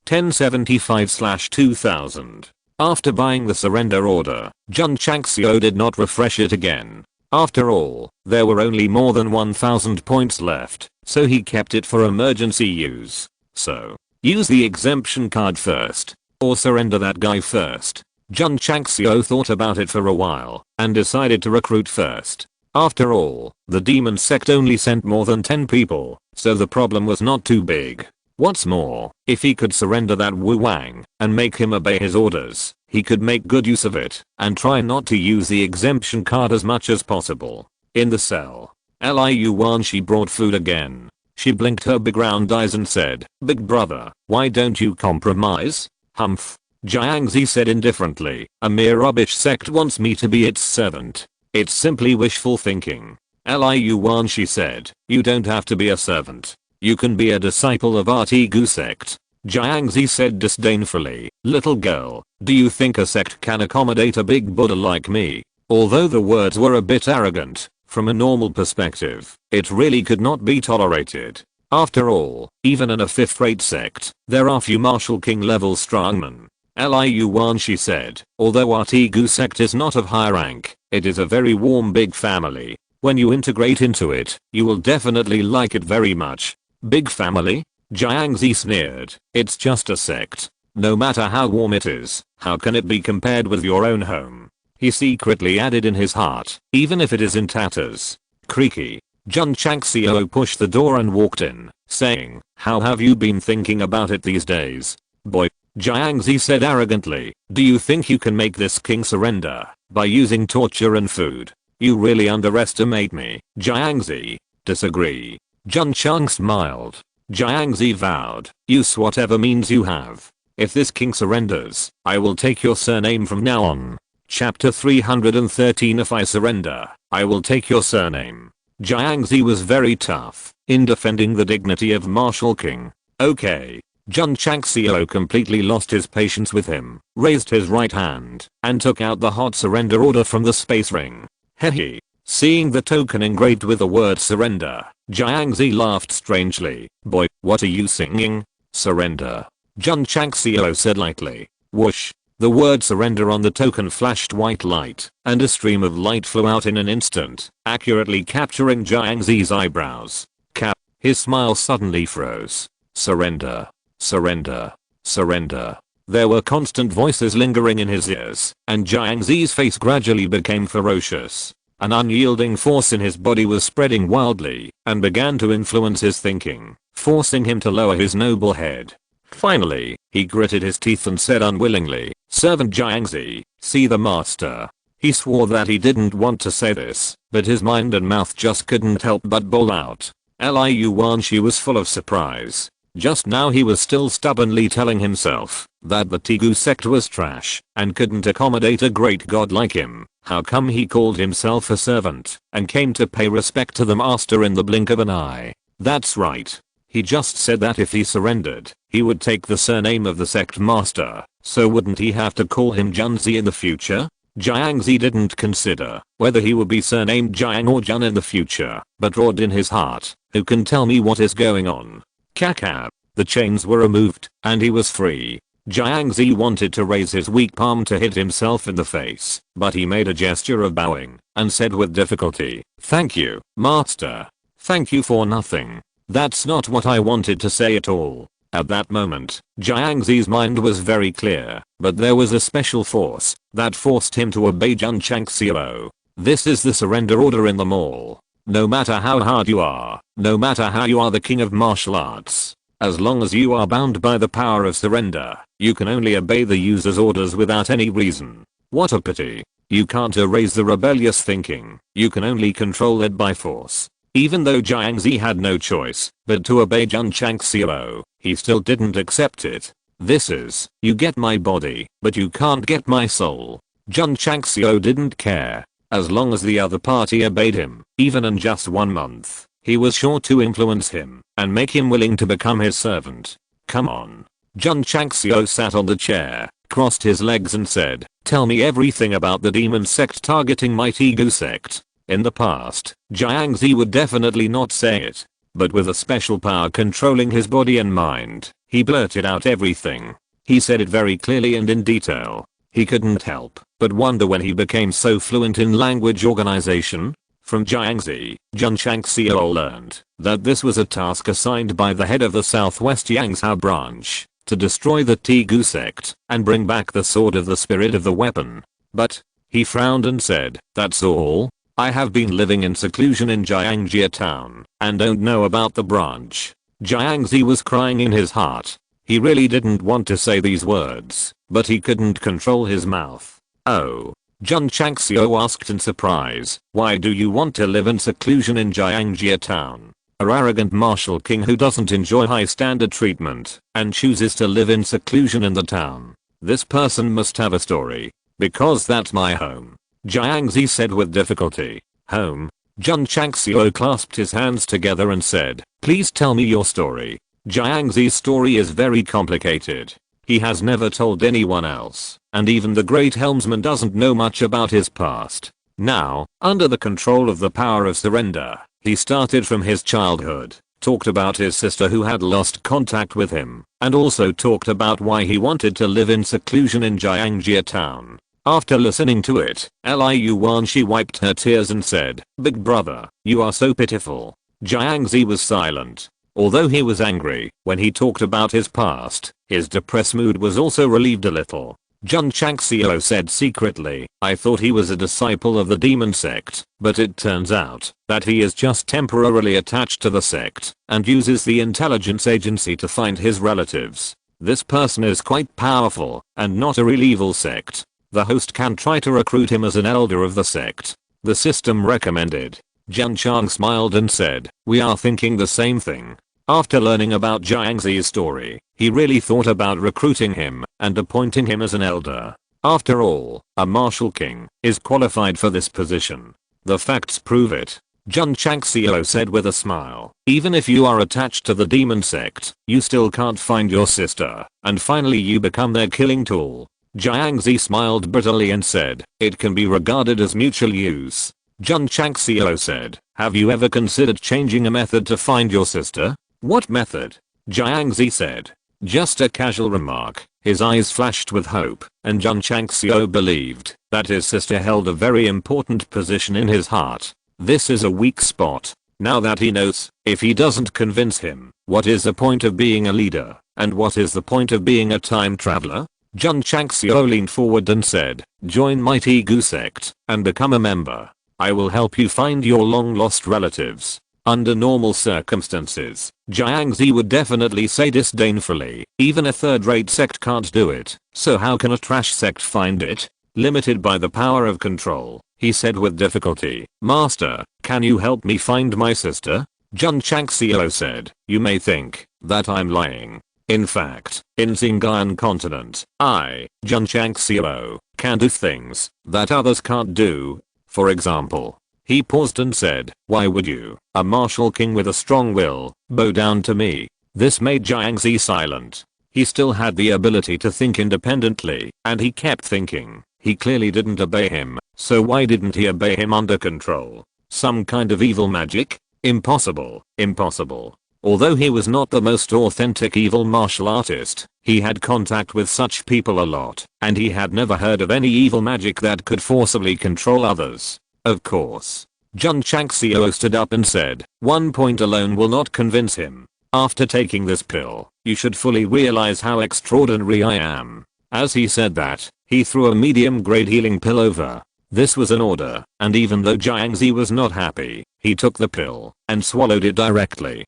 1075/2000. After buying the surrender order, Jun Changxiao did not refresh it again. After all, there were only more than 1000 points left, so he kept it for emergency use. So, use the exemption card first, or surrender that guy first. Jun Changxiao thought about it for a while, and decided to recruit first. After all, the demon sect only sent more than 10 people, so the problem was not too big. What's more, if he could surrender that Wu Wang and make him obey his orders, he could make good use of it and try not to use the exemption card as much as possible. In the cell, Liu Wanshi brought food again. She blinked her big round eyes and said, "Big brother, why don't you compromise?" "Humph," Jiangzi said indifferently, "a mere rubbish sect wants me to be its servant. It's simply wishful thinking." Liu Wanshi said, "You don't have to be a servant. You can be a disciple of Artigu sect." Jiangzi said disdainfully, "Little girl, do you think a sect can accommodate a big Buddha like me?" Although the words were a bit arrogant, from a normal perspective, it really could not be tolerated. After all, even in a 5th-rate sect, there are few Martial King level strongmen. Liu Wanshi said, "Although Artigu sect is not of high rank, it is a very warm big family. When you integrate into it, you will definitely like it very much." "Big family?" Jiangzi sneered. "It's just a sect. No matter how warm it is, how can it be compared with your own home?" He secretly added in his heart, "Even if it is in tatters." Creaky. Jun Changxiao pushed the door and walked in, saying, "How have you been thinking about it these days?" "Boy," Jiangzi said arrogantly, "do you think you can make this king surrender by using torture and food? You really underestimate me." Jiangzi. "Disagree." Jun Chang smiled. Jiangzi vowed, "Use whatever means you have. If this king surrenders, I will take your surname from now on." Chapter 313. If I surrender, I will take your surname. Jiangzi was very tough in defending the dignity of Martial King. "Okay." Jun Changxiao completely lost his patience with him, raised his right hand, and took out the hot surrender order from the space ring. Hehe. Seeing the token engraved with the word surrender, Jiangzi laughed strangely. "Boy, what are you singing?" "Surrender." Jun Changxiao said lightly. Whoosh. The word surrender on the token flashed white light, and a stream of light flew out in an instant, accurately capturing Jiangzi's eyebrows. Cap. His smile suddenly froze. "Surrender. Surrender. Surrender." There were constant voices lingering in his ears, and Jiangzi's face gradually became ferocious. An unyielding force in his body was spreading wildly, and began to influence his thinking, forcing him to lower his noble head. Finally, he gritted his teeth and said unwillingly, "Servant Jiangzi, see the master." He swore that he didn't want to say this, but his mind and mouth just couldn't help but bawl out. Liu Wanshi was full of surprise. Just now he was still stubbornly telling himself that the Tigu sect was trash and couldn't accommodate a great god like him. How come he called himself a servant and came to pay respect to the master in the blink of an eye? That's right. He just said that if he surrendered, he would take the surname of the sect master, so wouldn't he have to call him Junzi in the future? Jiangzi didn't consider whether he would be surnamed Jiang or Jun in the future, but roared in his heart, "Who can tell me what is going on?" Kakab. The chains were removed, and he was free. Jiangzi wanted to raise his weak palm to hit himself in the face, but he made a gesture of bowing, and said with difficulty, "Thank you, master." "Thank you for nothing. That's not what I wanted to say at all." At that moment, Jiangzi's mind was very clear, but there was a special force that forced him to obey Jun Changxiao. This is the surrender order in the mall. No matter how hard you are, no matter how you are the king of martial arts, as long as you are bound by the power of surrender, you can only obey the user's orders without any reason. What a pity. You can't erase the rebellious thinking, you can only control it by force. Even though Jiangzi had no choice but to obey Jun Changxiao, he still didn't accept it. This is, you get my body, but you can't get my soul. Jun Changxiao didn't care. As long as the other party obeyed him, even in just 1 month, he was sure to influence him and make him willing to become his servant. "Come on." Jun Changxiao sat on the chair, crossed his legs and said, "Tell me everything about the demon sect targeting my Tigu sect." In the past, Jiangzi would definitely not say it. but with a special power controlling his body and mind, he blurted out everything. He said it very clearly and in detail. He couldn't help but wonder when he became so fluent in language organization. From Jiangzi, Jun Changxiao learned that this was a task assigned by the head of the Southwest Yangzhou branch to destroy the Tegu sect and bring back the sword of the spirit of the weapon. But he frowned and said, "That's all? I have been living in seclusion in Jiangji town and don't know about the branch." Jiangzi was crying in his heart. He really didn't want to say these words, but he couldn't control his mouth. "Oh," Jun Changxiao asked in surprise, "why do you want to live in seclusion in Jiangji town? An arrogant martial king who doesn't enjoy high standard treatment and chooses to live in seclusion in the town. This person must have a story. Because that's my home," Jiangzi said with difficulty. "Home?" Jun Changxiao clasped his hands together and said, "Please tell me your story." Jiangzi's story is very complicated. He has never told anyone else, and even the great helmsman doesn't know much about his past. Now, under the control of the power of surrender, he started from his childhood, talked about his sister who had lost contact with him, and also talked about why he wanted to live in seclusion in Jiangji town. After listening to it, Liu Wanshi wiped her tears and said, "Big brother, you are so pitiful." Jiangzi was silent. Although he was angry when he talked about his past, his depressed mood was also relieved a little. Jun Changxiao said secretly, "I thought he was a disciple of the demon sect, but it turns out that he is just temporarily attached to the sect and uses the intelligence agency to find his relatives. This person is quite powerful and not a real evil sect. The host can try to recruit him as an elder of the sect. The system recommended." Jun Chang smiled and said, "We are thinking the same thing." After learning about Jiangzi's story, he really thought about recruiting him and appointing him as an elder. After all, a martial king is qualified for this position. The facts prove it. Jun Changxiao said with a smile, "Even if you are attached to the demon sect, you still can't find your sister, and finally you become their killing tool." Jiangzi smiled bitterly and said, "It can be regarded as mutual use." Jun Changxiao said, "Have you ever considered changing a method to find your sister?" "What method?" Jiangzi said. Just a casual remark. His eyes flashed with hope, and Jun Changxiao believed that his sister held a very important position in his heart. This is a weak spot. Now that he knows, if he doesn't convince him, what is the point of being a leader, and what is the point of being a time traveler? Jun Changxiao leaned forward and said, "Join my Tegu sect and become a member. I will help you find your long lost relatives." Under normal circumstances, Jiangzi would definitely say disdainfully, "Even a third-rate sect can't do it, so how can a trash sect find it?" Limited by the power of control, he said with difficulty, "Master, can you help me find my sister?" Jun Changxiao said, "You may think that I'm lying. In fact, in Xinjiang continent, I, Jun Changxiao, can do things that others can't do. For example." He paused and said, "Why would you, a martial king with a strong will, bow down to me?" This made Jiangzi silent. He still had the ability to think independently, and he kept thinking. He clearly didn't obey him, so why didn't he obey him under control? Some kind of evil magic? Impossible, impossible. Although he was not the most authentic evil martial artist, he had contact with such people a lot, and he had never heard of any evil magic that could forcibly control others. Of course. Jun Changxiao stood up and said, "One point alone will not convince him. After taking this pill, you should fully realize how extraordinary I am." As he said that, he threw a medium-grade healing pill over. This was an order, and even though Jiangzi was not happy, he took the pill and swallowed it directly.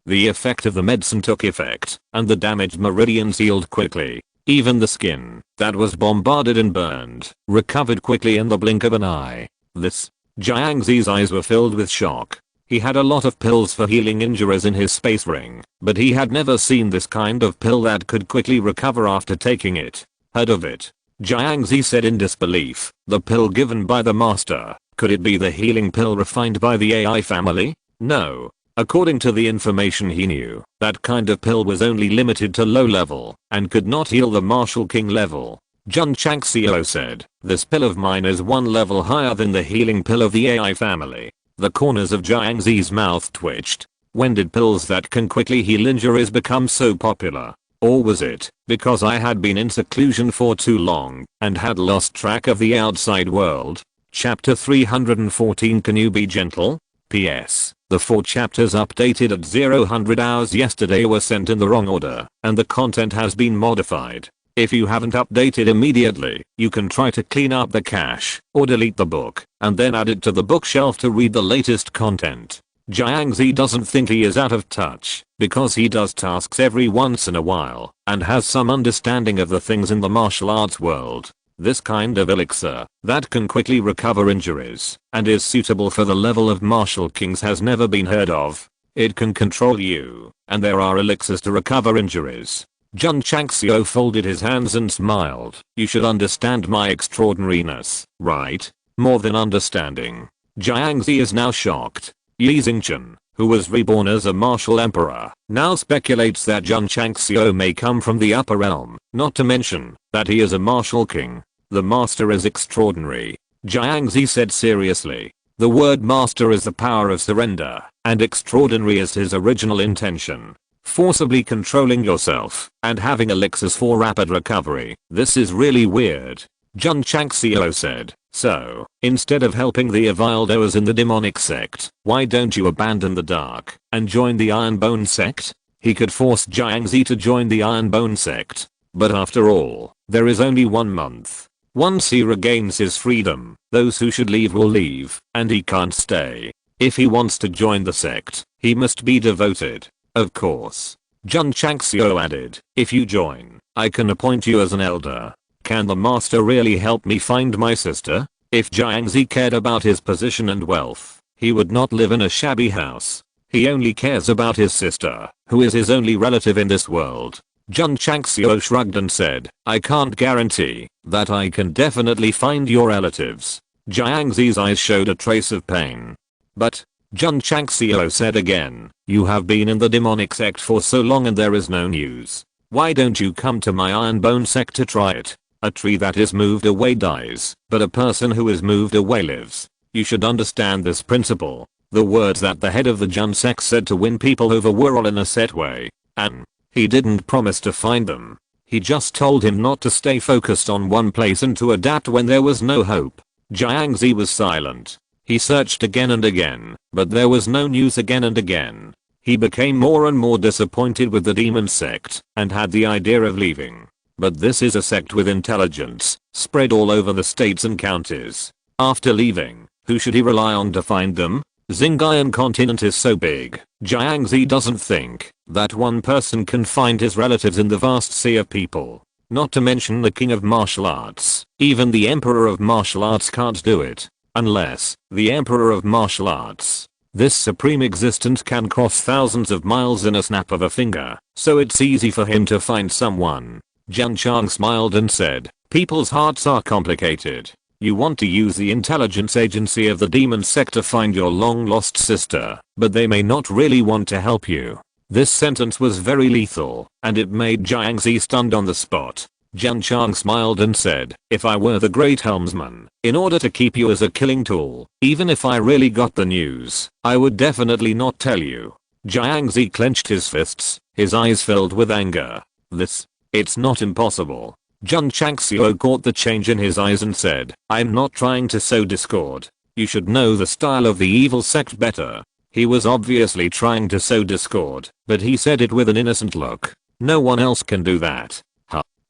The effect of the medicine took effect, and the damaged meridians healed quickly. Even the skin that was bombarded and burned recovered quickly in the blink of an eye. Jiangzi's eyes were filled with shock. He had a lot of pills for healing injuries in his space ring, but he had never seen this kind of pill that could quickly recover after taking it. "Heard of it?" Jiangzi said in disbelief. "The pill given by the master, could it be the healing pill refined by the AI family?" No. According to the information he knew, that kind of pill was only limited to low level and could not heal the martial king level. Jun Changxiao said, "This pill of mine is one level higher than the healing pill of the AI family." The corners of Jiangzi's mouth twitched. When did pills that can quickly heal injuries become so popular? Or was it because I had been in seclusion for too long and had lost track of the outside world? Chapter 314. Can you be gentle? PS. The 4 chapters updated at 0100 hours yesterday were sent in the wrong order, and the content has been modified. If you haven't updated immediately, you can try to clean up the cache, or delete the book, and then add it to the bookshelf to read the latest content. Jiangzi doesn't think he is out of touch, because he does tasks every once in a while, and has some understanding of the things in the martial arts world. This kind of elixir, that can quickly recover injuries, and is suitable for the level of martial kings has never been heard of. It can control you, and there are elixirs to recover injuries. Jun Changxiao folded his hands and smiled. You should understand my extraordinariness, right? More than understanding. Jiangzi is now shocked. Yi Xingchen, who was reborn as a martial emperor, now speculates that Jun Changxiao may come from the upper realm, not to mention that he is a martial king. The master is extraordinary, Jiangzi said seriously. The word master is the power of surrender, and extraordinary is his original intention. Forcibly controlling yourself, and having elixirs for rapid recovery. This is really weird. Jun Changxiao said. So, instead of helping the Avildos in the demonic sect, why don't you abandon the dark and join the Iron Bone Sect? He could force Jiangzi to join the Iron Bone Sect. But after all, there is only 1 month. Once he regains his freedom, those who should leave will leave, and he can't stay. If he wants to join the sect, he must be devoted. Of course. Jun Changxiao added, if you join, I can appoint you as an elder. Can the master really help me find my sister? If Jiangzi cared about his position and wealth, he would not live in a shabby house. He only cares about his sister, who is his only relative in this world. Jun Changxiao shrugged and said, I can't guarantee that I can definitely find your relatives. Jiangzi's eyes showed a trace of pain. But, Jun Changxiao said again, you have been in the demonic sect for so long and there is no news. Why don't you come to my Iron Bone Sect to try it? A tree that is moved away dies, but a person who is moved away lives. You should understand this principle. The words that the head of the Jun sect said to win people over were all in a set way. And he didn't promise to find them. He just told him not to stay focused on one place and to adapt when there was no hope. Jiangzi was silent. He searched again and again, but there was no news again and again. He became more and more disappointed with the demon sect and had the idea of leaving. But this is a sect with intelligence, spread all over the states and counties. After leaving, who should he rely on to find them? Xinjiang continent is so big, Jiangzi doesn't think that one person can find his relatives in the vast sea of people. Not to mention the king of martial arts. Even the emperor of martial arts can't do it. Unless the emperor of martial arts, this supreme existence, can cross thousands of miles in a snap of a finger, so it's easy for him to find someone. Jun Chang smiled and said, people's hearts are complicated. You want to use the intelligence agency of the demon sect to find your long lost sister, but they may not really want to help you. This sentence was very lethal, and it made Jiangzi stunned on the spot. Jun Chang smiled and said, if I were the great helmsman, in order to keep you as a killing tool, even if I really got the news, I would definitely not tell you. Jiangzi clenched his fists, his eyes filled with anger. It's not impossible. Jun Changxiao caught the change in his eyes and said, I'm not trying to sow discord. You should know the style of the evil sect better. He was obviously trying to sow discord, but he said it with an innocent look. No one else can do that.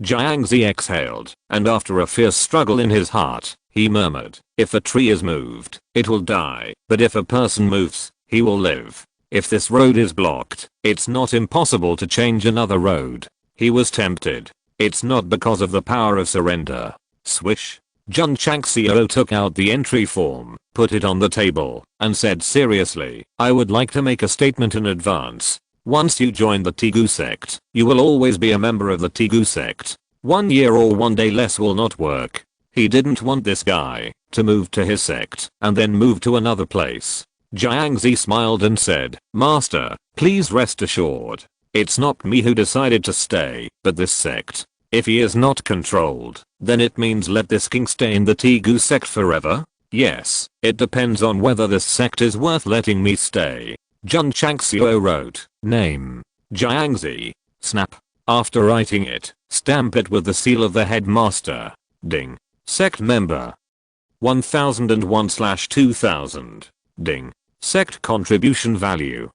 Jiangzi exhaled, and after a fierce struggle in his heart, he murmured, if a tree is moved, it will die, but if a person moves, he will live. If this road is blocked, it's not impossible to change another road. He was tempted. It's not because of the power of surrender. Swish. Jun Changxiao took out the entry form, put it on the table, and said seriously, I would like to make a statement in advance. Once you join the Tegu sect, you will always be a member of the Tegu sect. 1 year or 1 day less will not work. He didn't want this guy to move to his sect and then move to another place. Jiangzi smiled and said, Master, please rest assured. It's not me who decided to stay, but this sect. If he is not controlled, then it means let this king stay in the Tegu sect forever? Yes, it depends on whether this sect is worth letting me stay. Jun Changxiao wrote, name, Jiangzi. Snap. After writing it, stamp it with the seal of the headmaster. Ding. Sect member. 1001/2000. Ding. Sect contribution value.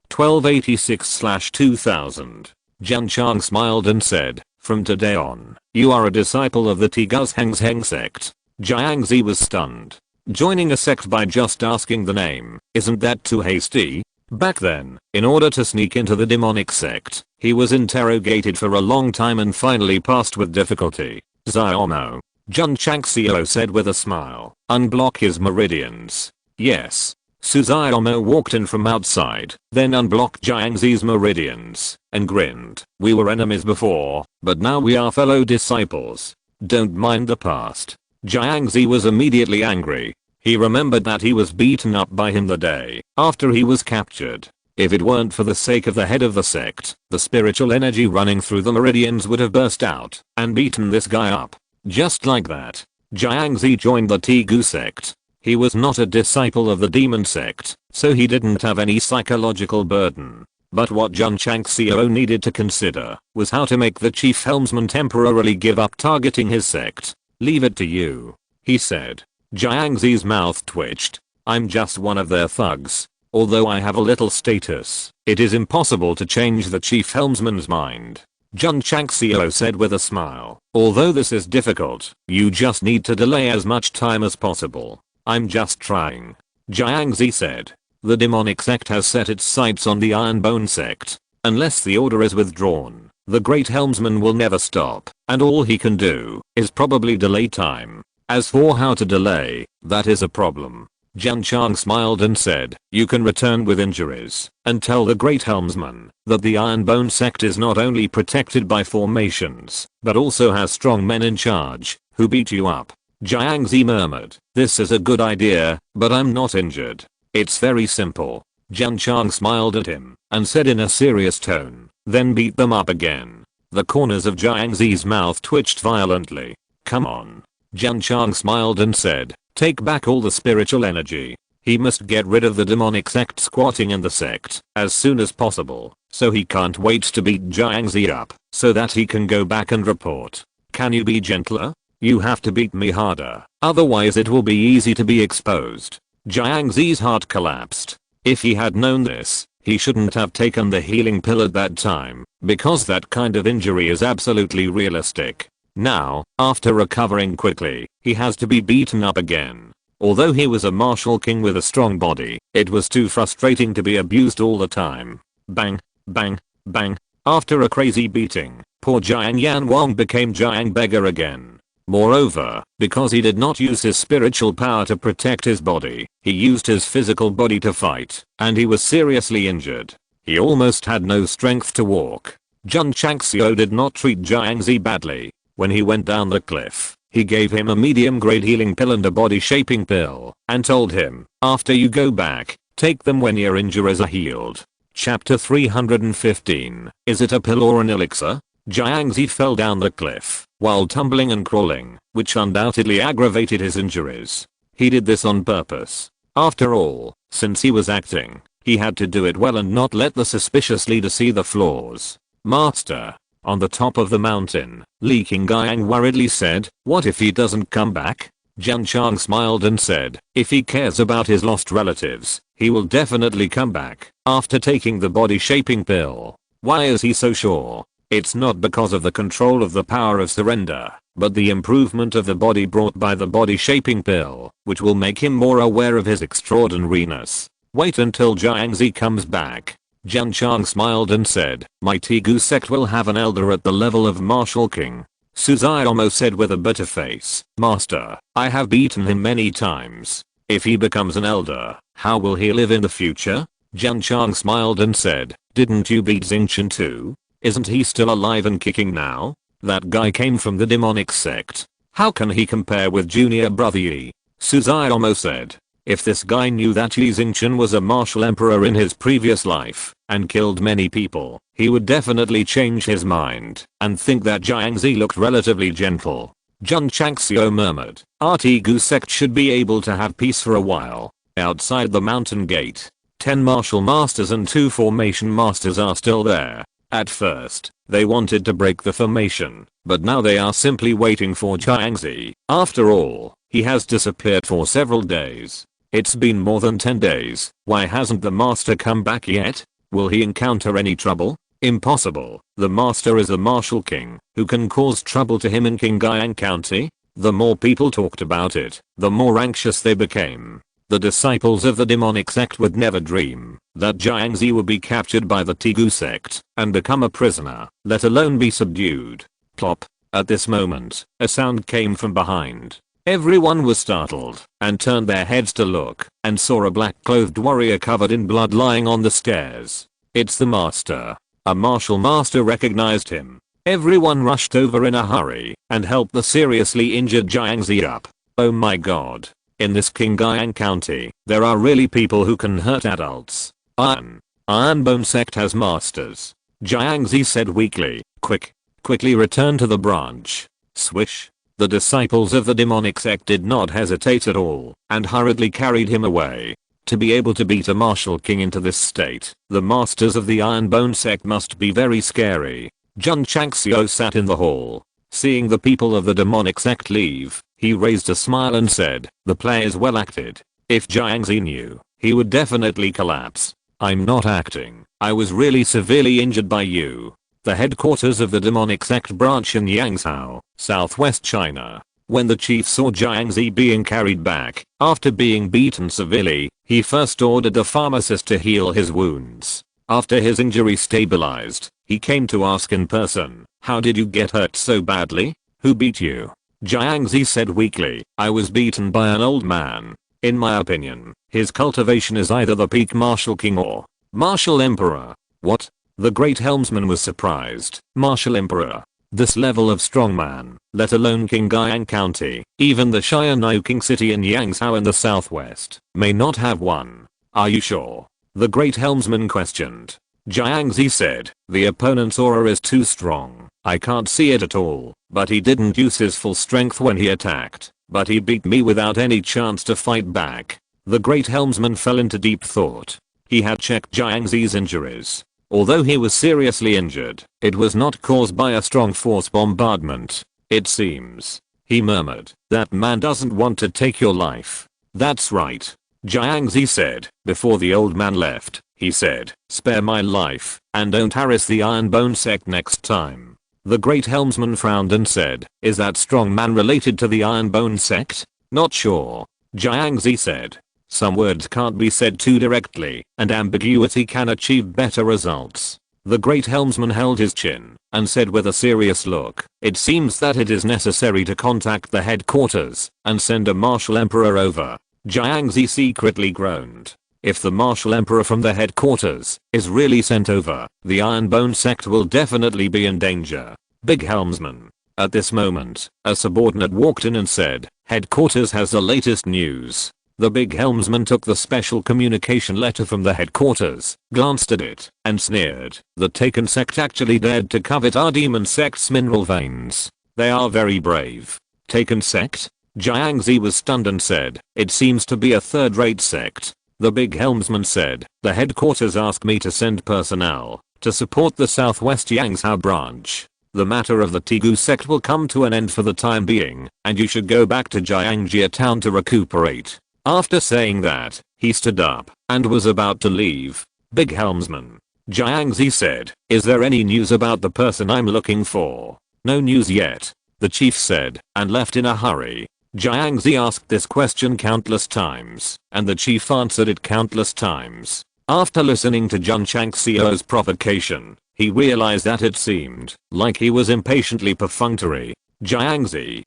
1286/2000. Jun Chang smiled and said, from today on, you are a disciple of the Tiguzheng sect. Jiangzi was stunned. Joining a sect by just asking the name, isn't that too hasty? Back then, in order to sneak into the demonic sect, he was interrogated for a long time and finally passed with difficulty. Xiaomo. Jun Changxiao said with a smile, unblock his meridians. Yes. Xiaomo walked in from outside, then unblocked Jiangzi's meridians, and grinned. We were enemies before, but now we are fellow disciples. Don't mind the past. Jiangzi was immediately angry. He remembered that he was beaten up by him the day after he was captured. If it weren't for the sake of the head of the sect, the spiritual energy running through the meridians would have burst out and beaten this guy up. Just like that, Jiangzi joined the Tigu sect. He was not a disciple of the demon sect, so he didn't have any psychological burden. But what Jun Changxiao needed to consider was how to make the chief helmsman temporarily give up targeting his sect. Leave it to you, he said. Jiangzi's mouth twitched. I'm just one of their thugs. Although I have a little status, it is impossible to change the chief helmsman's mind. Jun Changxiao said with a smile. Although this is difficult, you just need to delay as much time as possible. I'm just trying. Jiangzi said. The demonic sect has set its sights on the Iron Bone Sect. Unless the order is withdrawn, the great helmsman will never stop, and all he can do is probably delay time. As for how to delay, that is a problem. Jun Chang smiled and said, you can return with injuries and tell the great helmsman that the Iron Bone Sect is not only protected by formations, but also has strong men in charge who beat you up. Jiangzi murmured, this is a good idea, but I'm not injured. It's very simple. Jun Chang smiled at him and said in a serious tone, then beat them up again. The corners of Jiangzi's mouth twitched violently. Come on. Jun Chang smiled and said, take back all the spiritual energy. He must get rid of the demonic sect squatting in the sect as soon as possible, so he can't wait to beat Jiangzi up so that he can go back and report. Can you be gentler? You have to beat me harder, otherwise it will be easy to be exposed. Jiangzi's heart collapsed. If he had known this, he shouldn't have taken the healing pill at that time, because that kind of injury is absolutely realistic. Now, after recovering quickly, he has to be beaten up again. Although he was a martial king with a strong body, it was too frustrating to be abused all the time. Bang, bang, bang. After a crazy beating, poor Jiang Yan Wang became Jiang Beggar again. Moreover, because he did not use his spiritual power to protect his body, he used his physical body to fight, and he was seriously injured. He almost had no strength to walk. Jun Changxiao did not treat Jiangzi badly. When he went down the cliff, he gave him a medium-grade healing pill and a body-shaping pill, and told him, after you go back, take them when your injuries are healed. Chapter 315. Is it a pill or an elixir? Jiangzi fell down the cliff while tumbling and crawling, which undoubtedly aggravated his injuries. He did this on purpose. After all, since he was acting, he had to do it well and not let the suspicious leader see the flaws. Master. On the top of the mountain, Li Qingyang worriedly said, what if he doesn't come back? Jun Chang smiled and said, if he cares about his lost relatives, he will definitely come back after taking the body-shaping pill. Why is he so sure? It's not because of the control of the power of surrender, but the improvement of the body brought by the body-shaping pill, which will make him more aware of his extraordinariness. Wait until Jiangzi comes back. Jun Chang smiled and said, my Tigu sect will have an elder at the level of Martial King. Xiaomo said with a bitter face, Master, I have beaten him many times. If he becomes an elder, how will he live in the future? Jun Chang smiled and said, didn't you beat Xingchen too? Isn't he still alive and kicking now? That guy came from the demonic sect. How can he compare with junior brother Yi? Xiaomo said. If this guy knew that Yi Xingchen was a martial emperor in his previous life and killed many people, he would definitely change his mind and think that Jiangzi looked relatively gentle. Jun Changxiao murmured, our Tigu sect should be able to have peace for a while. Outside the mountain gate, 10 martial masters and 2 formation masters are still there. At first, they wanted to break the formation, but now they are simply waiting for Jiangzi. After all, he has disappeared for several days. It's been more than 10 days. Why hasn't the master come back yet? Will he encounter any trouble? Impossible. The master is a martial king who can cause trouble to him in Qingyang County. The more people talked about it, the more anxious they became. The disciples of the demonic sect would never dream that Jiangzi would be captured by the Tigu sect and become a prisoner, let alone be subdued. Plop. At this moment, a sound came from behind. Everyone was startled and turned their heads to look and saw a black-clothed warrior covered in blood lying on the stairs. It's the master. A martial master recognized him. Everyone rushed over in a hurry and helped the seriously injured Jiangzi up. Oh my god. In this Qingyang County, there are really people who can hurt adults. Iron Bone Sect has masters. Jiangzi said weakly. Quickly return to the branch. Swish. The disciples of the demonic sect did not hesitate at all and hurriedly carried him away. To be able to beat a martial king into this state, the masters of the Iron Bone Sect must be very scary. Jun Changxiao sat in the hall. Seeing the people of the demonic sect leave, he raised a smile and said, "The play is well acted. If Jiangzi knew, he would definitely collapse. I'm not acting. I was really severely injured by you." The headquarters of the demonic sect branch in Yangzhou, southwest China. When the chief saw Jiangzi being carried back, after being beaten severely, he first ordered a pharmacist to heal his wounds. After his injury stabilized, he came to ask in person, "How did you get hurt so badly? Who beat you?" Jiangzi said weakly, "I was beaten by an old man. In my opinion, his cultivation is either the peak martial king or martial emperor." What? The great helmsman was surprised. Martial emperor? This level of strongman, let alone Qingyang County, even the Xianyouqing city in Yangzhou in the southwest, may not have one. Are you sure? The great helmsman questioned. Jiangzi said, "The opponent's aura is too strong. I can't see it at all, but he didn't use his full strength when he attacked, but he beat me without any chance to fight back." The great helmsman fell into deep thought. He had checked Jiangzi's injuries. Although he was seriously injured, it was not caused by a strong force bombardment. "It seems," he murmured, "that man doesn't want to take your life." "That's right," Jiangzi said. Before the old man left, he said, "Spare my life, and don't harass the Iron Bone Sect next time." The great helmsman frowned and said, "Is that strong man related to the Iron Bone Sect?" "Not sure," Jiangzi said. Some words can't be said too directly, and ambiguity can achieve better results. The great helmsman held his chin and said with a serious look, "It seems that it is necessary to contact the headquarters and send a martial emperor over." Jiangzi secretly groaned. If the martial emperor from the headquarters is really sent over, the Iron Bone Sect will definitely be in danger. Big helmsman. At this moment, a subordinate walked in and said, "Headquarters has the latest news." The big helmsman took the special communication letter from the headquarters, glanced at it, and sneered. The Taken sect actually dared to covet our demon sect's mineral veins. They are very brave. Taken sect? Jiangzi was stunned and said, "It seems to be a third-rate sect." The big helmsman said, "The headquarters asked me to send personnel to support the southwest Yangzhou branch. The matter of the Tigu sect will come to an end for the time being, and you should go back to Jiangjia town to recuperate." After saying that, he stood up and was about to leave. Big helmsman. Jiangzi said, "Is there any news about the person I'm looking for?" "No news yet," the chief said, and left in a hurry. Jiangzi asked this question countless times, and the chief answered it countless times. After listening to Jun Changxiao's provocation, he realized that it seemed like he was impatiently perfunctory. Jiangzi,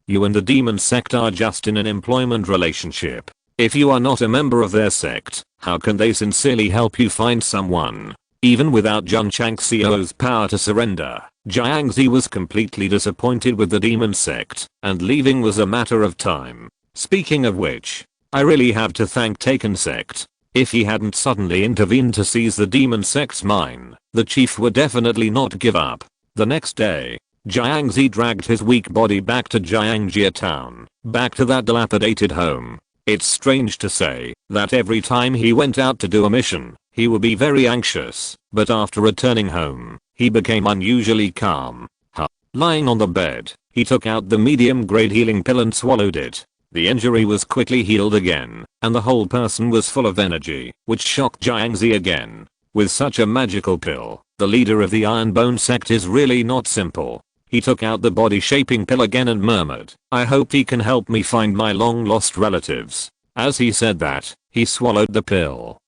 you and the demon sect are just in an employment relationship. If you are not a member of their sect, how can they sincerely help you find someone?" Even without Jun Changxiao's power to surrender, Jiangzi was completely disappointed with the demon sect, and leaving was a matter of time. Speaking of which, I really have to thank Taken sect. If he hadn't suddenly intervened to seize the demon sect's mine, the chief would definitely not give up. The next day, Jiangzi dragged his weak body back to Jiangjia town, back to that dilapidated home. It's strange to say that every time he went out to do a mission, he would be very anxious, but after returning home, he became unusually calm. Lying on the bed, he took out the medium-grade healing pill and swallowed it. The injury was quickly healed again, and the whole person was full of energy, which shocked Jiangzi again. With such a magical pill, the leader of the Iron Bone Sect is really not simple. He took out the body-shaping pill again and murmured, "I hope he can help me find my long-lost relatives." As he said that, he swallowed the pill.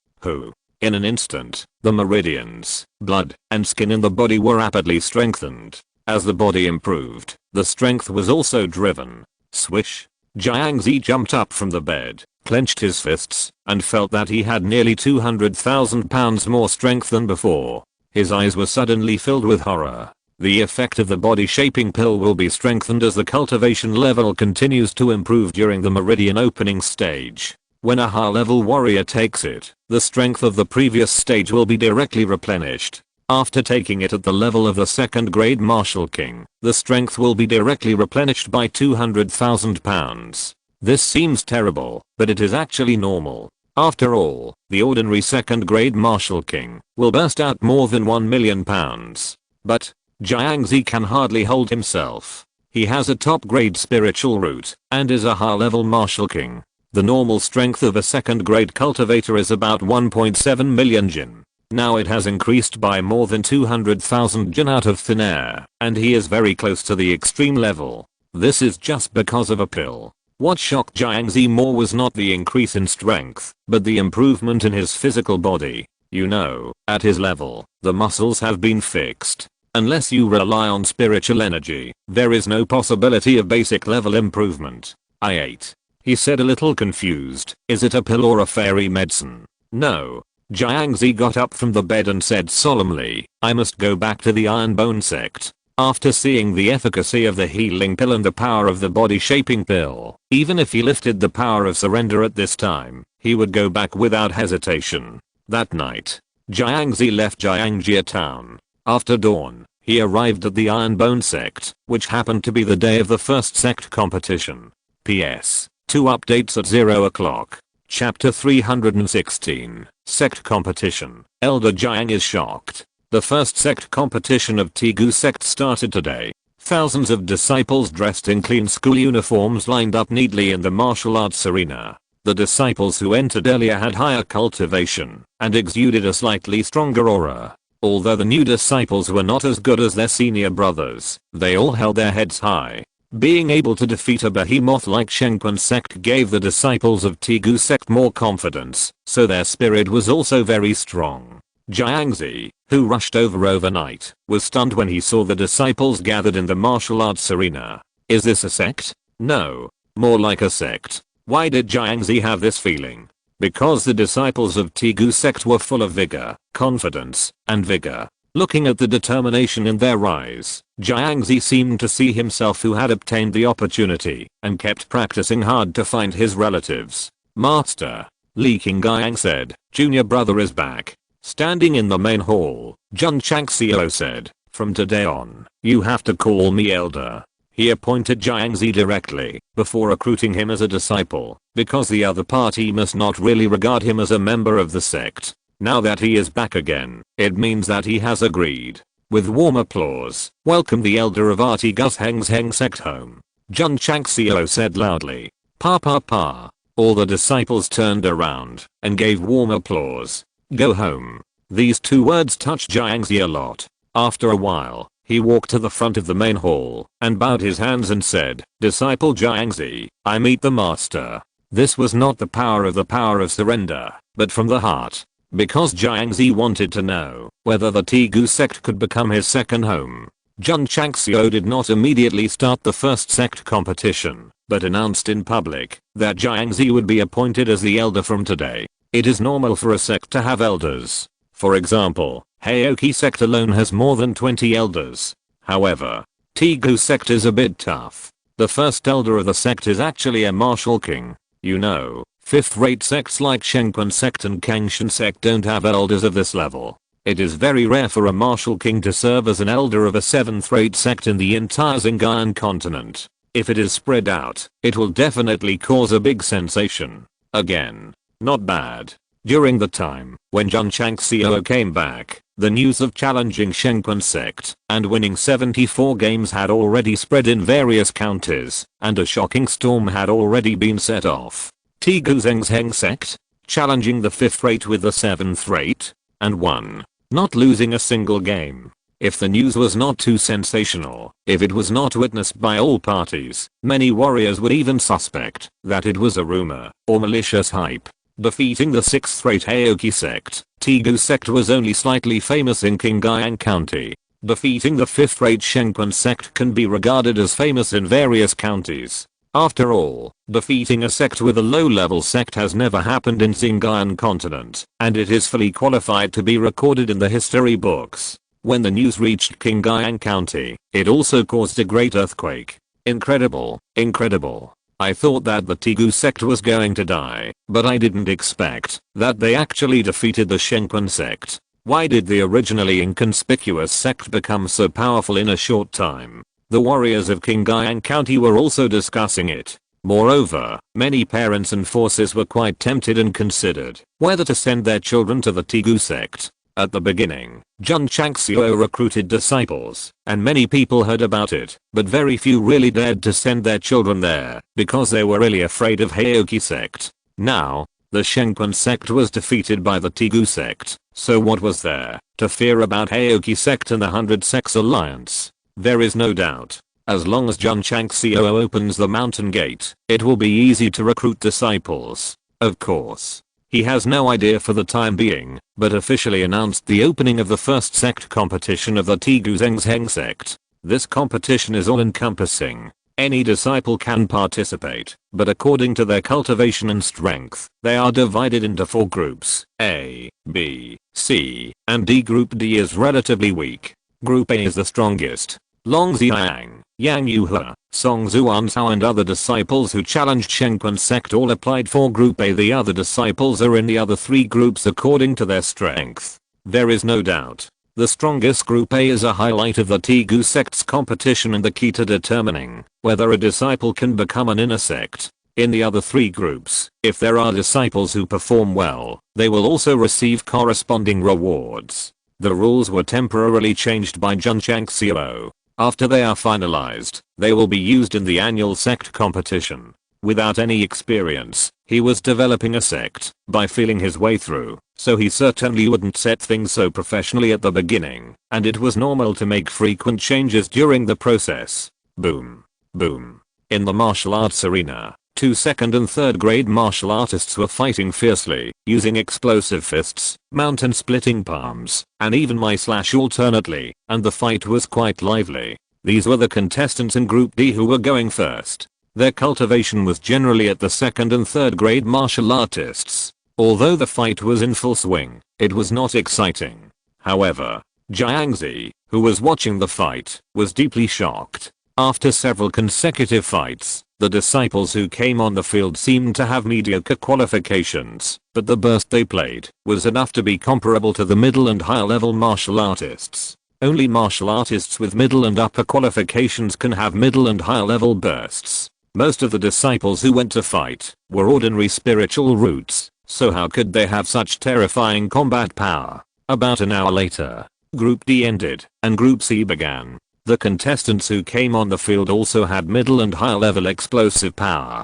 In an instant, the meridians, blood, and skin in the body were rapidly strengthened. As the body improved, the strength was also driven. Swish! Jiangzi jumped up from the bed, clenched his fists, and felt that he had nearly 200,000 pounds more strength than before. His eyes were suddenly filled with horror. The effect of the body-shaping pill will be strengthened as the cultivation level continues to improve during the meridian opening stage. When a high-level warrior takes it, the strength of the previous stage will be directly replenished. After taking it at the level of the second grade Martial King, the strength will be directly replenished by 200,000 pounds. This seems terrible, but it is actually normal. After all, the ordinary second grade Martial King will burst out more than 1 million pounds. But Jiangzi can hardly hold himself. He has a top grade spiritual root and is a high level Martial King. The normal strength of a second grade cultivator is about 1.7 million Jin. Now it has increased by more than 200,000 Jin out of thin air, and he is very close to the extreme level. This is just because of a pill. What shocked Jiangzi more was not the increase in strength, but the improvement in his physical body. You know, at his level, the muscles have been fixed. Unless you rely on spiritual energy, there is no possibility of basic level improvement. I ate. He said a little confused. Is it a pill or a fairy medicine? No. Jiangzi got up from the bed and said solemnly, I must go back to the Iron Bone Sect. After seeing the efficacy of the healing pill and the power of the body shaping pill, even if he lifted the power of surrender at this time, he would go back without hesitation. That night, Jiangzi left Jiangjia town. After dawn, he arrived at the Iron Bone Sect, which happened to be the day of the first sect competition. PS. 2 updates at 0 o'clock. Chapter 316, Sect Competition. Elder Jiang is shocked. The first sect competition of Tegu Sect started today. Thousands of disciples dressed in clean school uniforms lined up neatly in the martial arts arena. The disciples who entered earlier had higher cultivation and exuded a slightly stronger aura. Although the new disciples were not as good as their senior brothers, they all held their heads high. Being able to defeat a behemoth like Shengquan Sect gave the disciples of Tegu Sect more confidence, so their spirit was also very strong. Jiangzi, who rushed over overnight, was stunned when he saw the disciples gathered in the martial arts arena. Is this a sect? No. More like a sect. Why did Jiangzi have this feeling? Because the disciples of Tegu Sect were full of vigor, confidence, and vigor. Looking at the determination in their eyes, Jiangzi seemed to see himself who had obtained the opportunity and kept practicing hard to find his relatives. Master, Li Qingyang said, junior brother is back. Standing in the main hall, Jun Changxiao said, from today on, you have to call me elder. He appointed Jiangzi directly, before recruiting him as a disciple, because the other party must not really regard him as a member of the sect. Now that he is back again, it means that he has agreed. With warm applause, welcome the elder of Artigus Heng Sect home. Jun Changxiao said loudly. Pa pa pa. All the disciples turned around and gave warm applause. Go home. These two words touched Jiangzi a lot. After a while, he walked to the front of the main hall and bowed his hands and said, Disciple Jiangzi, I meet the master. This was not the power of surrender, but from the heart. Because Jiangzi wanted to know whether the Tegu Sect could become his second home. Jun Changxiao did not immediately start the first sect competition, but announced in public that Jiangzi would be appointed as the elder from today. It is normal for a sect to have elders. For example, Heoki Sect alone has more than 20 elders. However, Tegu Sect is a bit tough. The first elder of the sect is actually a martial king. You know, fifth-rate sects like Shengquan Sect and Kangshan Sect don't have elders of this level. It is very rare for a martial king to serve as an elder of a 7th-rate sect in the entire Xinjiang continent. If it is spread out, it will definitely cause a big sensation. Again. Not bad. During the time when Jun Changxiao came back, the news of challenging Strongest Sect and winning 74 games had already spread in various counties, and a shocking storm had already been set off. Strongest Sect, challenging the 5th rate with the 7th rate, and won, not losing a single game. If the news was not too sensational, if it was not witnessed by all parties, many warriors would even suspect that it was a rumor or malicious hype. Defeating the 6th rate Awakens sect, Strongest Sect was only slightly famous in Qingyang County. Defeating the 5th rate Strongest Sect can be regarded as famous in various counties. After all, defeating a sect with a low-level sect has never happened in Xinjiang continent, and it is fully qualified to be recorded in the history books. When the news reached Qingyang County, it also caused a great earthquake. Incredible, incredible. I thought that the Strongest Sect was going to die, but I didn't expect that they actually defeated the Strongest Sect. Why did the originally inconspicuous sect become so powerful in a short time? The warriors of Qingyang County were also discussing it. Moreover, many parents and forces were quite tempted and considered whether to send their children to the Strongest Sect. At the beginning, Jun Changxiao recruited disciples, and many people heard about it, but very few really dared to send their children there, because they were really afraid of Awakens sect. Now, the Strongest Sect was defeated by the Strongest Sect, so what was there to fear about Awakens sect and the 100 Sects Alliance? There is no doubt. As long as Jun Changxiao opens the mountain gate, it will be easy to recruit disciples. Of course. He has no idea for the time being, but officially announced the opening of the first sect competition of the Strongest Sect. This competition is all-encompassing. Any disciple can participate, but according to their cultivation and strength, they are divided into 4 groups, A, B, C, and D. Group D is relatively weak. Group A is the strongest. Long Xiang, Yang Yuhe, Song Zuansao and other disciples who challenged Strongest Sect all applied for Group A. The other disciples are in the other 3 groups according to their strength. There is no doubt. The strongest Group A is a highlight of the Strongest Sect's competition and the key to determining whether a disciple can become an inner sect. In the other 3 groups, if there are disciples who perform well, they will also receive corresponding rewards. The rules were temporarily changed by Jun Changxiao. After they are finalized, they will be used in the annual sect competition. Without any experience, he was developing a sect by feeling his way through, so he certainly wouldn't set things so professionally at the beginning, and it was normal to make frequent changes during the process. Boom. Boom. In the martial arts arena, 2 second and 3rd grade martial artists were fighting fiercely, using explosive fists, mountain splitting palms, and even my/slash alternately, and the fight was quite lively. These were the contestants in Group D who were going first. Their cultivation was generally at the 2nd and 3rd grade martial artists. Although the fight was in full swing, it was not exciting. However, Jiangzi, who was watching the fight, was deeply shocked. After several consecutive fights, the disciples who came on the field seemed to have mediocre qualifications, but the burst they played was enough to be comparable to the middle and higher level martial artists. Only martial artists with middle and upper qualifications can have middle and higher level bursts. Most of the disciples who went to fight were ordinary spiritual roots, so how could they have such terrifying combat power? About an hour later, Group D ended, and Group C began. The contestants who came on the field also had middle and higher level explosive power.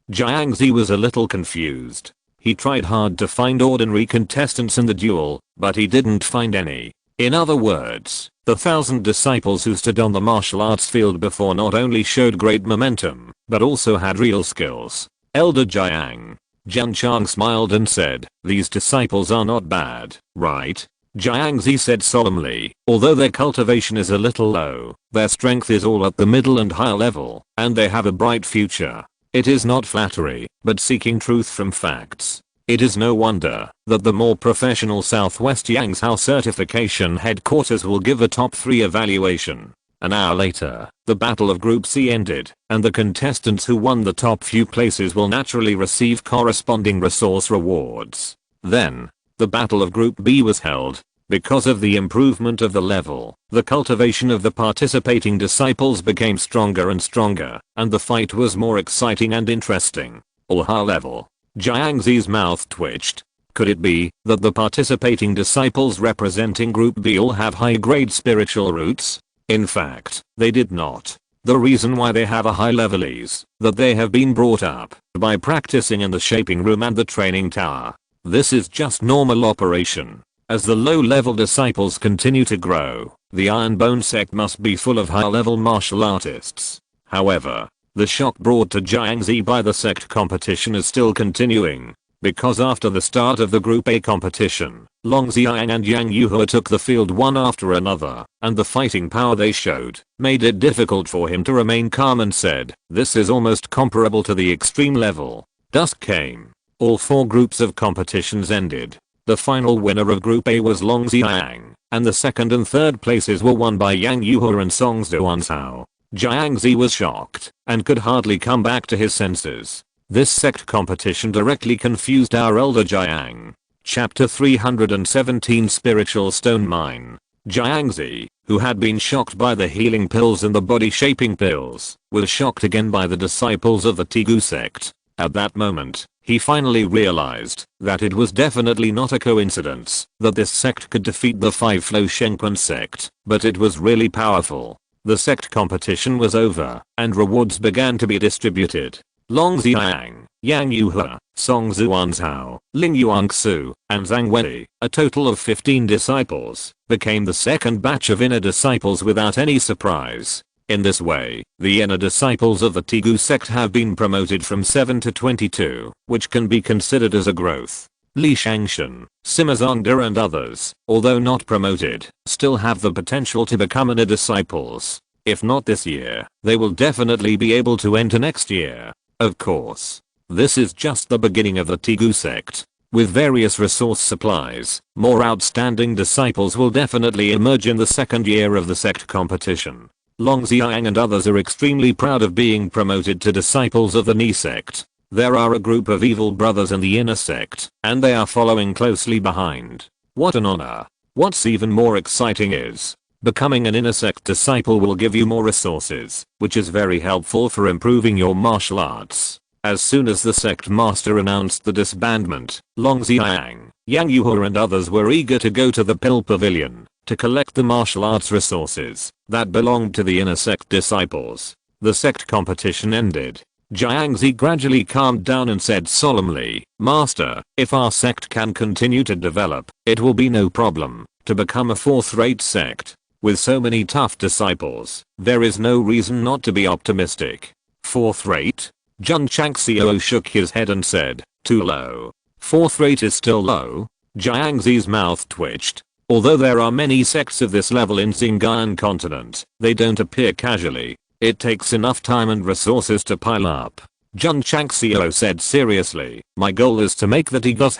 Jiangzi was a little confused. He tried hard to find ordinary contestants in the duel, but he didn't find any. In other words, the 1,000 disciples who stood on the martial arts field before not only showed great momentum, but also had real skills. Elder Jiang. Jun Chang smiled and said, "These disciples are not bad, right?" Jiangzi said solemnly, "Although their cultivation is a little low, their strength is all at the middle and higher level, and they have a bright future." It is not flattery, but seeking truth from facts. It is no wonder that the more professional Southwest Yangzhou certification headquarters will give a top 3 evaluation. An hour later, the battle of Group C ended, and the contestants who won the top few places will naturally receive corresponding resource rewards. Then, the battle of Group B was held. Because of the improvement of the level, the cultivation of the participating disciples became stronger and stronger, and the fight was more exciting and interesting. All high level. Jiangxi's mouth twitched. Could it be that the participating disciples representing Group B all have high-grade spiritual roots? In fact, they did not. The reason why they have a high level is that they have been brought up by practicing in the shaping room and the training tower. This is just normal operation. As the low-level disciples continue to grow, the Iron Bone Sect must be full of high-level martial artists. However, the shock brought to Jiangxi by the sect competition is still continuing. Because after the start of the Group A competition, Long Xiang and Yang Yuhua took the field one after another, and the fighting power they showed made it difficult for him to remain calm and said, "This is almost comparable to the extreme level." Dusk came. All 4 groups of competitions ended. The final winner of Group A was Long Xiang, and the second and third places were won by Yang Yuhua and Song Zuansao. Jiangxi was shocked and could hardly come back to his senses. This sect competition directly confused our elder Jiang. Chapter 317 Spiritual Stone Mine. Jiangxi, who had been shocked by the healing pills and the body shaping pills, was shocked again by the disciples of the Tigu sect. At that moment, he finally realized that it was definitely not a coincidence that this sect could defeat the 5-flow Shenquan sect, but it was really powerful. The sect competition was over, and rewards began to be distributed. Long Xiang, Yang Yuhua, Song Zuansao, Ling Yuanxu, and Zhang Wei, a total of 15 disciples, became the second batch of inner disciples without any surprise. In this way, the inner disciples of the Tigu sect have been promoted from 7 to 22, which can be considered as a growth. Li Shangshan, Sima Zongda and others, although not promoted, still have the potential to become inner disciples. If not this year, they will definitely be able to enter next year. Of course, this is just the beginning of the Tigu sect. With various resource supplies, more outstanding disciples will definitely emerge in the second year of the sect competition. Long Xiang and others are extremely proud of being promoted to disciples of the Ni sect. There are a group of evil brothers in the inner sect, and they are following closely behind. What an honor. What's even more exciting is, becoming an inner sect disciple will give you more resources, which is very helpful for improving your martial arts. As soon as the sect master announced the disbandment, Long Xiang, Yang Yuhua and others were eager to go to the Pill Pavilion to collect the martial arts resources that belonged to the inner sect disciples. The sect competition ended. Jiangxi gradually calmed down and said solemnly, "Master, if our sect can continue to develop, it will be no problem to become a 4th-rate sect. With so many tough disciples, there is no reason not to be optimistic." 4th rate? Jun Changxiao shook his head and said, "Too low. 4th rate is still low." Jiangxi's mouth twitched. Although there are many sects of this level in Xinjiang continent, they don't appear casually. It takes enough time and resources to pile up. Jun Changxiao said seriously, "My goal is to make the Tigos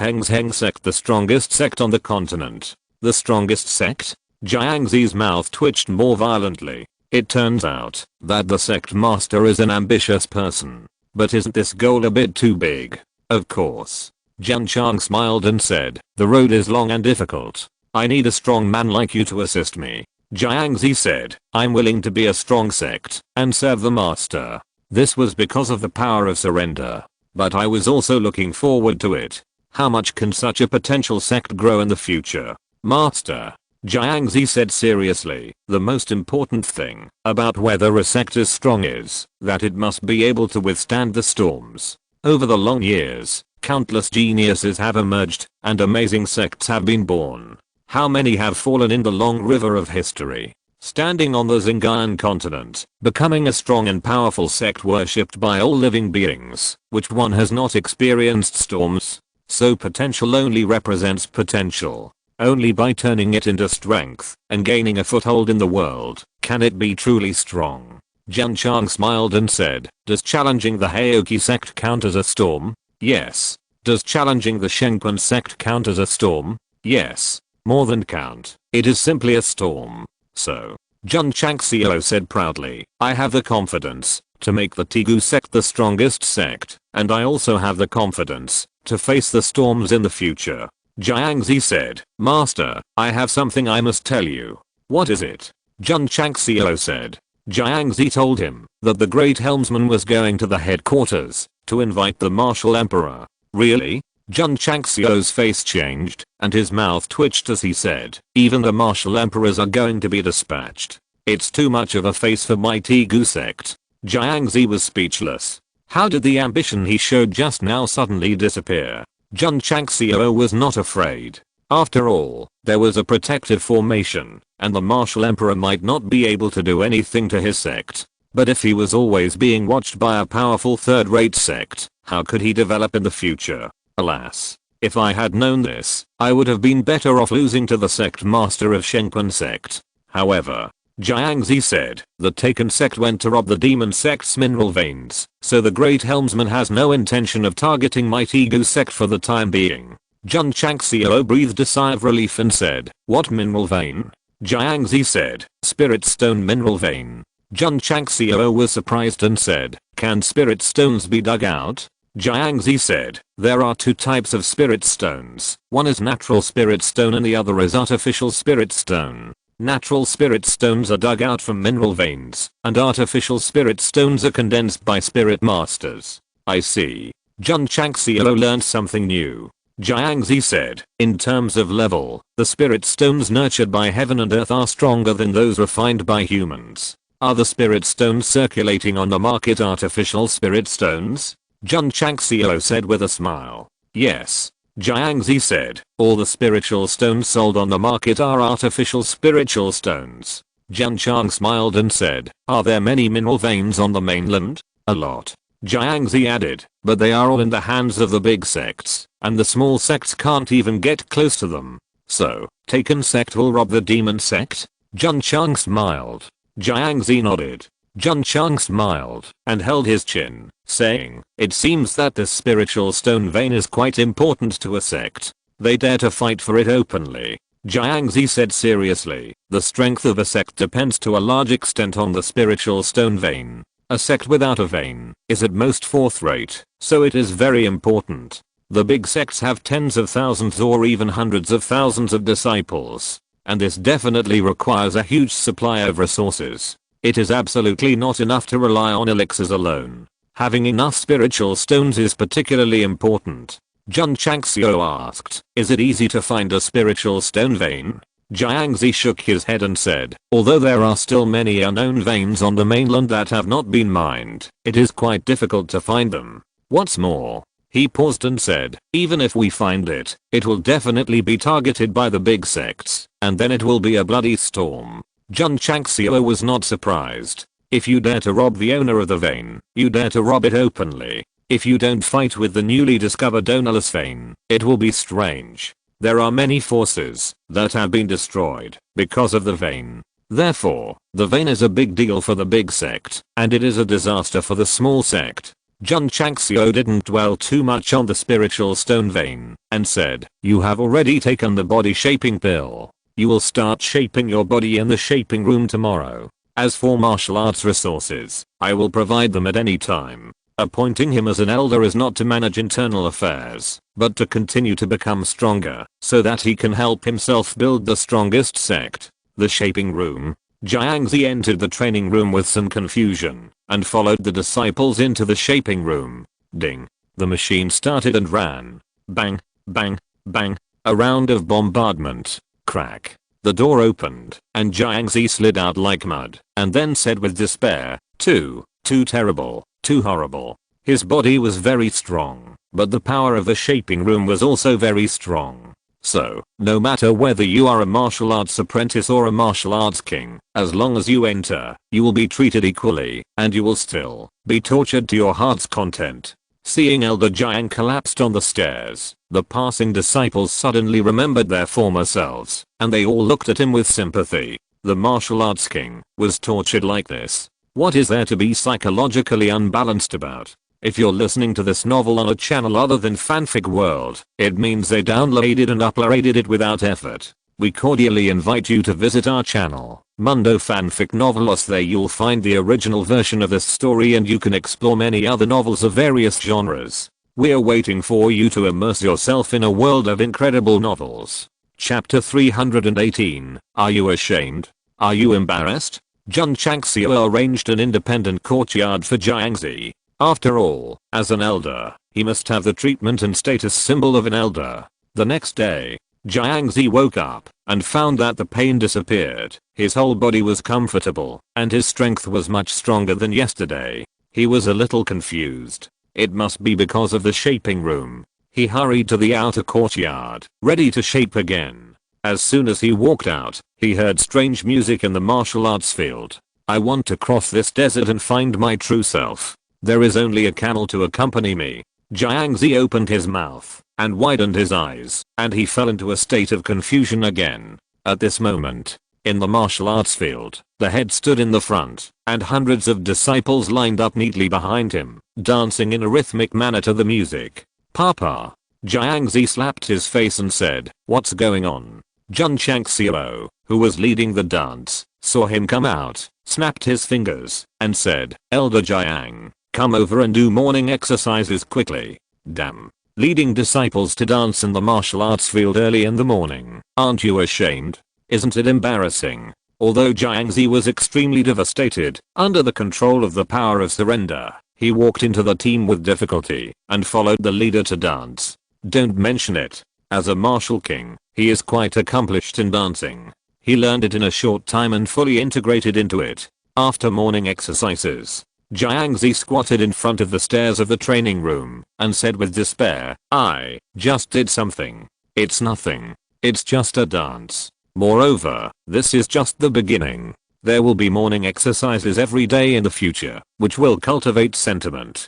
sect the strongest sect on the continent." The strongest sect? Jiangxi's mouth twitched more violently. It turns out that the sect master is an ambitious person. But isn't this goal a bit too big? Of course. Jun Chang smiled and said, "The road is long and difficult. I need a strong man like you to assist me." Jiangxi said, "I'm willing to be a strong sect and serve the master." This was because of the power of surrender. But I was also looking forward to it. How much can such a potential sect grow in the future? Master, Jiangxi said seriously, the most important thing about whether a sect is strong is that it must be able to withstand the storms. Over the long years, countless geniuses have emerged and amazing sects have been born. How many have fallen in the long river of history? Standing on the Xinjiang continent, becoming a strong and powerful sect worshipped by all living beings, which one has not experienced storms? So potential only represents potential. Only by turning it into strength and gaining a foothold in the world can it be truly strong. Jun Chang smiled and said, "Does challenging the Heoki sect count as a storm?" "Yes." "Does challenging the Shenquan sect count as a storm?" "Yes." "More than count. It is simply a storm." "So," Jun Changxiao said proudly, "I have the confidence to make the Tigu sect the strongest sect, and I also have the confidence to face the storms in the future." Jiangxi said, "Master, I have something I must tell you." "What is it?" Jun Changxiao said. Jiangxi told him that the great helmsman was going to the headquarters to invite the martial emperor. Really? Jun Changxiao's face changed, and his mouth twitched as he said, even the martial emperors are going to be dispatched. It's too much of a face for my Tegu sect. Jiangzi was speechless. How did the ambition he showed just now suddenly disappear? Jun Changxiao was not afraid. After all, there was a protective formation, and the martial emperor might not be able to do anything to his sect. But if he was always being watched by a powerful third-rate sect, how could he develop in the future? Alas, if I had known this, I would have been better off losing to the sect master of Shenquan sect. However, Jiangzi said, the Taken sect went to rob the demon sect's mineral veins, so the great helmsman has no intention of targeting my Tegu sect for the time being. Jun Changxiao breathed a sigh of relief and said, what mineral vein? Jiangzi said, spirit stone mineral vein. Jun Changxiao was surprised and said, can spirit stones be dug out? Jiangzi said, there are two types of spirit stones, one is natural spirit stone and the other is artificial spirit stone. Natural spirit stones are dug out from mineral veins, and artificial spirit stones are condensed by spirit masters. I see. Jun Changxiao learned something new. Jiangzi said, in terms of level, the spirit stones nurtured by heaven and earth are stronger than those refined by humans. Are the spirit stones circulating on the market artificial spirit stones? Jun Changxiao said with a smile. Yes. Jiangzi said, all the spiritual stones sold on the market are artificial spiritual stones. Jun Chang smiled and said, are there many mineral veins on the mainland? A lot. Jiangzi added, but they are all in the hands of the big sects, and the small sects can't even get close to them. So, Taken sect will rob the demon sect? Jun Chang smiled. Jiangzi nodded. Jun Chang smiled and held his chin, saying, it seems that this spiritual stone vein is quite important to a sect. They dare to fight for it openly. Jiangzi said seriously, the strength of a sect depends to a large extent on the spiritual stone vein. A sect without a vein is at most fourth rate, so it is very important. The big sects have tens of thousands or even hundreds of thousands of disciples, and this definitely requires a huge supply of resources. It is absolutely not enough to rely on elixirs alone. Having enough spiritual stones is particularly important. Jun Changxiao asked, is it easy to find a spiritual stone vein? Jiangzi shook his head and said, although there are still many unknown veins on the mainland that have not been mined, it is quite difficult to find them. What's more, he paused and said, even if we find it, it will definitely be targeted by the big sects, and then it will be a bloody storm. Jun Changxiao was not surprised. If you dare to rob the owner of the vein, you dare to rob it openly. If you don't fight with the newly discovered ownerless vein, it will be strange. There are many forces that have been destroyed because of the vein. Therefore, the vein is a big deal for the big sect, and it is a disaster for the small sect. Jun Changxiao didn't dwell too much on the spiritual stone vein, and said, you have already taken the body shaping pill. You will start shaping your body in the shaping room tomorrow. As for martial arts resources, I will provide them at any time. Appointing him as an elder is not to manage internal affairs, but to continue to become stronger, so that he can help himself build the strongest sect. The shaping room. Jiangzi entered the training room with some confusion, and followed the disciples into the shaping room. Ding. The machine started and ran. Bang, bang, bang. A round of bombardment. Crack. The door opened, and Jiangzi slid out like mud, and then said with despair, too terrible, too horrible. His body was very strong, but the power of the shaping room was also very strong. So, no matter whether you are a martial arts apprentice or a martial arts king, as long as you enter, you will be treated equally, and you will still be tortured to your heart's content. Seeing Elder Jiang collapsed on the stairs, the passing disciples suddenly remembered their former selves, and they all looked at him with sympathy. The martial arts king was tortured like this. What is there to be psychologically unbalanced about? If you're listening to this novel on a channel other than Fanfic World, it means they downloaded and uploaded it without effort. We cordially invite you to visit our channel, Mundo Fanfic Novelos. There you'll find the original version of this story and you can explore many other novels of various genres. We're waiting for you to immerse yourself in a world of incredible novels. Chapter 318, Are you ashamed? Are you embarrassed? Jun Changxiao arranged an independent courtyard for Jiangzi. After all, as an elder, He must have the treatment and status symbol of an elder. The next day, Jiangzi woke up and found that the pain disappeared, his whole body was comfortable, and his strength was much stronger than yesterday. He was a little confused. It must be because of the shaping room. He hurried to the outer courtyard, ready to shape again. As soon as he walked out, he heard strange music in the martial arts field. I want to cross this desert and find my true self. There is only a camel to accompany me. Jiangzi opened his mouth and widened his eyes, and he fell into a state of confusion again. At this moment, in the martial arts field, the head stood in the front, and hundreds of disciples lined up neatly behind him, dancing in a rhythmic manner to the music. Papa. Jiangzi slapped his face and said, "What's going on?" Jun Changxiao, who was leading the dance, saw him come out, snapped his fingers, and said, "Elder Jiang, come over and do morning exercises quickly." Damn. Leading disciples to dance in the martial arts field early in the morning. Aren't you ashamed? Isn't it embarrassing? Although Jiangzi was extremely devastated, under the control of the power of surrender, he walked into the team with difficulty and followed the leader to dance. Don't mention it. As a martial king, he is quite accomplished in dancing. He learned it in a short time and fully integrated into it. After morning exercises, Jiangzi squatted in front of the stairs of the training room and said with despair, "I just did something. It's nothing. It's just a dance. Moreover, this is just the beginning. There will be morning exercises every day in the future, which will cultivate sentiment."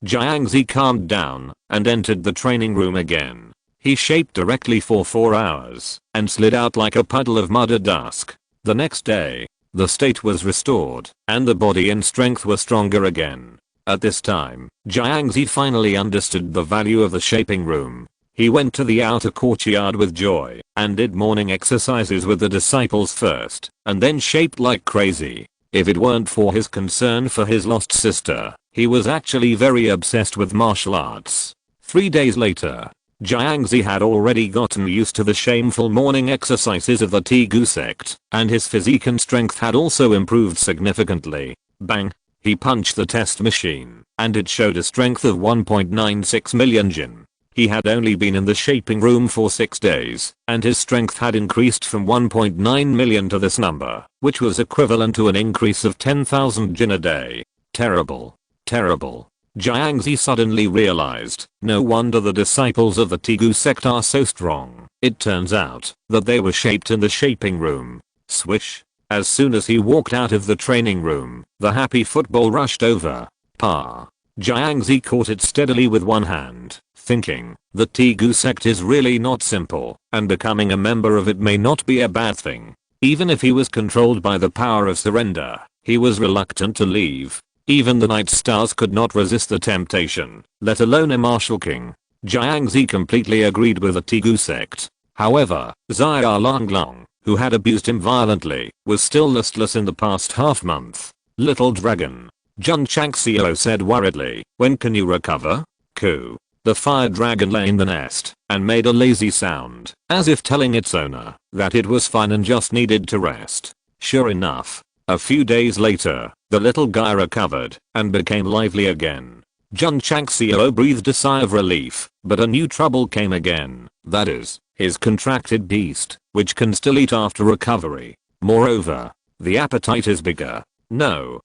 Jiangzi calmed down and entered the training room again. He shaped directly for 4 hours and slid out like a puddle of mud at dusk. The next day, the state was restored, and the body and strength were stronger again. At this time, Jiangzi finally understood the value of the shaping room. He went to the outer courtyard with joy, and did morning exercises with the disciples first, and then shaped like crazy. If it weren't for his concern for his lost sister, he was actually very obsessed with martial arts. 3 days later, Jiangzi had already gotten used to the shameful morning exercises of the Tegu sect, and his physique and strength had also improved significantly. Bang! He punched the test machine, and it showed a strength of 1.96 million Jin. He had only been in the shaping room for 6 days, and his strength had increased from 1.9 million to this number, which was equivalent to an increase of 10,000 Jin a day. Terrible. Terrible. Jiangzi suddenly realized, no wonder the disciples of the Tegu sect are so strong. It turns out that they were shaped in the shaping room. Swish. As soon as he walked out of the training room, the happy football rushed over. Pa. Jiangzi caught it steadily with one hand, thinking, the Tegu sect is really not simple, and becoming a member of it may not be a bad thing. Even if he was controlled by the power of surrender, he was reluctant to leave. Even the night stars could not resist the temptation, let alone a martial king. Jiangzi completely agreed with the Tegu sect. However, Xia Longlong, who had abused him violently, was still listless in the past half month. Little dragon. Jun Changxiao said worriedly, when can you recover? Coo. The fire dragon lay in the nest and made a lazy sound, as if telling its owner that it was fine and just needed to rest. Sure enough, a few days later, the little guy recovered and became lively again. Jun Changxiao breathed a sigh of relief, but a new trouble came again. That is, his contracted beast, which can still eat after recovery. Moreover, the appetite is bigger. No.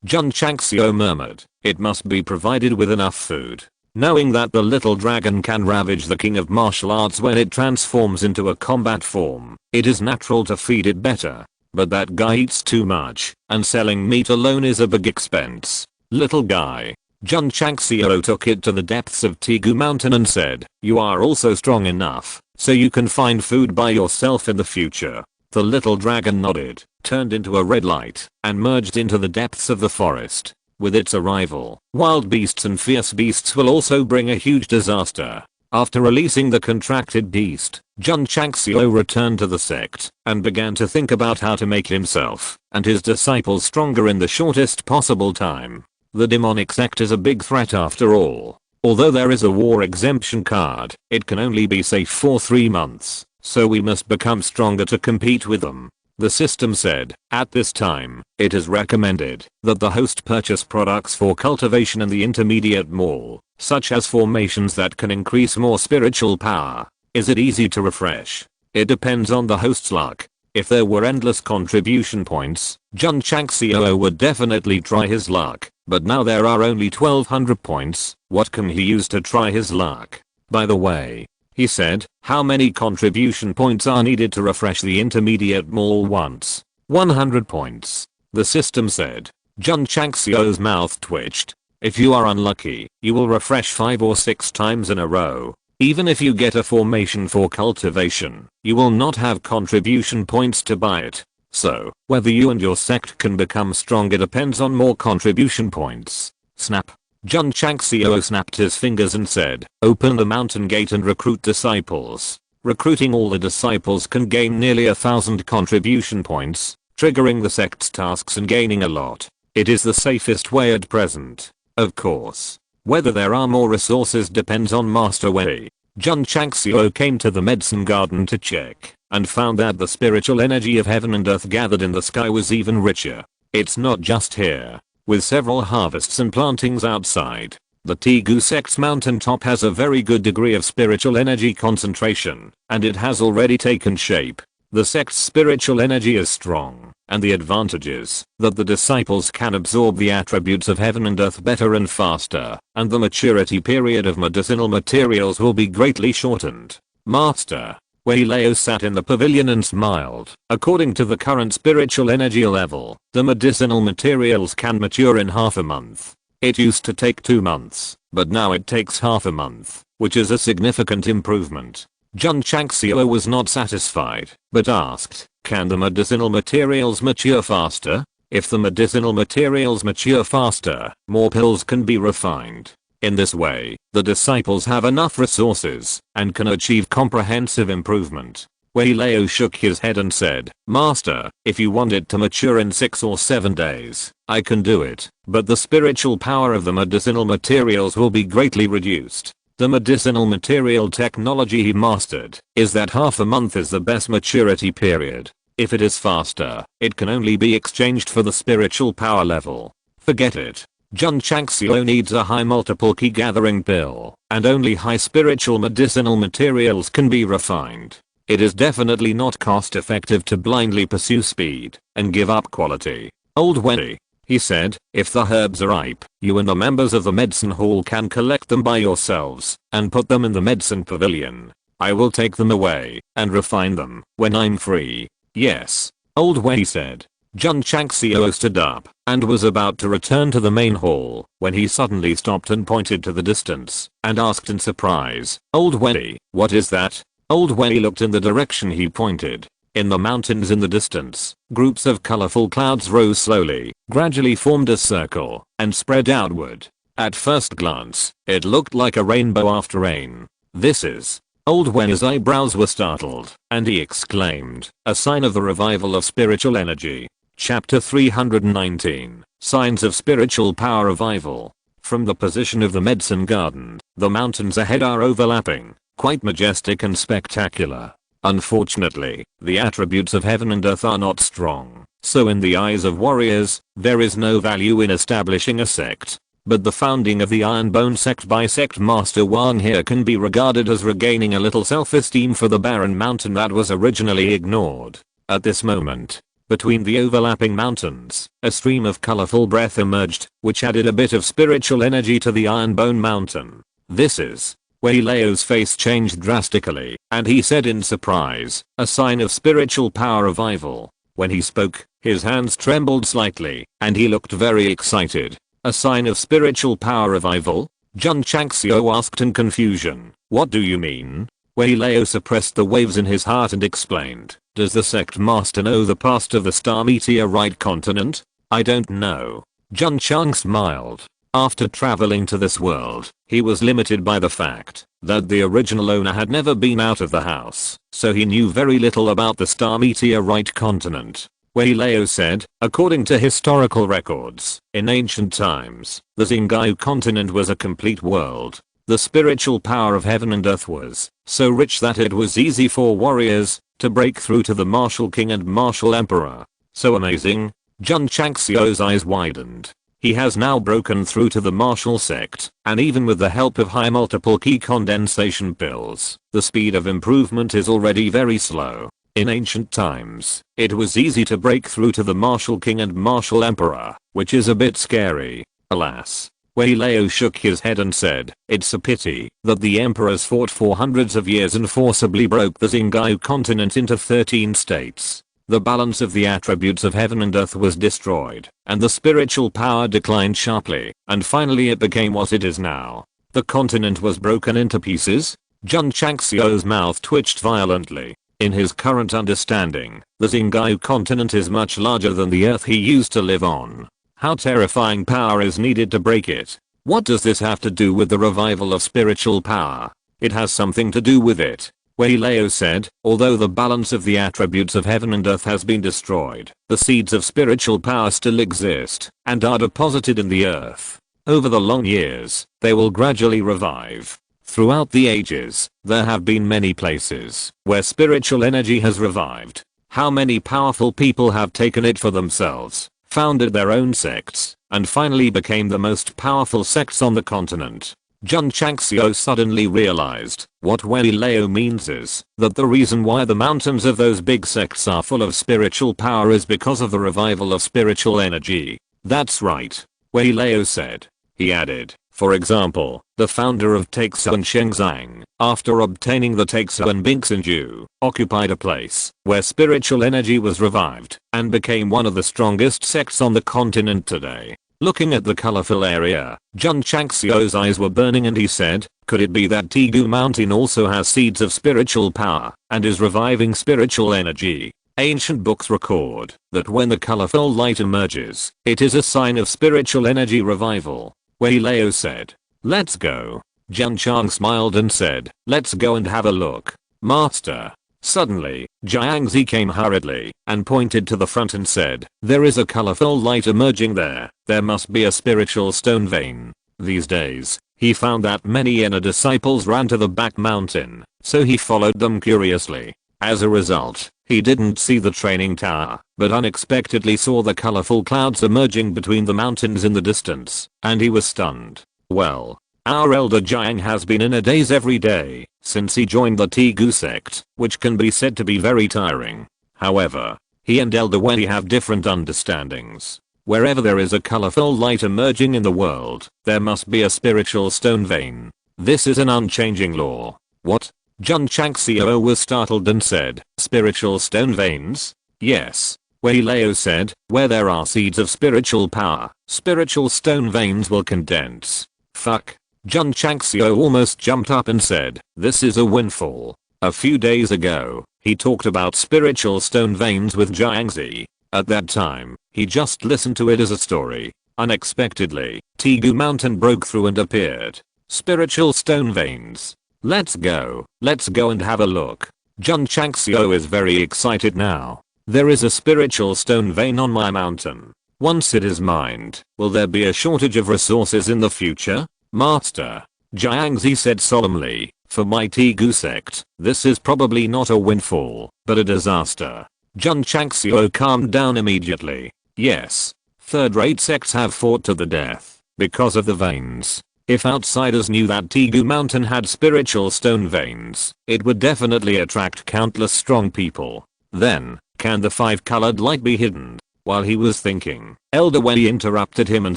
Jun Changxiao murmured, it must be provided with enough food. Knowing that the little dragon can ravage the king of martial arts when it transforms into a combat form, it is natural to feed it better. But that guy eats too much, and selling meat alone is a big expense. Little guy. Jun Changxiao took it to the depths of Tegu Mountain and said, you are also strong enough, so you can find food by yourself in the future. The little dragon nodded, turned into a red light, and merged into the depths of the forest. With its arrival, wild beasts and fierce beasts will also bring a huge disaster. After releasing the contracted beast, Jun Changxiao returned to the sect and began to think about how to make himself and his disciples stronger in the shortest possible time. The demonic sect is a big threat after all. Although there is a war exemption card, it can only be safe for 3 months, so we must become stronger to compete with them. The system said, at this time, it is recommended that the host purchase products for cultivation in the intermediate mall, such as formations that can increase more spiritual power. Is it easy to refresh? It depends on the host's luck. If there were endless contribution points, Jun Changxiao would definitely try his luck, but now there are only 1200 points. What can he use to try his luck? By the way, he said, how many contribution points are needed to refresh the intermediate mall once? 100 points. The system said. Jun Changxiao's mouth twitched. If you are unlucky, you will refresh 5 or 6 times in a row. Even if you get a formation for cultivation, you will not have contribution points to buy it. So, whether you and your sect can become stronger depends on more contribution points. Snap. Jun Changxiao snapped his fingers and said, open the mountain gate and recruit disciples. Recruiting all the disciples can gain nearly 1000 contribution points, triggering the sect's tasks and gaining a lot. It is the safest way at present. Of course. Whether there are more resources depends on Master Wei. Jun Changxiao came to the medicine garden to check, and found that the spiritual energy of heaven and earth gathered in the sky was even richer. It's not just here. With several harvests and plantings outside, the Tegu sect's mountaintop has a very good degree of spiritual energy concentration, and it has already taken shape. The sect's spiritual energy is strong, and the advantage is that the disciples can absorb the attributes of heaven and earth better and faster, and the maturity period of medicinal materials will be greatly shortened. Master Wei Lao sat in the pavilion and smiled. According to the current spiritual energy level, the medicinal materials can mature in half a month. It used to take 2 months, but now it takes half a month, which is a significant improvement. Jun Changxiao was not satisfied, but asked, can the medicinal materials mature faster? If the medicinal materials mature faster, more pills can be refined. In this way, the disciples have enough resources and can achieve comprehensive improvement. Wei Lao shook his head and said, Master, if you want it to mature in 6 or 7 days, I can do it, but the spiritual power of the medicinal materials will be greatly reduced. The medicinal material technology he mastered is that half a month is the best maturity period. If it is faster, it can only be exchanged for the spiritual power level. Forget it. Jun Changxiao needs a high multiple key gathering pill, and only high spiritual medicinal materials can be refined. It is definitely not cost effective to blindly pursue speed and give up quality. Old Wei, he said, if the herbs are ripe, you and the members of the medicine hall can collect them by yourselves and put them in the medicine pavilion. I will take them away and refine them when I'm free. Yes, Old Wei said. Jun Changxiao stood up and was about to return to the main hall when he suddenly stopped and pointed to the distance and asked in surprise, Old Wei, what is that? Old Wei looked in the direction he pointed. In the mountains in the distance, groups of colorful clouds rose slowly, gradually formed a circle, and spread outward. At first glance, it looked like a rainbow after rain. This is... Old Wei's eyebrows were startled, and he exclaimed, a sign of the revival of spiritual energy. Chapter 319, Signs of Spiritual Power Revival. From the position of the medicine garden, the mountains ahead are overlapping, quite majestic and spectacular. Unfortunately, the attributes of heaven and earth are not strong, so in the eyes of warriors, there is no value in establishing a sect. But the founding of the Iron Bone Sect by Sect Master Wang here can be regarded as regaining a little self-esteem for the barren mountain that was originally ignored. At this moment, between the overlapping mountains, a stream of colorful breath emerged, which added a bit of spiritual energy to the Iron Bone Mountain. This is... Wei Lao's face changed drastically, and he said in surprise, a sign of spiritual power revival. When he spoke, his hands trembled slightly, and he looked very excited. A sign of spiritual power revival? Jun Changxiao asked in confusion. What do you mean? Wei Lao suppressed the waves in his heart and explained. Does the sect master know the past of the star meteorite continent? I don't know. Jun Chang smiled. After traveling to this world, he was limited by the fact that the original owner had never been out of the house, so he knew very little about the star meteorite continent. Wei Lao said, according to historical records, in ancient times, the Xingyu continent was a complete world. The spiritual power of heaven and earth was so rich that it was easy for warriors to break through to the Martial King and Martial Emperor. So amazing? Jun Changxiao's eyes widened. He has now broken through to the Martial Sect, and even with the help of high multiple key condensation pills, the speed of improvement is already very slow. In ancient times, it was easy to break through to the Martial King and Martial Emperor, which is a bit scary. Alas. Wei Lao shook his head and said, "It's a pity that the emperors fought for hundreds of years and forcibly broke the Xingqiu continent into 13 states. The balance of the attributes of heaven and earth was destroyed, and the spiritual power declined sharply, and finally it became what it is now. The continent was broken into pieces." Jun Changxiao's mouth twitched violently. In his current understanding, the Xingqiu continent is much larger than the earth he used to live on. How terrifying power is needed to break it? What does this have to do with the revival of spiritual power? It has something to do with it. Wei Lao said, although the balance of the attributes of heaven and earth has been destroyed, the seeds of spiritual power still exist, and are deposited in the earth. Over the long years, they will gradually revive. Throughout the ages, there have been many places where spiritual energy has revived. How many powerful people have taken it for themselves, founded their own sects, and finally became the most powerful sects on the continent. Jun Changxiao suddenly realized what Wei Lao means is that the reason why the mountains of those big sects are full of spiritual power is because of the revival of spiritual energy. That's right, Wei Lao said. He added, for example, the founder of Taixuan Shengzang, after obtaining the Taixuan Bingxinju, occupied a place where spiritual energy was revived and became one of the strongest sects on the continent today. Looking at the colorful area, Jun Changxiao's eyes were burning and he said, could it be that Tigu Mountain also has seeds of spiritual power and is reviving spiritual energy? Ancient books record that when the colorful light emerges, it is a sign of spiritual energy revival. Wei Lao said, "Let's go." Jun Chang smiled and said, "Let's go and have a look, Master." Suddenly, Jiangzi came hurriedly and pointed to the front and said, "There is a colorful light emerging there. There must be a spiritual stone vein." These days, he found that many inner disciples ran to the back mountain, so he followed them curiously. As a result, he didn't see the training tower, but unexpectedly saw the colorful clouds emerging between the mountains in the distance, and he was stunned. Well, our elder Jiang has been in a daze every day since he joined the Tigu sect, which can be said to be very tiring. However, he and Elder Wei have different understandings. Wherever there is a colorful light emerging in the world, there must be a spiritual stone vein. This is an unchanging law. What? Jun Changxiao was startled and said, "Spiritual stone veins?" "Yes," Wei Lao said, "where there are seeds of spiritual power, spiritual stone veins will condense." Fuck. Jun Changxiao almost jumped up and said, "This is a windfall." A few days ago, he talked about spiritual stone veins with Jiangzi. At that time, he just listened to it as a story. Unexpectedly, Tigu Mountain broke through and appeared. Spiritual stone veins. Let's go and have a look. Jun Changxiao is very excited now. There is a spiritual stone vein on my mountain. Once it is mined, will there be a shortage of resources in the future? Master, Jiangzi said solemnly, for my Tigu sect, this is probably not a windfall, but a disaster. Jun Changxiao calmed down immediately. Yes, third-rate sects have fought to the death because of the veins. If outsiders knew that Tigu Mountain had spiritual stone veins, it would definitely attract countless strong people. Then, can the five-colored light be hidden? While he was thinking, Elder Wei interrupted him and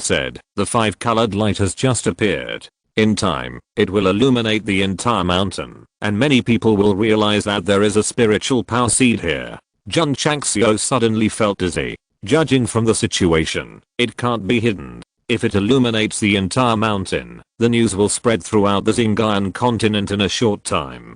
said, "The five-colored light has just appeared. In time, it will illuminate the entire mountain, and many people will realize that there is a spiritual power seed here." Jun Changxiao suddenly felt dizzy. Judging from the situation, it can't be hidden. If it illuminates the entire mountain, the news will spread throughout the Xingqiu continent in a short time.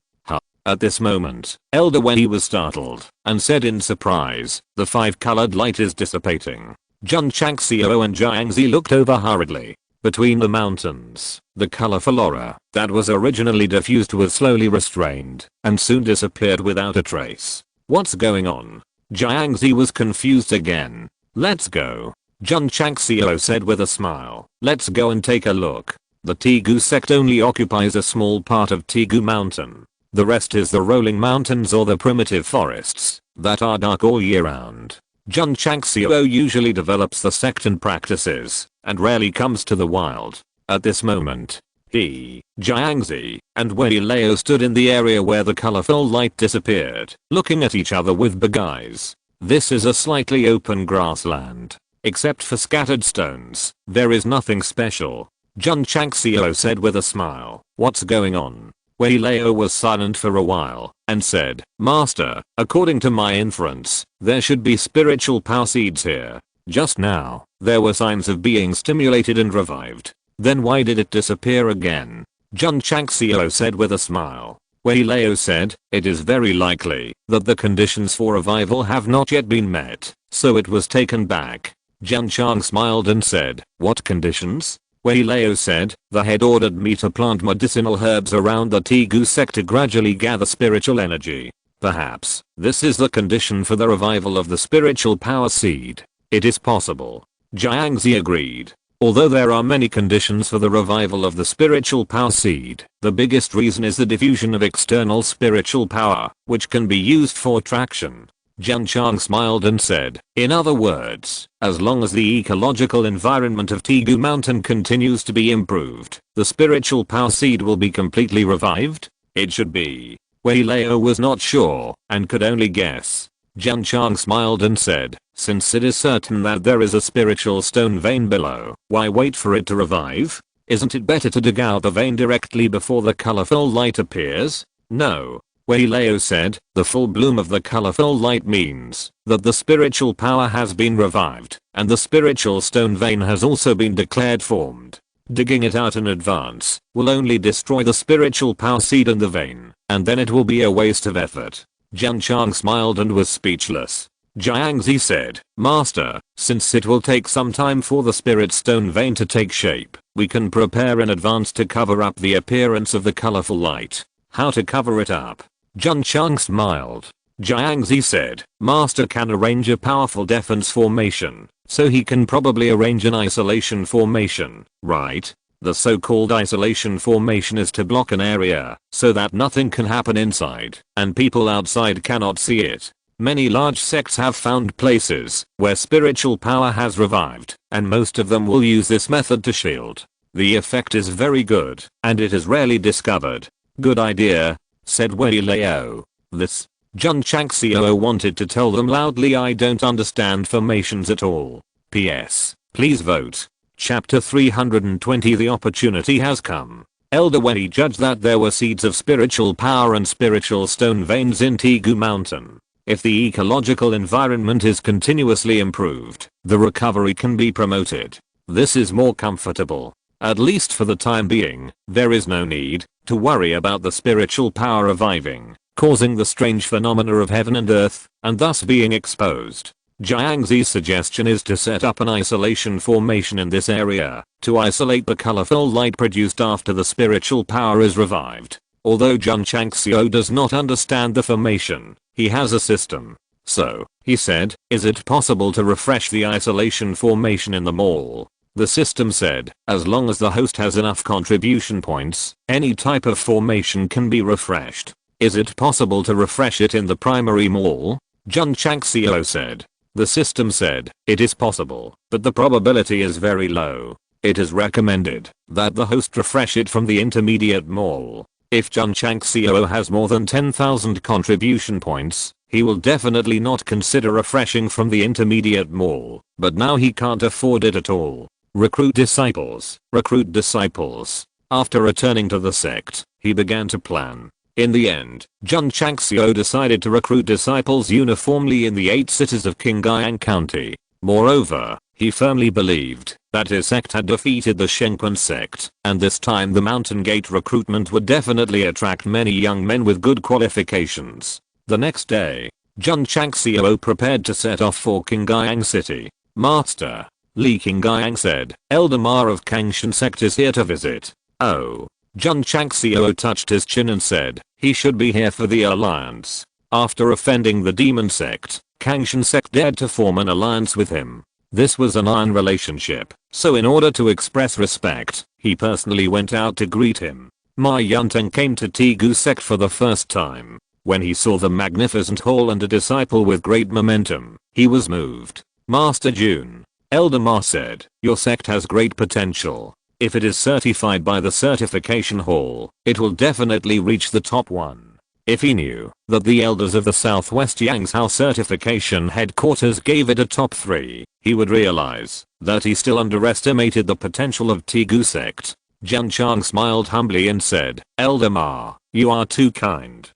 At this moment, Elder Wei was startled and said in surprise, "The five-colored light is dissipating." Jun Changxiao and Jiangzi looked over hurriedly. Between the mountains, the colorful aura that was originally diffused was slowly restrained and soon disappeared without a trace. What's going on? Jiangzi was confused again. Let's go, Jun Changxiao said with a smile. Let's go and take a look. The Tigu sect only occupies a small part of Tigu Mountain. The rest is the rolling mountains or the primitive forests that are dark all year round. Jun Changxiao usually develops the sect and practices, and rarely comes to the wild. At this moment, he, Jiangzi, and Wei Lao stood in the area where the colorful light disappeared, looking at each other with big eyes. This is a slightly open grassland. Except for scattered stones, there is nothing special. Jun Changxiao said with a smile. What's going on? Wei Lao was silent for a while, and said, Master, according to my inference, there should be spiritual power seeds here. Just now, there were signs of being stimulated and revived. Then why did it disappear again? Jun Changxiao said with a smile. Wei Lao said, it is very likely that the conditions for revival have not yet been met, so it was taken back. Jun Chang smiled and said, what conditions? Wei Lao said, the head ordered me to plant medicinal herbs around the Tegu sect to gradually gather spiritual energy. Perhaps, this is the condition for the revival of the spiritual power seed. It is possible. Jiangzi agreed. Although there are many conditions for the revival of the spiritual power seed, the biggest reason is the diffusion of external spiritual power, which can be used for traction. Jun Chang smiled and said, in other words, as long as the ecological environment of Tegu Mountain continues to be improved, the spiritual power seed will be completely revived? It should be. Wei Lao was not sure, and could only guess. Jun Chang smiled and said, since it is certain that there is a spiritual stone vein below, why wait for it to revive? Isn't it better to dig out the vein directly before the colorful light appears? No. Wei Lao said, the full bloom of the colorful light means that the spiritual power has been revived, and the spiritual stone vein has also been declared formed. Digging it out in advance will only destroy the spiritual power seed in the vein, and then it will be a waste of effort. Jun Chang smiled and was speechless. Jiangzi said, Master, since it will take some time for the spirit stone vein to take shape, we can prepare in advance to cover up the appearance of the colorful light. How to cover it up? Jun Chang smiled. Jiangzi said, Master can arrange a powerful defense formation, so he can probably arrange an isolation formation, right? The so-called isolation formation is to block an area, so that nothing can happen inside, and people outside cannot see it. Many large sects have found places where spiritual power has revived, and most of them will use this method to shield. The effect is very good, and it is rarely discovered. Good idea, said Wei Lao. This. Jun Changxiao wanted to tell them loudly, I don't understand formations at all. P.S. Please vote. Chapter 320 The opportunity has come. Elder Wei judged that there were seeds of spiritual power and spiritual stone veins in Tegu Mountain. If the ecological environment is continuously improved, the recovery can be promoted. This is more comfortable. At least for the time being, there is no need to worry about the spiritual power reviving, causing the strange phenomena of heaven and earth, and thus being exposed. Jiangzi's suggestion is to set up an isolation formation in this area, to isolate the colorful light produced after the spiritual power is revived. Although Jun Changxiao does not understand the formation, he has a system. So, he said, is it possible to refresh the isolation formation in the mall? The system said, as long as the host has enough contribution points, any type of formation can be refreshed. Is it possible to refresh it in the primary mall? Jun Changxiao said. The system said, it is possible, but the probability is very low. It is recommended that the host refresh it from the intermediate mall. If Jun Changxiao has more than 10,000 contribution points, he will definitely not consider refreshing from the intermediate mall, but now he can't afford it at all. Recruit disciples. Recruit disciples. After returning to the sect, he began to plan. In the end, Jun Changxiao decided to recruit disciples uniformly in the 8 cities of Qingyang County. Moreover, he firmly believed that his sect had defeated the Strongest Sect, and this time the Mountain Gate recruitment would definitely attract many young men with good qualifications. The next day, Jun Changxiao prepared to set off for Qingyang City. Master, Li Qingyang said, Elder Ma of Kangshan Sect is here to visit. Oh. Jun Changxiao touched his chin and said, he should be here for the alliance. After offending the demon sect, Kangshan Sect dared to form an alliance with him. This was an iron relationship, so in order to express respect, he personally went out to greet him. Ma Yunteng came to Tegu sect for the first time. When he saw the magnificent hall and a disciple with great momentum, he was moved. Master Jun, Elder Ma said, your sect has great potential. If it is certified by the certification hall, it will definitely reach the top 1. If he knew that the elders of the Southwest Yangzhou certification headquarters gave it a top 3, he would realize that he still underestimated the potential of Tegu sect. Jun Chang smiled humbly and said, Elder Ma, you are too kind.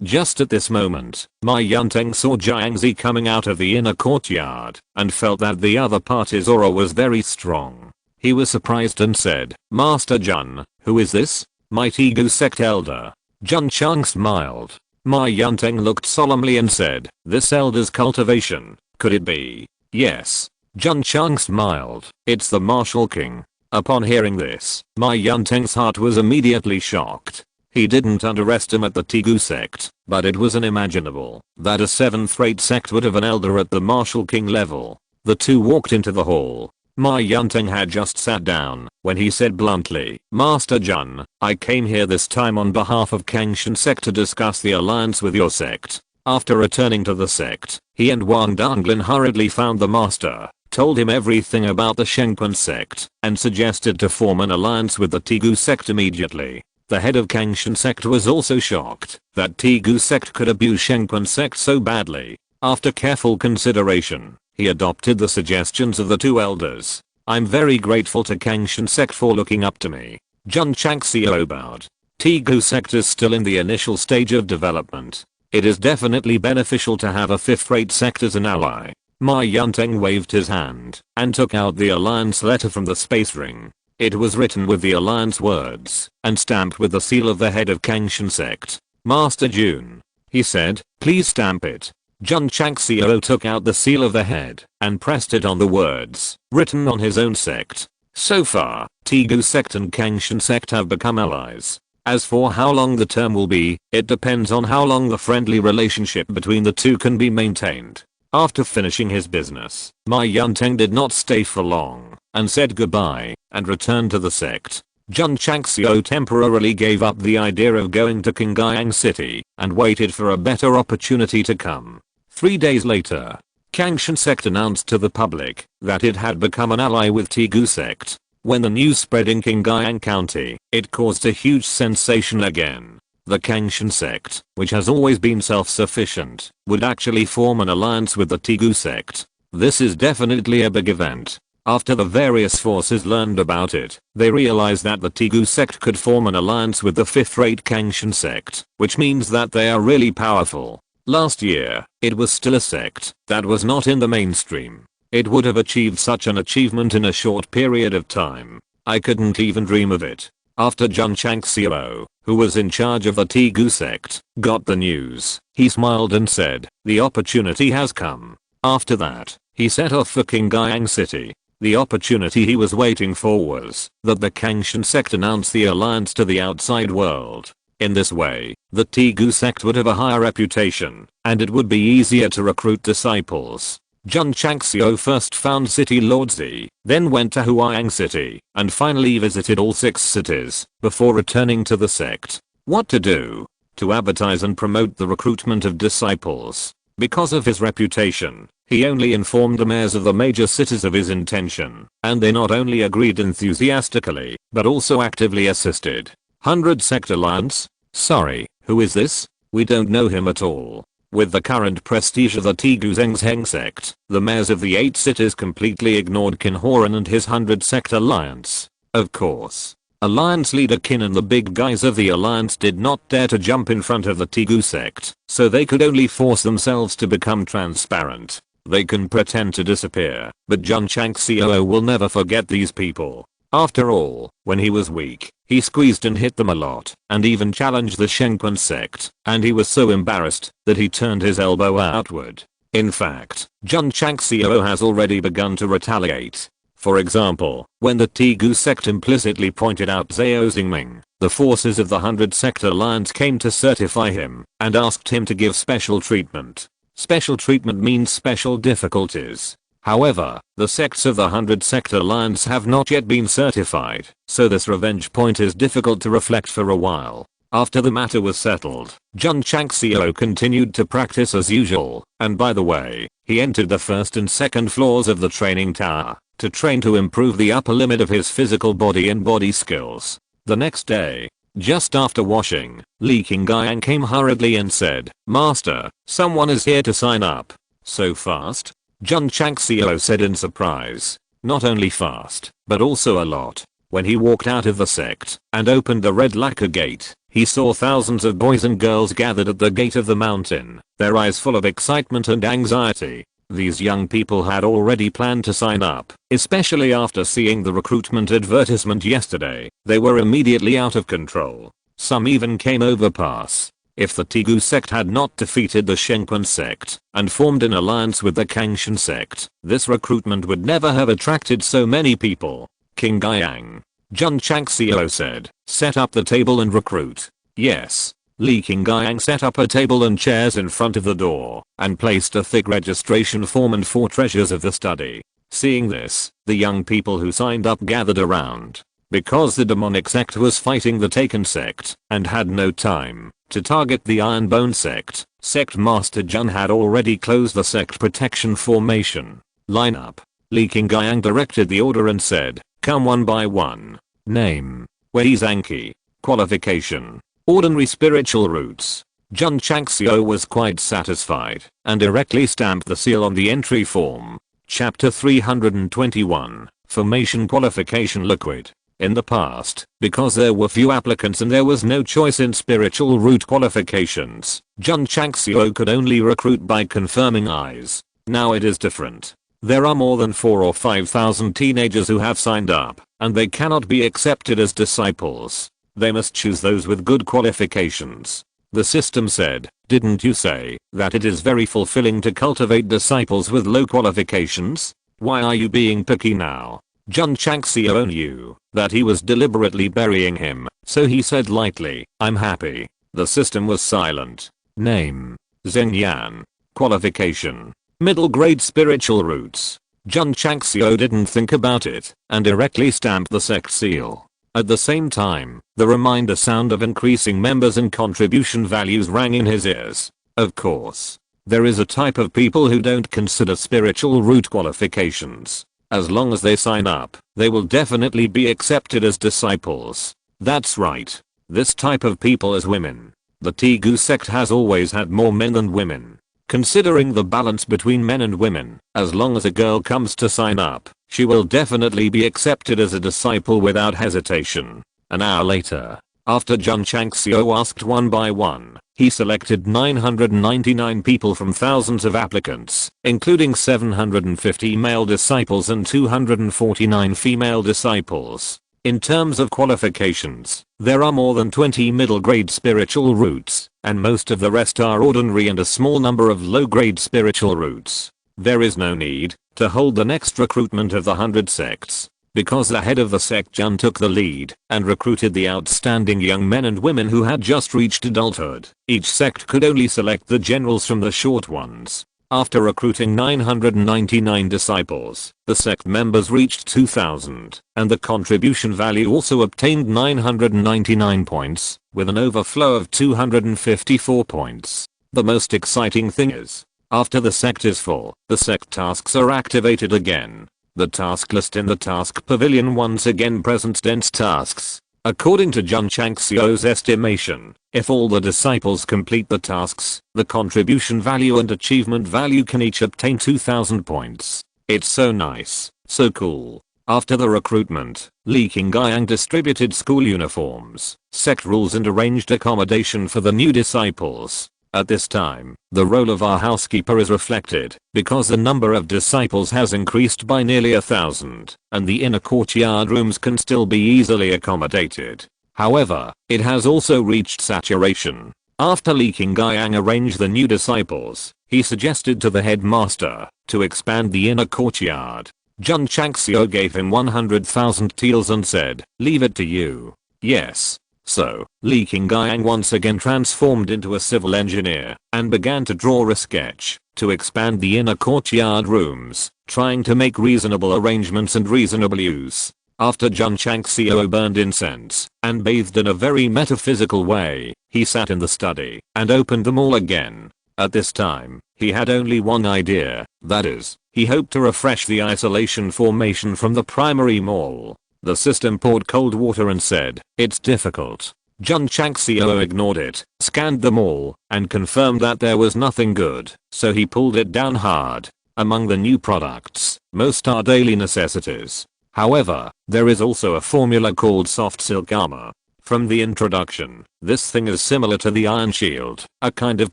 Just at this moment, Ma Yunteng saw Jiangzi coming out of the inner courtyard and felt that the other party's aura was very strong. He was surprised and said, Master Jun, who is this? My Tegu sect elder. Jun Chang smiled. Ma Yunteng looked solemnly and said, this elder's cultivation, could it be? Yes. Jun Chang smiled. It's the Martial King. Upon hearing this, Ma Yunteng's heart was immediately shocked. He didn't underestimate the Tegu sect, but it was unimaginable that a 7th-rate sect would have an elder at the Martial King level. The two walked into the hall. Ma Yunteng had just sat down when he said bluntly, Master Jun, I came here this time on behalf of Kangshan sect to discuss the alliance with your sect. After returning to the sect, he and Wang Danglin hurriedly found the master, told him everything about the Shengquan sect, and suggested to form an alliance with the Tegu sect immediately. The head of Kangshan sect was also shocked that Tegu sect could abuse Shengquan sect so badly. After careful consideration, he adopted the suggestions of the two elders. I'm very grateful to Kangshan sect for looking up to me. Jun Changxiao bowed. Tegu sect is still in the initial stage of development. It is definitely beneficial to have a 5th-rate sect as an ally. Ma Yunteng waved his hand and took out the alliance letter from the space ring. It was written with the alliance words and stamped with the seal of the head of Kangshan sect. Master Jun, he said, please stamp it. Jun Changxiao took out the seal of the head and pressed it on the words written on his own sect. So far, Tegu sect and Kangshan sect have become allies. As for how long the term will be, it depends on how long the friendly relationship between the two can be maintained. After finishing his business, Ma Yunteng did not stay for long and said goodbye and returned to the sect. Jun Changxiao temporarily gave up the idea of going to Qingyang City and waited for a better opportunity to come. 3 days later, Kangshan sect announced to the public that it had become an ally with Tegu sect. When the news spread in Qingyang County, it caused a huge sensation again. The Kangshan sect, which has always been self-sufficient, would actually form an alliance with the Tegu sect. This is definitely a big event. After the various forces learned about it, they realized that the Tegu sect could form an alliance with the 5th-rate Kangshan sect, which means that they are really powerful. Last year, it was still a sect that was not in the mainstream. It would have achieved such an achievement in a short period of time. I couldn't even dream of it. After Jun Changxiao, who was in charge of the Tegu sect, got the news, he smiled and said, the opportunity has come. After that, he set off for Qingyang City. The opportunity he was waiting for was that the Kangshan sect announced the alliance to the outside world. In this way, the Tegu sect would have a higher reputation, and it would be easier to recruit disciples. Jun Changxiao first found City Lord Zi, then went to Huayang City, and finally visited all 6 cities, before returning to the sect. What to do? To advertise and promote the recruitment of disciples. Because of his reputation, he only informed the mayors of the major cities of his intention, and they not only agreed enthusiastically, but also actively assisted. 100 Sect Alliance? Sorry, who is this? We don't know him at all. With the current prestige of the Tegu Zhengzheng sect, the mayors of the 8 cities completely ignored Qin Horan and his 100 Sect Alliance. Of course, Alliance leader Qin and the big guys of the alliance did not dare to jump in front of the Tegu sect, so they could only force themselves to become transparent. They can pretend to disappear, but Jun Changxiao will never forget these people. After all, when he was weak, he squeezed and hit them a lot, and even challenged the Shengquan sect, and he was so embarrassed that he turned his elbow outward. In fact, Jun Changxiao has already begun to retaliate. For example, when the Tegu sect implicitly pointed out Zhao Xingming, the forces of the 100 Sect Alliance came to certify him and asked him to give special treatment. Special treatment means special difficulties. However, the sects of the 100 Sect Alliance have not yet been certified, so this revenge point is difficult to reflect for a while. After the matter was settled, Jun Changxiao continued to practice as usual, and by the way, he entered the first and second floors of the training tower to train to improve the upper limit of his physical body and body skills. The next day, just after washing, Li Qingyang came hurriedly and said, "Master, someone is here to sign up." "So fast?" Jun Changxiao said in surprise. Not only fast, but also a lot. When he walked out of the sect and opened the red lacquer gate, he saw thousands of boys and girls gathered at the gate of the mountain, their eyes full of excitement and anxiety. These young people had already planned to sign up, especially after seeing the recruitment advertisement yesterday. They were immediately out of control. Some even came overpass. If the Tegu sect had not defeated the Shenquan sect and formed an alliance with the Kangshan sect, this recruitment would never have attracted so many people. "Qingyang," Jun Changxiao said, "set up the table and recruit." "Yes." Li Qingyang set up a table and chairs in front of the door and placed a thick registration form and 4 treasures of the study. Seeing this, the young people who signed up gathered around. Because the demonic sect was fighting the Taken sect and had no time to target the Iron Bone Sect, Sect Master Jun had already closed the sect protection formation. "Line up." Li Qingyang directed the order and said, "Come one by one." Name: Wei Zhangqi. Qualification: Ordinary spiritual roots. Jun Changxiao was quite satisfied and directly stamped the seal on the entry form. Chapter 321, Formation Qualification Liquid. In the past, because there were few applicants and there was no choice in spiritual root qualifications, Jun Changxiao could only recruit by confirming eyes. Now it is different. There are more than 4 or 5,000 teenagers who have signed up, and they cannot be accepted as disciples. They must choose those with good qualifications. The system said, "Didn't you say that it is very fulfilling to cultivate disciples with low qualifications? Why are you being picky now?" Jun Changxiao knew that he was deliberately burying him, so he said lightly, "I'm happy." The system was silent. Name: Zheng Yan. Qualification: Middle grade spiritual roots. Jun Changxiao didn't think about it and directly stamped the sect seal. At the same time, the reminder sound of increasing members and contribution values rang in his ears. Of course, there is a type of people who don't consider spiritual root qualifications. As long as they sign up, they will definitely be accepted as disciples. That's right. This type of people is women. The Tegu sect has always had more men than women. Considering the balance between men and women, as long as a girl comes to sign up, she will definitely be accepted as a disciple without hesitation. An hour later, after Jun Changxiao asked one by one, he selected 999 people from thousands of applicants, including 750 male disciples and 249 female disciples. In terms of qualifications, there are more than 20 middle grade spiritual roots, and most of the rest are ordinary and a small number of low grade spiritual roots. There is no need to hold the next recruitment of the 100 sects, because the head of the sect Jun took the lead and recruited the outstanding young men and women who had just reached adulthood. Each sect could only select the generals from the short ones. After recruiting 999 disciples, the sect members reached 2,000, and the contribution value also obtained 999 points, with an overflow of 254 points. The most exciting thing is, after the sect is full, the sect tasks are activated again. The task list in the task pavilion once again presents dense tasks. According to Jun Changxiao's estimation, if all the disciples complete the tasks, the contribution value and achievement value can each obtain 2,000 points. It's so nice, so cool. After the recruitment, Li Qingyang distributed school uniforms, sect rules and arranged accommodation for the new disciples. At this time, the role of our housekeeper is reflected, because the number of disciples has increased by nearly 1,000, and the inner courtyard rooms can still be easily accommodated. However, it has also reached saturation. After Li Qingyang arranged the new disciples, he suggested to the headmaster to expand the inner courtyard. Jun Changxiao gave him 100,000 taels and said, "Leave it to you." Yes. So, Leaking Gang once again transformed into a civil engineer and began to draw a sketch to expand the inner courtyard rooms, trying to make reasonable arrangements and reasonable use. After Jun Changxiao burned incense and bathed in a very metaphysical way, he sat in the study and opened them all again. At this time, he had only one idea, that is, he hoped to refresh the isolation formation from the primary mall. The system poured cold water and said, "It's difficult." Jun Changxiao ignored it, scanned them all, and confirmed that there was nothing good, so he pulled it down hard. Among the new products, most are daily necessities. However, there is also a formula called soft silk armor. From the introduction, this thing is similar to the Iron Shield, a kind of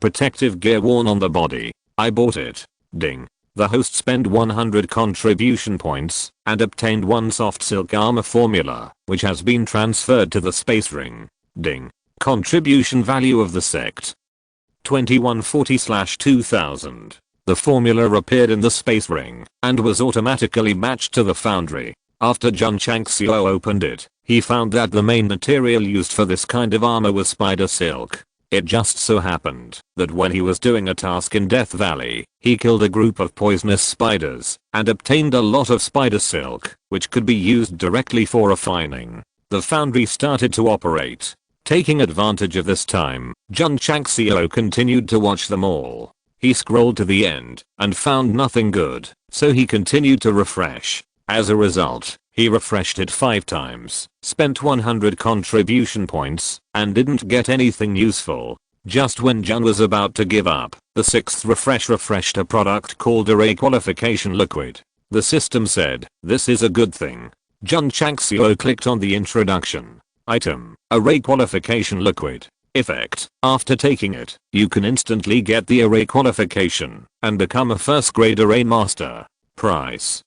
protective gear worn on the body. I bought it. Ding. The host spent 100 contribution points and obtained one soft silk armor formula, which has been transferred to the space ring. Ding. Contribution value of the sect. 2140/2000. The formula appeared in the space ring and was automatically matched to the foundry. After Jun Changxiao opened it, he found that the main material used for this kind of armor was spider silk. It just so happened that when he was doing a task in Death Valley, he killed a group of poisonous spiders and obtained a lot of spider silk, which could be used directly for refining. The foundry started to operate. Taking advantage of this time, Jun Changxiao continued to watch them all. He scrolled to the end and found nothing good, so he continued to refresh. As a result, he refreshed it 5 times, spent 100 contribution points, and didn't get anything useful. Just when Jun was about to give up, the 6th refresh refreshed a product called Array Qualification Liquid. The system said, "This is a good thing." Jun Changxiao clicked on the introduction. Item, Array Qualification Liquid. Effect, after taking it, you can instantly get the array qualification and become a first grade array master. Price,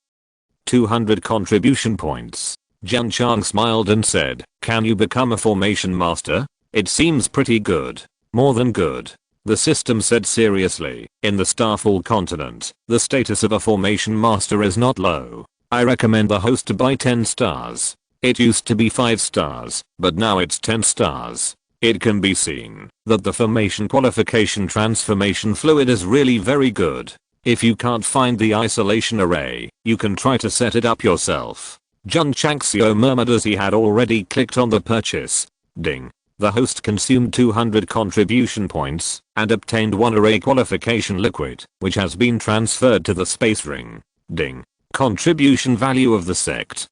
200 contribution points. Jun Chang smiled and said, "Can you become a formation master? It seems pretty good. More than good." The system said seriously, "In the Starfall continent, the status of a formation master is not low. I recommend the host to buy 10 stars. It used to be 5 stars, but now it's 10 stars. It can be seen that the formation qualification transformation fluid is really very good. If you can't find the isolation array, you can try to set it up yourself." Jun Changxiao murmured as he had already clicked on the purchase. Ding. The host consumed 200 contribution points and obtained one array qualification liquid, which has been transferred to the space ring. Ding. Contribution value of the sect.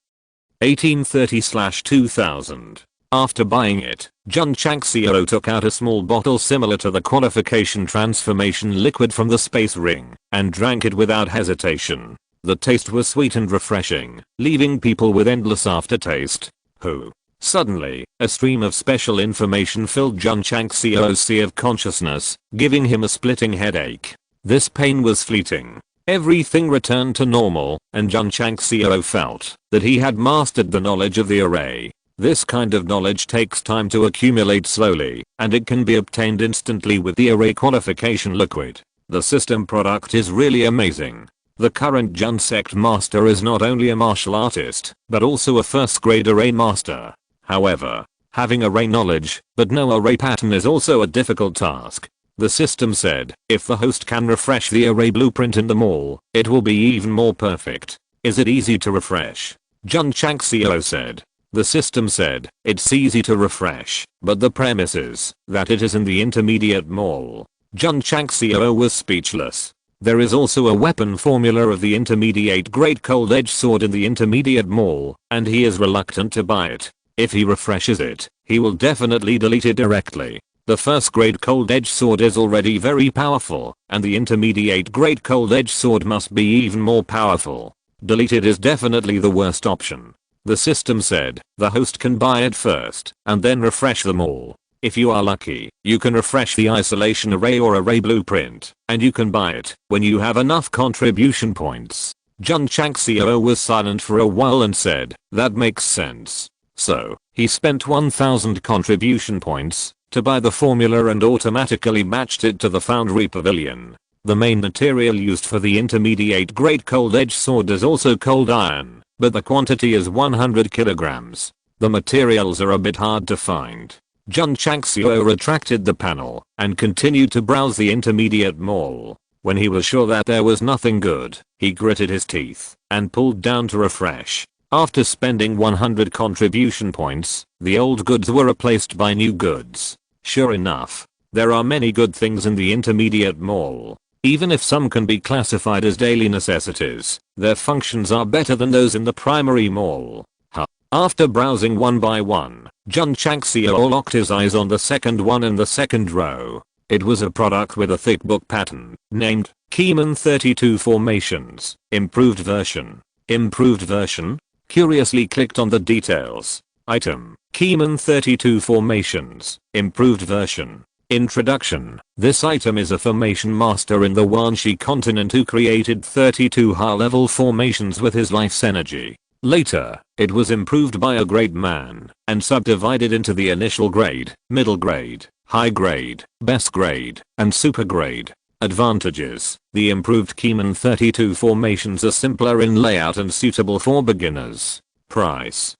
1830/2000. After buying it, Jun Changxiao took out a small bottle similar to the qualification transformation liquid from the space ring and drank it without hesitation. The taste was sweet and refreshing, leaving people with endless aftertaste. Suddenly, a stream of special information filled Jun Changxiao's sea of consciousness, giving him a splitting headache. This pain was fleeting. Everything returned to normal, and Jun Changxiao felt that he had mastered the knowledge of the array. This kind of knowledge takes time to accumulate slowly, and it can be obtained instantly with the array qualification liquid. The system product is really amazing. The current Jun Sect master is not only a martial artist, but also a first grade array master. However, having array knowledge, but no array pattern is also a difficult task. The system said, if the host can refresh the array blueprint in the mall, it will be even more perfect. Is it easy to refresh? Jun Changxiao said. The system said, it's easy to refresh, but the premise is that it is in the intermediate mall. Jun Changxiao was speechless. There is also a weapon formula of the intermediate great cold edge sword in the intermediate mall, and he is reluctant to buy it. If he refreshes it, he will definitely delete it directly. The first grade cold edge sword is already very powerful, and the intermediate great cold edge sword must be even more powerful. Delete it is definitely the worst option. The system said, the host can buy it first, and then refresh them all. If you are lucky, you can refresh the isolation array or array blueprint, and you can buy it when you have enough contribution points. Jun Changxiao was silent for a while and said, that makes sense. So, he spent 1000 contribution points to buy the formula and automatically matched it to the Foundry Pavilion. The main material used for the intermediate great cold edge sword is also cold iron, but the quantity is 100 kilograms. The materials are a bit hard to find. Jun Changxiao retracted the panel and continued to browse the intermediate mall. When he was sure that there was nothing good, he gritted his teeth and pulled down to refresh. After spending 100 contribution points, the old goods were replaced by new goods. Sure enough, there are many good things in the intermediate mall. Even if some can be classified as daily necessities, their functions are better than those in the primary mall. After browsing one by one, Jun Changxiao locked his eyes on the second one in the second row. It was a product with a thick book pattern, named Keyman 32 Formations, Improved Version. Improved Version? Curiously clicked on the details. Item, Keyman 32 Formations, Improved Version. Introduction. This item is a formation master in the Wanshi continent who created 32 high-level formations with his life's energy. Later, it was improved by a great man and subdivided into the initial grade, middle grade, high grade, best grade, and super grade. Advantages. The improved Keyman 32 formations are simpler in layout and suitable for beginners. Price: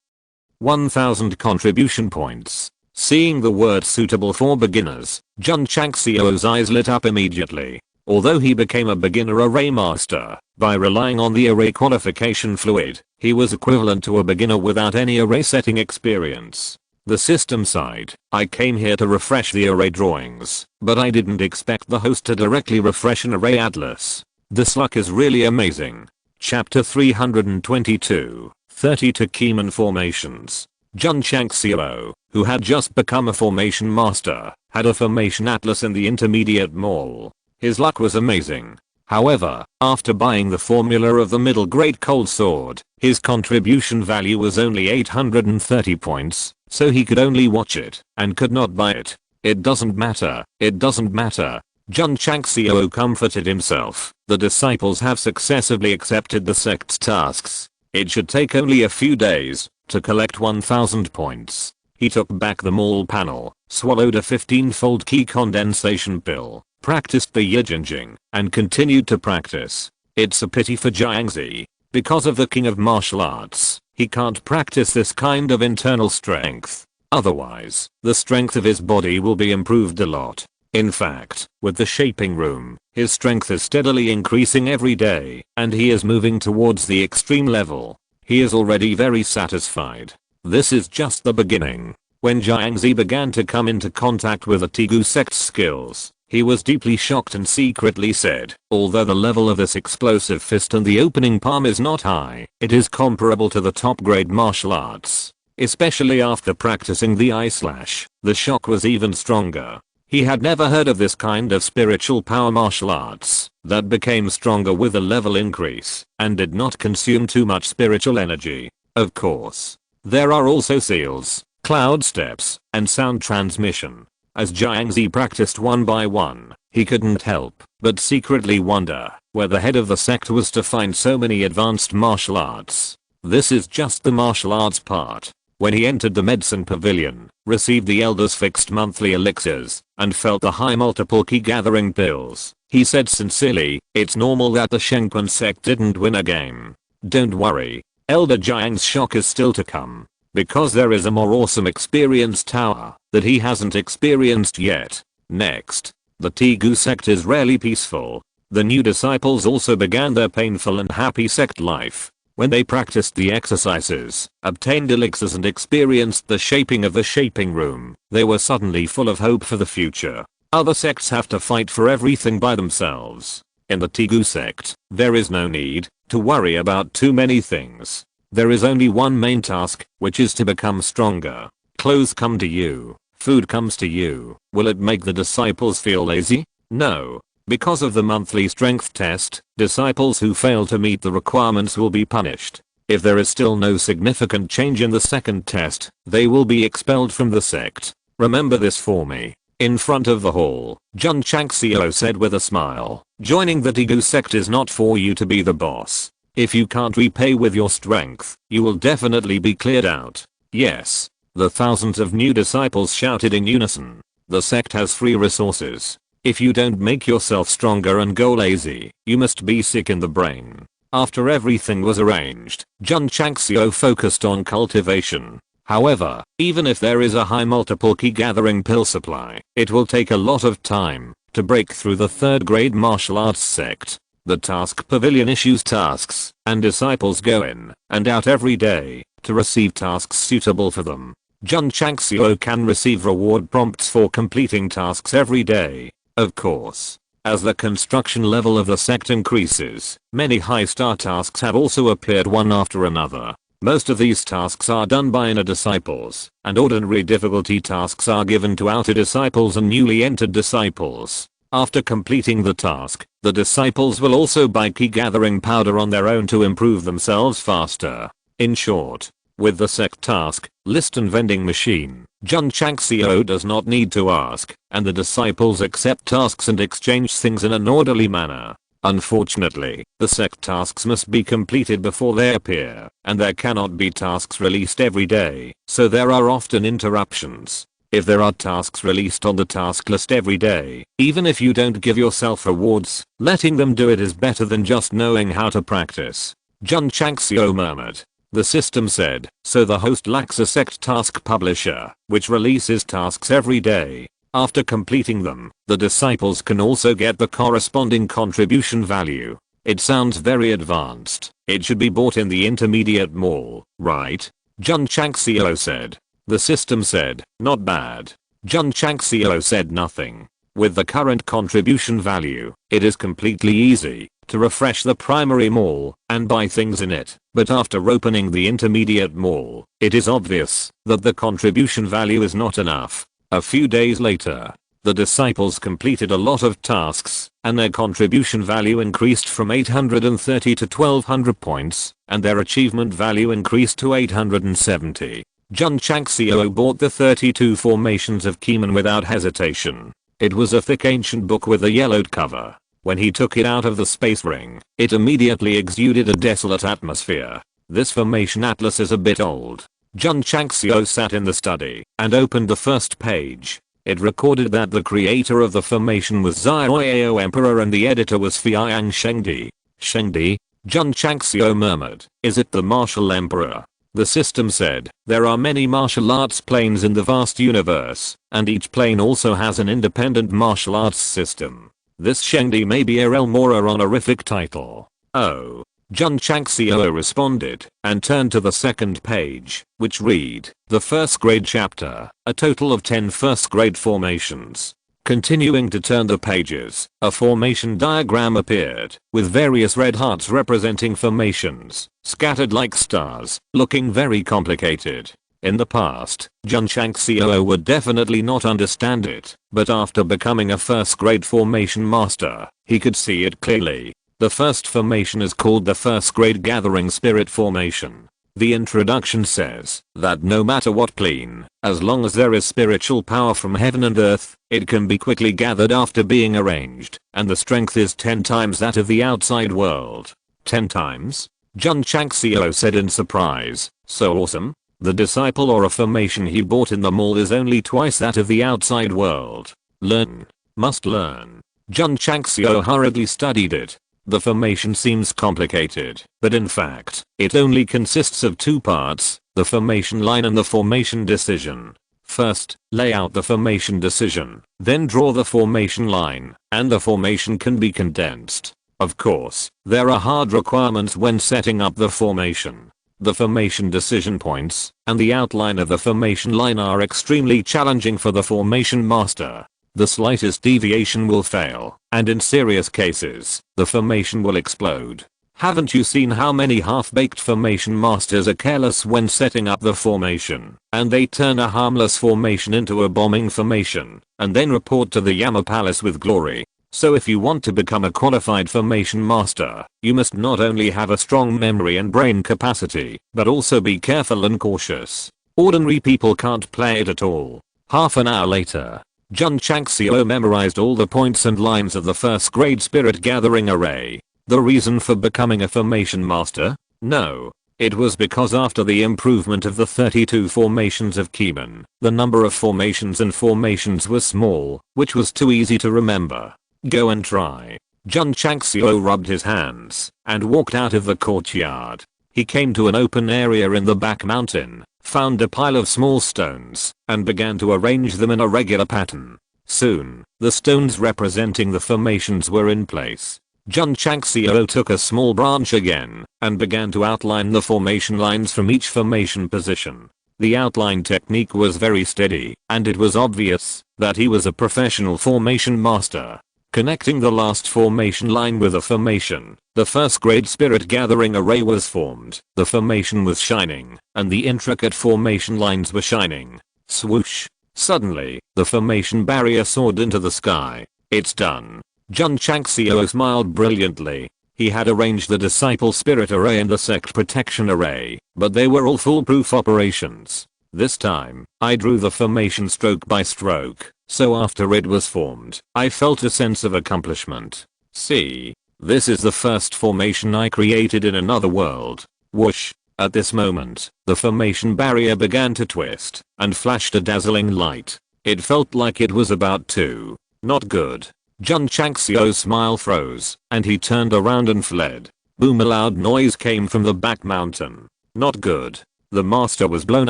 1000 contribution points. Seeing the word suitable for beginners, Jun Changxiao's eyes lit up immediately. Although he became a beginner array master by relying on the array qualification fluid, he was equivalent to a beginner without any array setting experience. The system side. I came here to refresh the array drawings, but I didn't expect the host to directly refresh an array atlas. This luck is really amazing. Chapter 322, 32 Keyman Formations. Jun Changxiao, who had just become a formation master, had a formation atlas in the intermediate mall. His luck was amazing. However, after buying the formula of the middle grade cold sword, his contribution value was only 830 points, so he could only watch it and could not buy it. It doesn't matter, it doesn't matter. Jun Changxiao comforted himself. The disciples have successively accepted the sect's tasks. It should take only a few days to collect 1000 points. He took back the mall panel, swallowed a 15-fold key condensation pill, practiced the yijinjing, and continued to practice. It's a pity for Jiangzi. Because of the king of martial arts, he can't practice this kind of internal strength. Otherwise, the strength of his body will be improved a lot. In fact, with the shaping room, his strength is steadily increasing every day, and he is moving towards the extreme level. He is already very satisfied. This is just the beginning. When Jiangzi began to come into contact with the Tegu sect's skills, he was deeply shocked and secretly said, although the level of this explosive fist and the opening palm is not high, it is comparable to the top grade martial arts. Especially after practicing the eye slash, the shock was even stronger. He had never heard of this kind of spiritual power martial arts that became stronger with a level increase and did not consume too much spiritual energy. Of course, there are also seals, cloud steps, and sound transmission. As Jiangzi practiced one by one, he couldn't help but secretly wonder where the head of the sect was to find so many advanced martial arts. This is just the martial arts part. When he entered the medicine pavilion, received the elders' fixed monthly elixirs, and felt the high multiple key gathering pills, he said sincerely, it's normal that the Strongest Sect didn't win a game. Don't worry. Elder Jiang's shock is still to come. Because there is a more awesome experience tower that he hasn't experienced yet. Next, the Tegu sect is rarely peaceful. The new disciples also began their painful and happy sect life. When they practiced the exercises, obtained elixirs and experienced the shaping of the shaping room, they were suddenly full of hope for the future. Other sects have to fight for everything by themselves. In the Tegu sect, there is no need to worry about too many things. There is only one main task, which is to become stronger. Clothes come to you, food comes to you. Will it make the disciples feel lazy? No. Because of the monthly strength test, disciples who fail to meet the requirements will be punished. If there is still no significant change in the second test, they will be expelled from the sect. Remember this for me. In front of the hall, Jun Changxiao said with a smile, joining the Tegu sect is not for you to be the boss. If you can't repay with your strength, you will definitely be cleared out. Yes. The thousands of new disciples shouted in unison. The sect has free resources. If you don't make yourself stronger and go lazy, you must be sick in the brain. After everything was arranged, Jun Changxiao focused on cultivation. However, even if there is a high multiple key gathering pill supply, it will take a lot of time to break through the third grade martial arts sect. The task pavilion issues tasks, and disciples go in and out every day to receive tasks suitable for them. Jun Changxiao can receive reward prompts for completing tasks every day. Of course, as the construction level of the sect increases, many high-star tasks have also appeared one after another. Most of these tasks are done by inner disciples, and ordinary difficulty tasks are given to outer disciples and newly entered disciples. After completing the task, the disciples will also buy key gathering powder on their own to improve themselves faster. In short, with the sect task, list and vending machine, Jun Changxiao does not need to ask, and the disciples accept tasks and exchange things in an orderly manner. Unfortunately, the sect tasks must be completed before they appear, and there cannot be tasks released every day, so there are often interruptions. If there are tasks released on the task list every day, even if you don't give yourself rewards, letting them do it is better than just knowing how to practice. Jun Changxiao murmured. The system said, so the host lacks a sect task publisher, which releases tasks every day. After completing them, the disciples can also get the corresponding contribution value. It sounds very advanced. It should be bought in the intermediate mall, right? Jun Changxiao said. The system said, not bad. Jun Changxiao said nothing. With the current contribution value, it is completely easy to refresh the primary mall and buy things in it. But after opening the intermediate mall, it is obvious that the contribution value is not enough. A few days later, the disciples completed a lot of tasks, and their contribution value increased from 830 to 1200 points, and their achievement value increased to 870. Jun Changxiao bought the 32 formations of Kimen without hesitation. It was a thick ancient book with a yellowed cover. When he took it out of the space ring, it immediately exuded a desolate atmosphere. This formation atlas is a bit old. Jun Changxiao sat in the study and opened the first page. It recorded that the creator of the formation was Xiaoyao Emperor and the editor was Fiang Shengdi. Shengdi? Jun Changxiao murmured. Is it the martial emperor? The system said, there are many martial arts planes in the vast universe, and each plane also has an independent martial arts system. This Shengdi may be a realm or a honorific title. Oh. Jun Changxiao responded, and turned to the second page, which read, the first grade chapter, a total of 10 first grade formations. Continuing to turn the pages, a formation diagram appeared, with various red hearts representing formations, scattered like stars, looking very complicated. In the past, Jun Changxiao would definitely not understand it, but after becoming a first grade formation master, he could see it clearly. The first formation is called the first grade gathering spirit formation. The introduction says that no matter what plane, as long as there is spiritual power from heaven and earth, it can be quickly gathered after being arranged, and the strength is 10 times that of the outside world. 10 times? Jun Changxiao said in surprise. So awesome? The disciple or a formation he bought in the mall is only twice that of the outside world. Learn. Must learn. Jun Changxiao hurriedly studied it. The formation seems complicated, but in fact, it only consists of 2 parts, the formation line and the formation decision. First, lay out the formation decision, then draw the formation line, and the formation can be condensed. Of course, there are hard requirements when setting up the formation. The formation decision points and the outline of the formation line are extremely challenging for the formation master. The slightest deviation will fail, and in serious cases, the formation will explode. Haven't you seen how many half-baked formation masters are careless when setting up the formation, and they turn a harmless formation into a bombing formation, and then report to the Yama Palace with glory? So if you want to become a qualified formation master, you must not only have a strong memory and brain capacity, but also be careful and cautious. Ordinary people can't play it at all. Half an hour later, Jun Changxiao memorized all the points and lines of the first grade spirit gathering array. The reason for becoming a formation master? No. It was because after the improvement of the 32 formations of Kimen, the number of formations and formations was small, which was too easy to remember. Go and try. Jun Changxiao rubbed his hands and walked out of the courtyard. He came to an open area in the back mountain, found a pile of small stones, and began to arrange them in a regular pattern. Soon, the stones representing the formations were in place. Jun Changxiao took a small branch again, and began to outline the formation lines from each formation position. The outline technique was very steady, and it was obvious that he was a professional formation master. Connecting the last formation line with a formation, the first grade spirit gathering array was formed. The formation was shining, and the intricate formation lines were shining. Swoosh. Suddenly, the formation barrier soared into the sky. It's done. Jun Changxiao smiled brilliantly. He had arranged the disciple spirit array and the sect protection array, but they were all foolproof operations. This time, I drew the formation stroke by stroke, so after it was formed, I felt a sense of accomplishment. See? This is the first formation I created in another world. Whoosh. At this moment, the formation barrier began to twist, and flashed a dazzling light. It felt like it was about to. Not good. Jun Changxiao's smile froze, and he turned around and fled. Boom, a loud noise came from the back mountain. Not good. The master was blown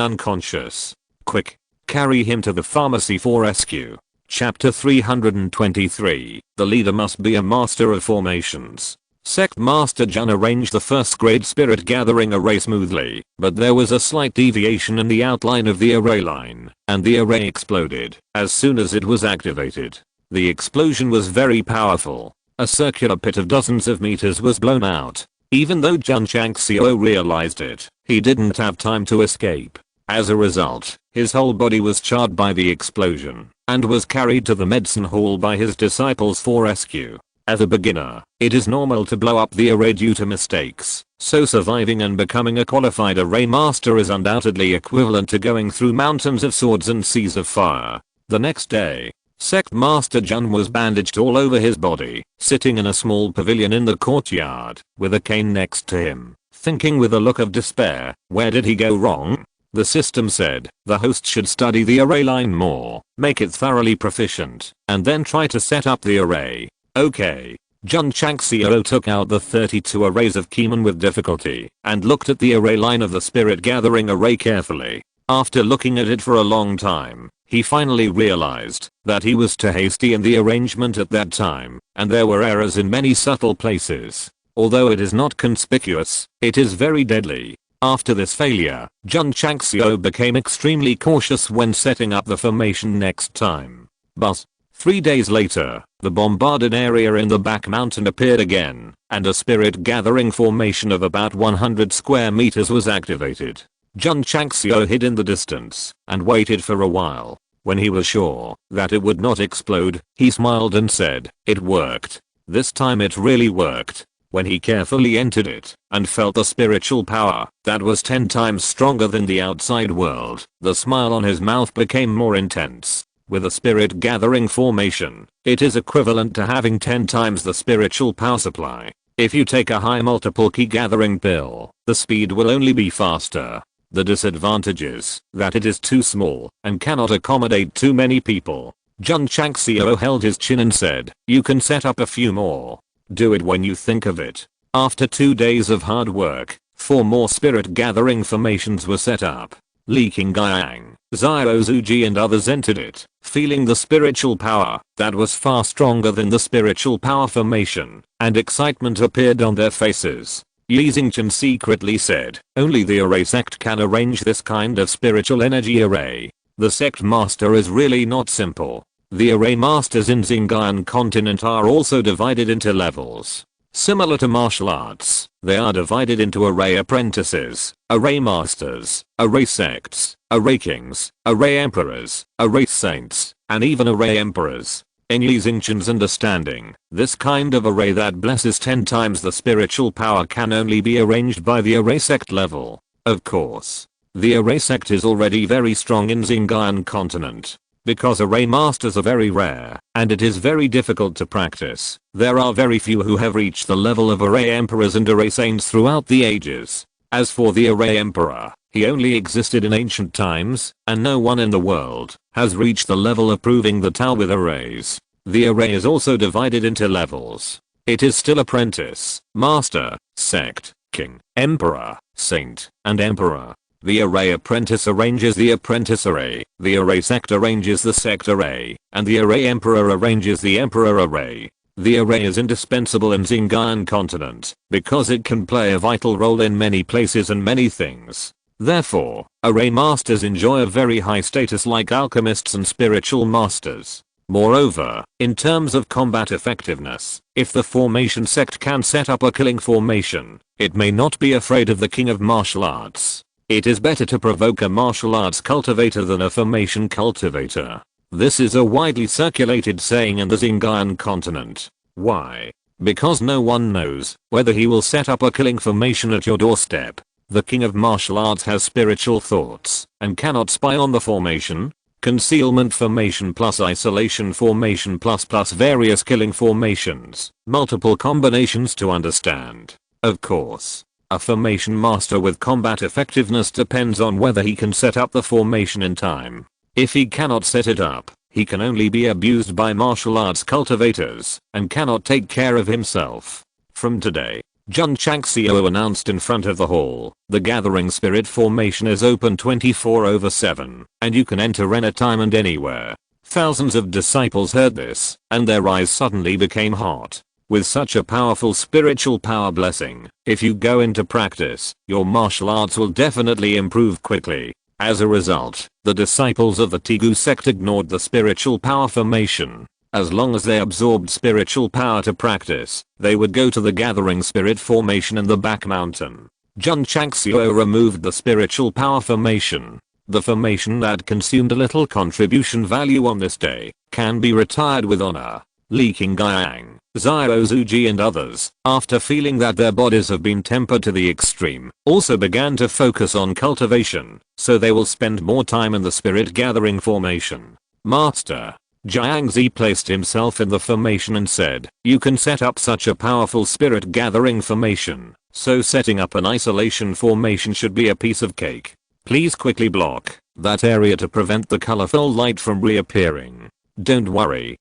unconscious. Quick. Carry him to the pharmacy for rescue. Chapter 323. The leader must be a master of formations. Sect Master Jun arranged the first grade spirit gathering array smoothly, but there was a slight deviation in the outline of the array line, and the array exploded as soon as it was activated. The explosion was very powerful. A circular pit of dozens of meters was blown out. Even though Jun Changxiao realized it, he didn't have time to escape. As a result, his whole body was charred by the explosion, and was carried to the medicine hall by his disciples for rescue. As a beginner, it is normal to blow up the array due to mistakes, so surviving and becoming a qualified array master is undoubtedly equivalent to going through mountains of swords and seas of fire. The next day, Sect Master Jun was bandaged all over his body, sitting in a small pavilion in the courtyard, with a cane next to him, thinking with a look of despair, where did he go wrong? The system said, the host should study the array line more, make it thoroughly proficient, and then try to set up the array. Okay. Jun Changxiao took out the 32 arrays of Keeman with difficulty, and looked at the array line of the spirit gathering array carefully. After looking at it for a long time, he finally realized that he was too hasty in the arrangement at that time, and there were errors in many subtle places. Although it is not conspicuous, it is very deadly. After this failure, Jun Changxiao became extremely cautious when setting up the formation next time. But 3 days later, the bombarded area in the back mountain appeared again, and a spirit gathering formation of about 100 square meters was activated. Jun Changxiao hid in the distance and waited for a while. When he was sure that it would not explode, he smiled and said, "It worked. This time it really worked." When he carefully entered it and felt the spiritual power that was 10 times stronger than the outside world, the smile on his mouth became more intense. With a spirit gathering formation, it is equivalent to having 10 times the spiritual power supply. If you take a high multiple key gathering pill, the speed will only be faster. The disadvantage is that it is too small and cannot accommodate too many people. Jun Changxiao held his chin and said, "You can set up a few more. Do it when you think of it." After 2 days of hard work, 4 more spirit gathering formations were set up. Li Qingyang, Xiao Zuji and others entered it, feeling the spiritual power that was far stronger than the spiritual power formation, and excitement appeared on their faces. Yi Xingchen secretly said, "Only the array sect can arrange this kind of spiritual energy array. The sect master is really not simple." The array masters in Xinjiang continent are also divided into levels. Similar to martial arts, they are divided into array apprentices, array masters, array sects, array kings, array emperors, array saints, and even array emperors. In Yi Xingchen's understanding, this kind of array that blesses 10 times the spiritual power can only be arranged by the array sect level. Of course, the array sect is already very strong in Xinjiang continent. Because array masters are very rare, and it is very difficult to practice, there are very few who have reached the level of array emperors and array saints throughout the ages. As for the array emperor, he only existed in ancient times, and no one in the world has reached the level of proving the Tao with arrays. The array is also divided into levels. It is still apprentice, master, sect, king, emperor, saint, and emperor. The array apprentice arranges the apprentice array, the array sect arranges the sect array, and the array emperor arranges the emperor array. The array is indispensable in Zingian continent, because it can play a vital role in many places and many things. Therefore, array masters enjoy a very high status like alchemists and spiritual masters. Moreover, in terms of combat effectiveness, if the formation sect can set up a killing formation, it may not be afraid of the king of martial arts. It is better to provoke a martial arts cultivator than a formation cultivator. This is a widely circulated saying in the Zingian continent. Why? Because no one knows whether he will set up a killing formation at your doorstep. The king of martial arts has spiritual thoughts and cannot spy on the formation. Concealment formation plus isolation formation plus various killing formations. Multiple combinations to understand. Of course, a formation master with combat effectiveness depends on whether he can set up the formation in time. If he cannot set it up, he can only be abused by martial arts cultivators and cannot take care of himself. From today, Jun Changxiao announced in front of the hall, the gathering spirit formation is open 24/7, and you can enter anytime and anywhere. Thousands of disciples heard this, and their eyes suddenly became hot. With such a powerful spiritual power blessing, if you go into practice, your martial arts will definitely improve quickly. As a result, the disciples of the Tegu sect ignored the spiritual power formation. As long as they absorbed spiritual power to practice, they would go to the gathering spirit formation in the back mountain. Jun Changxiao removed the spiritual power formation. The formation that consumed a little contribution value on this day can be retired with honor. Li Qingyang, Zhao Zuji and others, after feeling that their bodies have been tempered to the extreme, also began to focus on cultivation, so they will spend more time in the spirit gathering formation. Master Jiangzi placed himself in the formation and said, "You can set up such a powerful spirit gathering formation, so setting up an isolation formation should be a piece of cake. Please quickly block that area to prevent the colorful light from reappearing." Don't worry,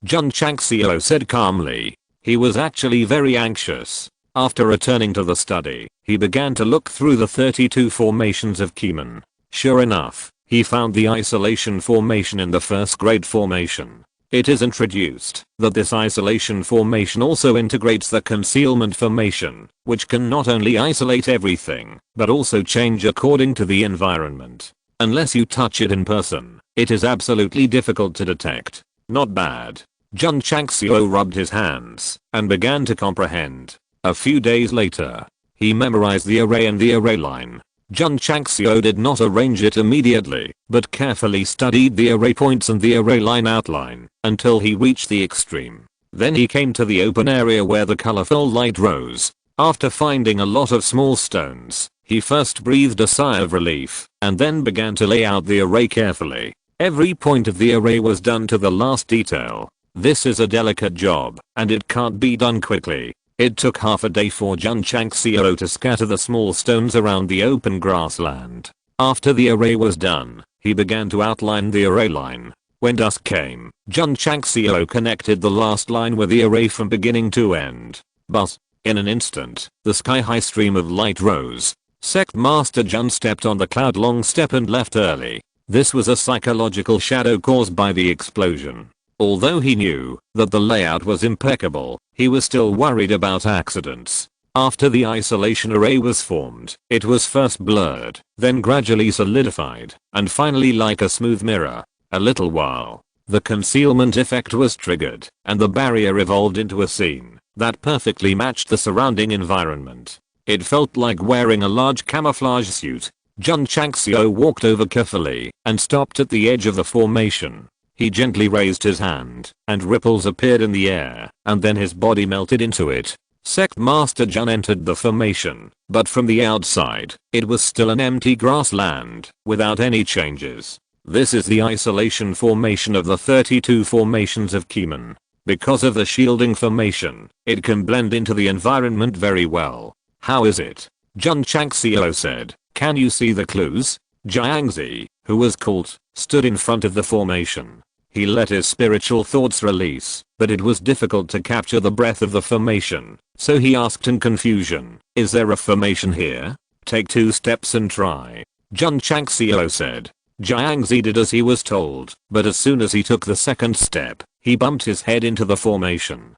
Jun Changxiao said calmly. He was actually very anxious. After returning to the study, he began to look through the 32 formations of Kimen. Sure enough, he found the isolation formation in the first grade formation. It is introduced that this isolation formation also integrates the concealment formation, which can not only isolate everything, but also change according to the environment. Unless you touch it in person, it is absolutely difficult to detect. Not bad. Jun Changxiao rubbed his hands and began to comprehend. A few days later, he memorized the array and the array line. Jun Changxiao did not arrange it immediately, but carefully studied the array points and the array line outline until he reached the extreme. Then he came to the open area where the colorful light rose. After finding a lot of small stones, he first breathed a sigh of relief and then began to lay out the array carefully. Every point of the array was done to the last detail. This is a delicate job, and it can't be done quickly. It took half a day for Jun Changxiao to scatter the small stones around the open grassland. After the array was done, he began to outline the array line. When dusk came, Jun Changxiao connected the last line with the array from beginning to end. But, in an instant, the sky-high stream of light rose. Sect Master Jun stepped on the cloud-long step and left early. This was a psychological shadow caused by the explosion. Although he knew that the layout was impeccable, he was still worried about accidents. After the isolation array was formed, it was first blurred, then gradually solidified, and finally like a smooth mirror. A little while, the concealment effect was triggered, and the barrier evolved into a scene that perfectly matched the surrounding environment. It felt like wearing a large camouflage suit. Jun Changxiao walked over carefully and stopped at the edge of the formation. He gently raised his hand, and ripples appeared in the air, and then his body melted into it. Sect Master Jun entered the formation, but from the outside, it was still an empty grassland, without any changes. This is the isolation formation of the 32 formations of Kimen. Because of the shielding formation, it can blend into the environment very well. How is it? Jun Changxiao said. Can you see the clues? Jiangzi, who was caught, stood in front of the formation. He let his spiritual thoughts release, but it was difficult to capture the breath of the formation, so he asked in confusion, "Is there a formation here?" take 2 steps and try. Jun Changxiao said. Jiangzi did as he was told, but as soon as he took the second step, he bumped his head into the formation.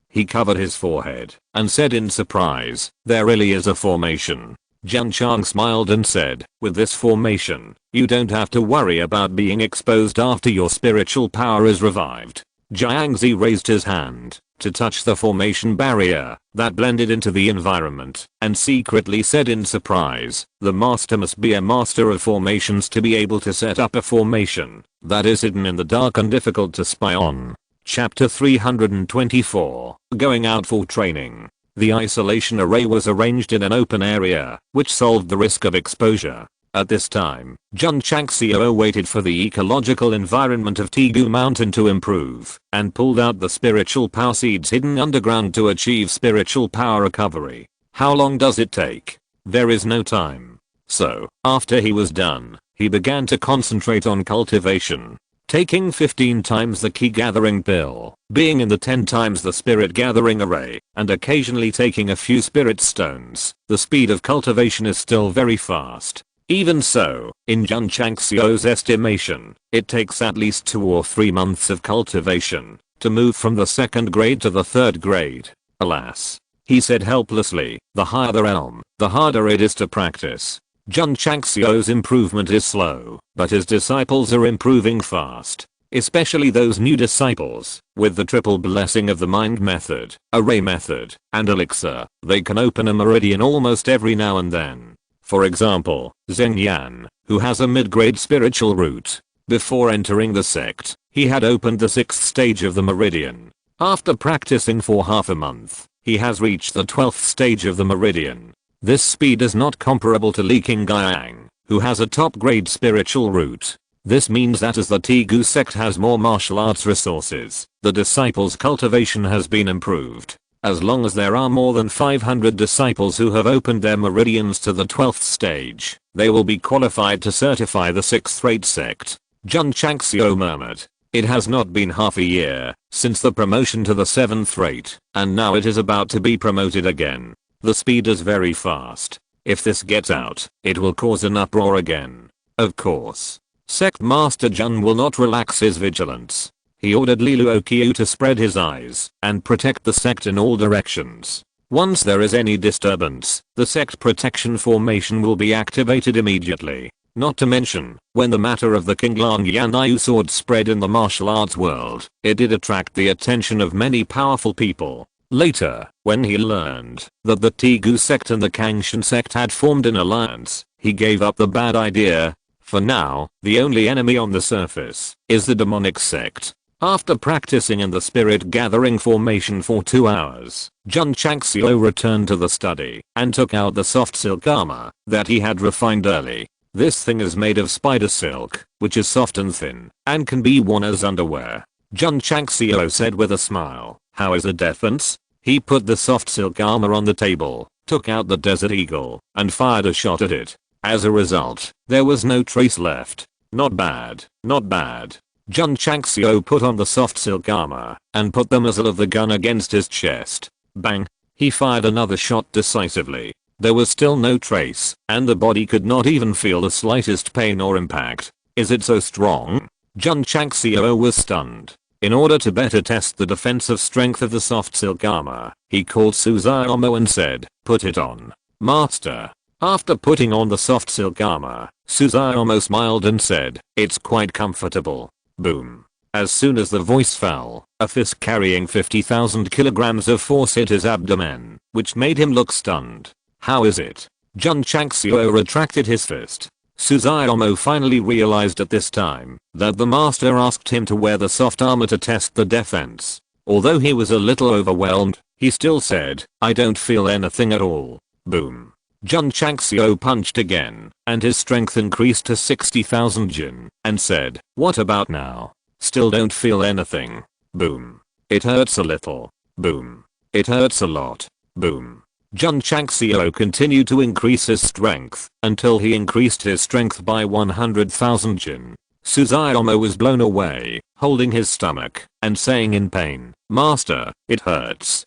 He covered his forehead and said in surprise, there really is a formation. Jun Chang smiled and said, with this formation, you don't have to worry about being exposed after your spiritual power is revived. Jiangzi raised his hand to touch the formation barrier that blended into the environment and secretly said in surprise, the master must be a master of formations to be able to set up a formation that is hidden in the dark and difficult to spy on. Chapter 324, Going Out for Training. The isolation array was arranged in an open area, which solved the risk of exposure. At this time, Jun Changxiao waited for the ecological environment of Tegu Mountain to improve, and pulled out the spiritual power seeds hidden underground to achieve spiritual power recovery. How long does it take? There is no time. So, after he was done, he began to concentrate on cultivation. Taking 15 times the key gathering pill, being in the 10 times the spirit gathering array, and occasionally taking a few spirit stones, the speed of cultivation is still very fast. Even so, in Jun Changxiao's estimation, it takes at least 2 or 3 months of cultivation to move from the 2nd grade to the 3rd grade. Alas, he said helplessly, the higher the realm, the harder it is to practice. Jun Changxiao's improvement is slow, but his disciples are improving fast. Especially those new disciples, with the triple blessing of the mind method, array method, and elixir, they can open a meridian almost every now and then. For example, Zheng Yan, who has a mid-grade spiritual root. Before entering the sect, he had opened the 6th stage of the meridian. After practicing for half a month, he has reached the 12th stage of the meridian. This speed is not comparable to Li Qingyang, who has a top-grade spiritual root. This means that as the Tegu sect has more martial arts resources, the disciples' cultivation has been improved. As long as there are more than 500 disciples who have opened their meridians to the 12th stage, they will be qualified to certify the 6th-rate sect. Jun Changxiao murmured. It has not been half a year since the promotion to the 7th rate, and now it is about to be promoted again. The speed is very fast. If this gets out, it will cause an uproar again. Of course. Sect Master Jun will not relax his vigilance. He ordered Li Luoqiu to spread his eyes and protect the sect in all directions. Once there is any disturbance, the sect protection formation will be activated immediately. Not to mention, when the matter of the Qinglang Yanyu sword spread in the martial arts world, it did attract the attention of many powerful people. Later, when he learned that the Tegu sect and the Kangshan sect had formed an alliance, he gave up the bad idea. For now, the only enemy on the surface is the demonic sect. After practicing in the spirit gathering formation for 2 hours, Jun Changxiao returned to the study and took out the soft silk armor that he had refined early. This thing is made of spider silk, which is soft and thin, and can be worn as underwear. Jun Changxiao said with a smile, how is the defense? He put the soft silk armor on the table, took out the desert eagle, and fired a shot at it. As a result, there was no trace left. Not bad, not bad. Jun Changxiao put on the soft silk armor and put the muzzle of the gun against his chest. Bang! He fired another shot decisively. There was still no trace, and the body could not even feel the slightest pain or impact. Is it so strong? Jun Changxiao was stunned. In order to better test the defensive strength of the soft silk armor, he called Suzaomo and said, put it on. Master. After putting on the soft silk armor, Suzaomo smiled and said, it's quite comfortable. Boom. As soon as the voice fell, a fist carrying 50,000 kilograms of force hit his abdomen, which made him look stunned. How is it? Jun Changxiao retracted his fist. Suzaomo finally realized at this time that the master asked him to wear the soft armor to test the defense. Although he was a little overwhelmed, he still said, I don't feel anything at all. Boom. Jun Changxiao punched again, and his strength increased to 60,000 jin, and said, what about now? Still don't feel anything. Boom. It hurts a little. Boom. It hurts a lot. Boom. Jun Changxiao continued to increase his strength until he increased his strength by 100,000 jin. Suzaomo was blown away, holding his stomach and saying in pain, Master, it hurts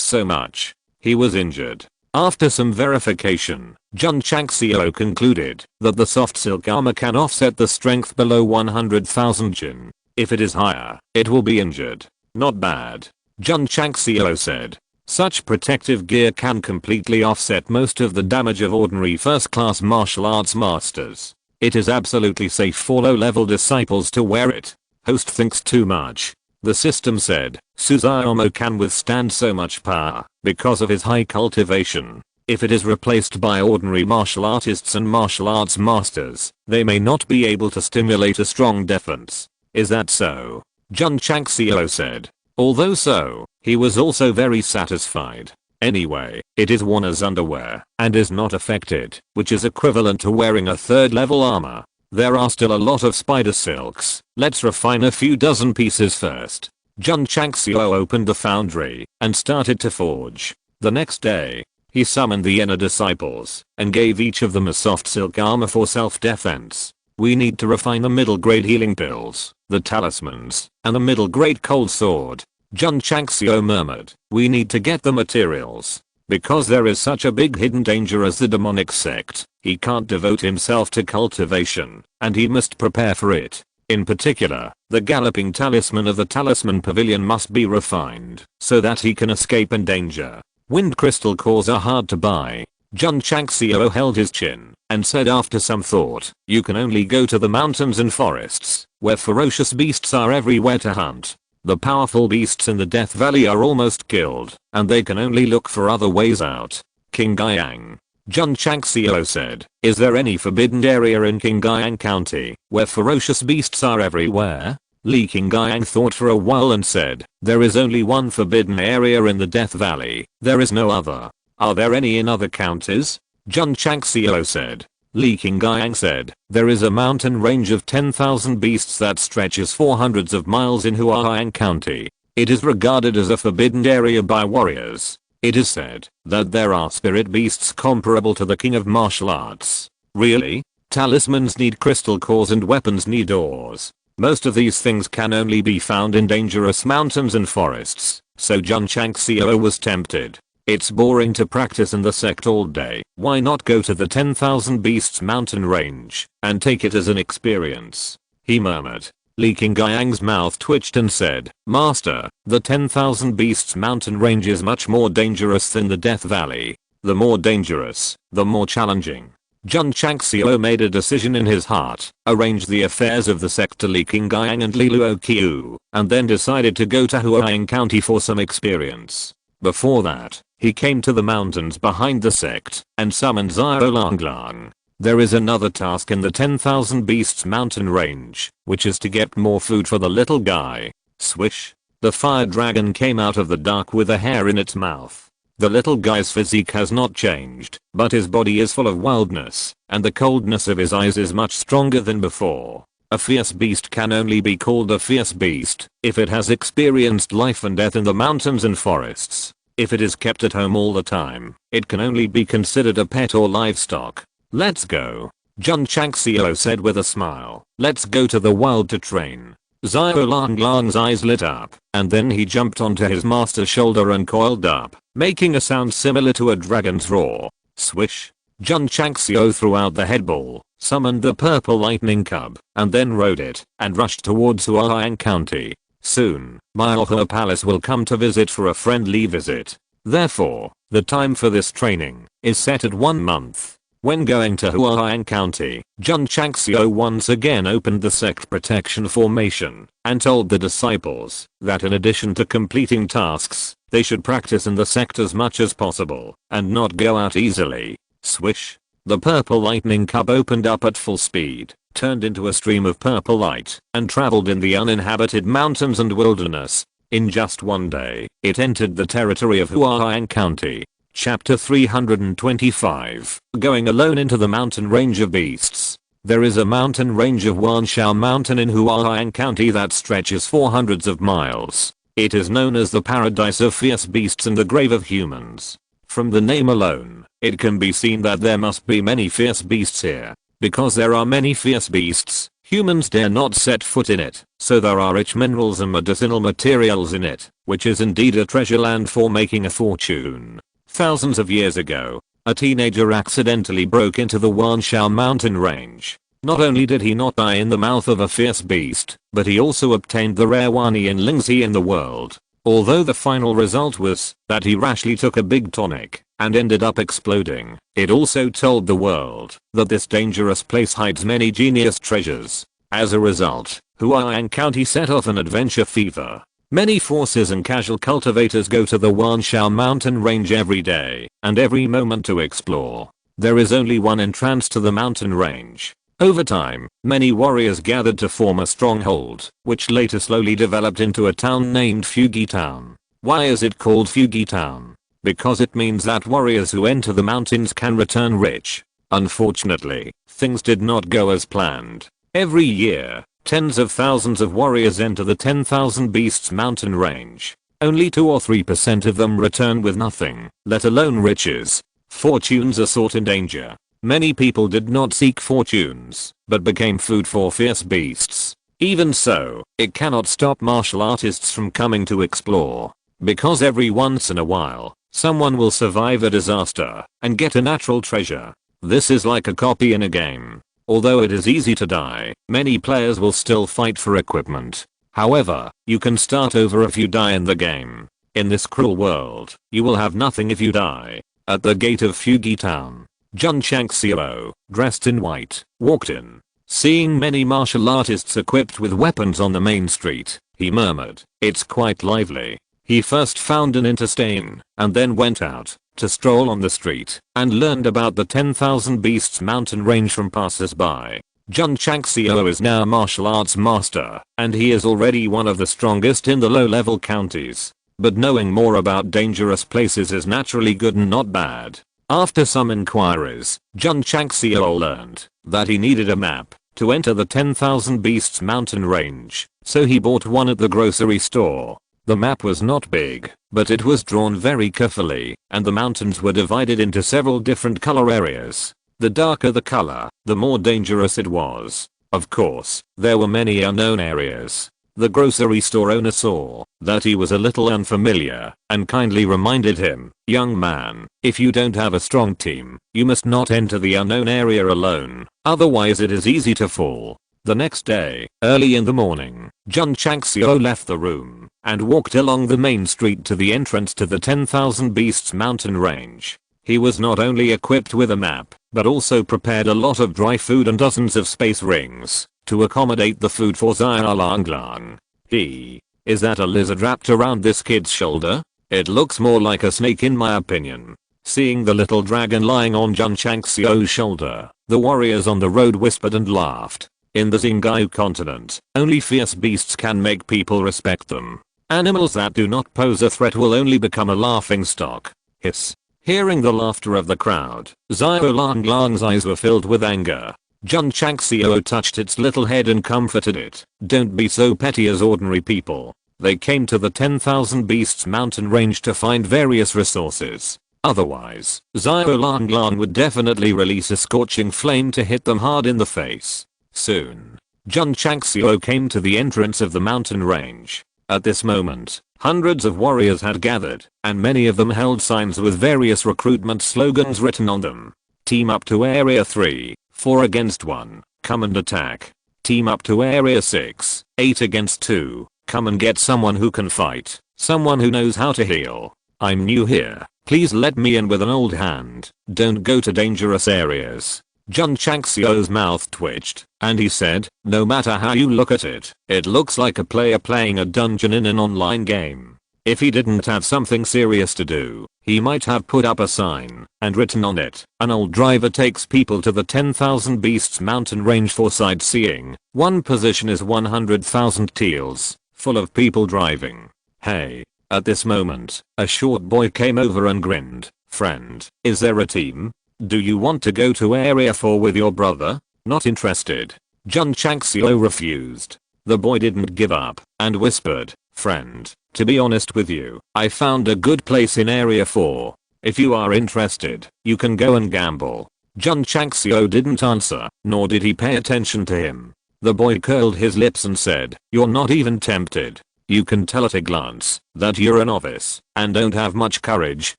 so much. He was injured. After some verification, Jun Changxiao concluded that the soft silk armor can offset the strength below 100,000 Jin. If it is higher, it will be injured. Not bad. Jun Changxiao said. Such protective gear can completely offset most of the damage of ordinary first-class martial arts masters. It is absolutely safe for low-level disciples to wear it. Host thinks too much. The system said, Suzuomo can withstand so much power because of his high cultivation. If it is replaced by ordinary martial artists and martial arts masters, they may not be able to stimulate a strong defense. Is that so? Jun Changxiao said. Although so, he was also very satisfied. Anyway, it is worn as underwear and is not affected, which is equivalent to wearing a third-level armor. There are still a lot of spider silks. Let's refine a few dozen pieces first. Jun Changxiao opened the foundry and started to forge. The next day, he summoned the inner disciples and gave each of them a soft silk armor for self-defense. We need to refine the middle-grade healing pills, the talismans, and the middle-grade cold sword. Jun Changxiao murmured. We need to get the materials. Because there is such a big hidden danger as the demonic sect, he can't devote himself to cultivation, and he must prepare for it. In particular, the galloping talisman of the talisman pavilion must be refined, so that he can escape in danger. Wind crystal cores are hard to buy. Jun Changxiao held his chin and said after some thought, you can only go to the mountains and forests, where ferocious beasts are everywhere to hunt. The powerful beasts in the Death Valley are almost killed, and they can only look for other ways out. Qingyang. Jun Changxiao said, is there any forbidden area in Qingyang County, where ferocious beasts are everywhere? Li Qingyang thought for a while and said, there is only one forbidden area in the Death Valley, there is no other. Are there any in other counties? Jun Changxiao said. Li Qingyang said, there is a mountain range of 10,000 beasts that stretches for hundreds of miles in Huaiyang County. It is regarded as a forbidden area by warriors. It is said that there are spirit beasts comparable to the king of martial arts. Really? Talismans need crystal cores and weapons need ores. Most of these things can only be found in dangerous mountains and forests, so Jun Changxiao was tempted. It's boring to practice in the sect all day. Why not go to the 10,000 beasts mountain range and take it as an experience? He murmured. Li Qingyang's mouth twitched and said, Master, the 10,000 beasts mountain range is much more dangerous than the Death Valley. The more dangerous, the more challenging. Jun Changxiao made a decision in his heart, arranged the affairs of the sect to Li Qingyang and Li Luoqiu, and then decided to go to Huaiyang County for some experience. Before that, he came to the mountains behind the sect and summoned Xiaolanglang. There is another task in the 10,000 beasts mountain range, which is to get more food for the little guy. Swish. The fire dragon came out of the dark with a hair in its mouth. The little guy's physique has not changed, but his body is full of wildness, and the coldness of his eyes is much stronger than before. A fierce beast can only be called a fierce beast if it has experienced life and death in the mountains and forests. If it is kept at home all the time, it can only be considered a pet or livestock. Let's go. Jun Changxiao said with a smile. Let's go to the wild to train. Xiaolanglang's eyes lit up, and then he jumped onto his master's shoulder and coiled up, making a sound similar to a dragon's roar. Swish. Jun Changxiao threw out the head ball, summoned the purple lightning cub, and then rode it, and rushed towards Huaiyang County. Soon, Malhua Palace will come to visit for a friendly visit. Therefore, the time for this training is set at 1 month. When going to Huaiyang County, Jun Changxiao once again opened the sect protection formation and told the disciples that in addition to completing tasks, they should practice in the sect as much as possible and not go out easily. Swish. The purple lightning cub opened up at full speed, turned into a stream of purple light, and traveled in the uninhabited mountains and wilderness. In just one day, it entered the territory of Huaiyang County. Chapter 325. Going alone into the mountain range of beasts. There is a mountain range of Wanshao Mountain in Huaiyang County that stretches for hundreds of miles. It is known as the paradise of fierce beasts and the grave of humans. From the name alone, it can be seen that there must be many fierce beasts here. Because there are many fierce beasts, humans dare not set foot in it, so there are rich minerals and medicinal materials in it, which is indeed a treasure land for making a fortune. Thousands of years ago, a teenager accidentally broke into the Wanshao mountain range. Not only did he not die in the mouth of a fierce beast, but he also obtained the rare Wani in Lingxi in the world. Although the final result was that he rashly took a big tonic and ended up exploding, it also told the world that this dangerous place hides many genius treasures. As a result, Huaiang County set off an adventure fever. Many forces and casual cultivators go to the Wanshao mountain range every day and every moment to explore. There is only one entrance to the mountain range. Over time, many warriors gathered to form a stronghold, which later slowly developed into a town named Fugi Town. Why is it called Fugi Town? Because it means that warriors who enter the mountains can return rich. Unfortunately, things did not go as planned. Every year, tens of thousands of warriors enter the 10,000 Beasts mountain range. Only 2 or 3% of them return with nothing, let alone riches. Fortunes are sought in danger. Many people did not seek fortunes, but became food for fierce beasts. Even so, it cannot stop martial artists from coming to explore. Because every once in a while, someone will survive a disaster and get a natural treasure. This is like a copy in a game. Although it is easy to die, many players will still fight for equipment. However, you can start over if you die in the game. In this cruel world, you will have nothing if you die. At the gate of Fugi Town, Jun Changxiao, dressed in white, walked in. Seeing many martial artists equipped with weapons on the main street, he murmured, "It's quite lively." He first found an intestine, and then went out to stroll on the street and learned about the 10,000 Beasts mountain range from passers-by. Jun Changxiao is now a martial arts master, and he is already one of the strongest in the low-level counties. But knowing more about dangerous places is naturally good and not bad. After some inquiries, Jun Changxiao learned that he needed a map to enter the 10,000 Beasts mountain range, so he bought one at the grocery store. The map was not big, but it was drawn very carefully, and the mountains were divided into several different color areas. The darker the color, the more dangerous it was. Of course, there were many unknown areas. The grocery store owner saw that he was a little unfamiliar and kindly reminded him, "Young man, if you don't have a strong team, you must not enter the unknown area alone, otherwise it is easy to fall." The next day, early in the morning, Jun Changxiao left the room and walked along the main street to the entrance to the 10,000 Beasts mountain range. He was not only equipped with a map, but also prepared a lot of dry food and dozens of space rings to accommodate the food for Xiaolanglang. Is that a lizard wrapped around this kid's shoulder? It looks more like a snake in my opinion. Seeing the little dragon lying on Jun Changxiao's shoulder, the warriors on the road whispered and laughed. In the Xingyou continent, only fierce beasts can make people respect them. Animals that do not pose a threat will only become a laughingstock. Hiss. Hearing the laughter of the crowd, Xiaolanglang's eyes were filled with anger. Jun Changxiao touched its little head and comforted it. "Don't be so petty as ordinary people. They came to the 10,000 Beasts mountain range to find various resources. Otherwise, Xiaolanglang would definitely release a scorching flame to hit them hard in the face." Soon, Jun Changxiao came to the entrance of the mountain range. At this moment, hundreds of warriors had gathered, and many of them held signs with various recruitment slogans written on them. "Team up to Area 3, 4 against 1, come and attack. Team up to Area 6, 8 against 2, come and get someone who can fight, someone who knows how to heal. I'm new here, please let me in with an old hand, don't go to dangerous areas." Jun Changxiao's mouth twitched, and he said, "No matter how you look at it, it looks like a player playing a dungeon in an online game." If he didn't have something serious to do, he might have put up a sign and written on it, "An old driver takes people to the 10,000 Beasts mountain range for sightseeing. One position is 100,000 teals, full of people driving." Hey. At this moment, a short boy came over and grinned. "Friend, is there a team? Do you want to go to Area 4 with your brother?" "Not interested." Jun Changxiao refused. The boy didn't give up and whispered, "Friend, to be honest with you, I found a good place in Area 4. If you are interested, you can go and gamble." Jun Changxiao didn't answer, nor did he pay attention to him. The boy curled his lips and said, "You're not even tempted. You can tell at a glance that you're a novice and don't have much courage."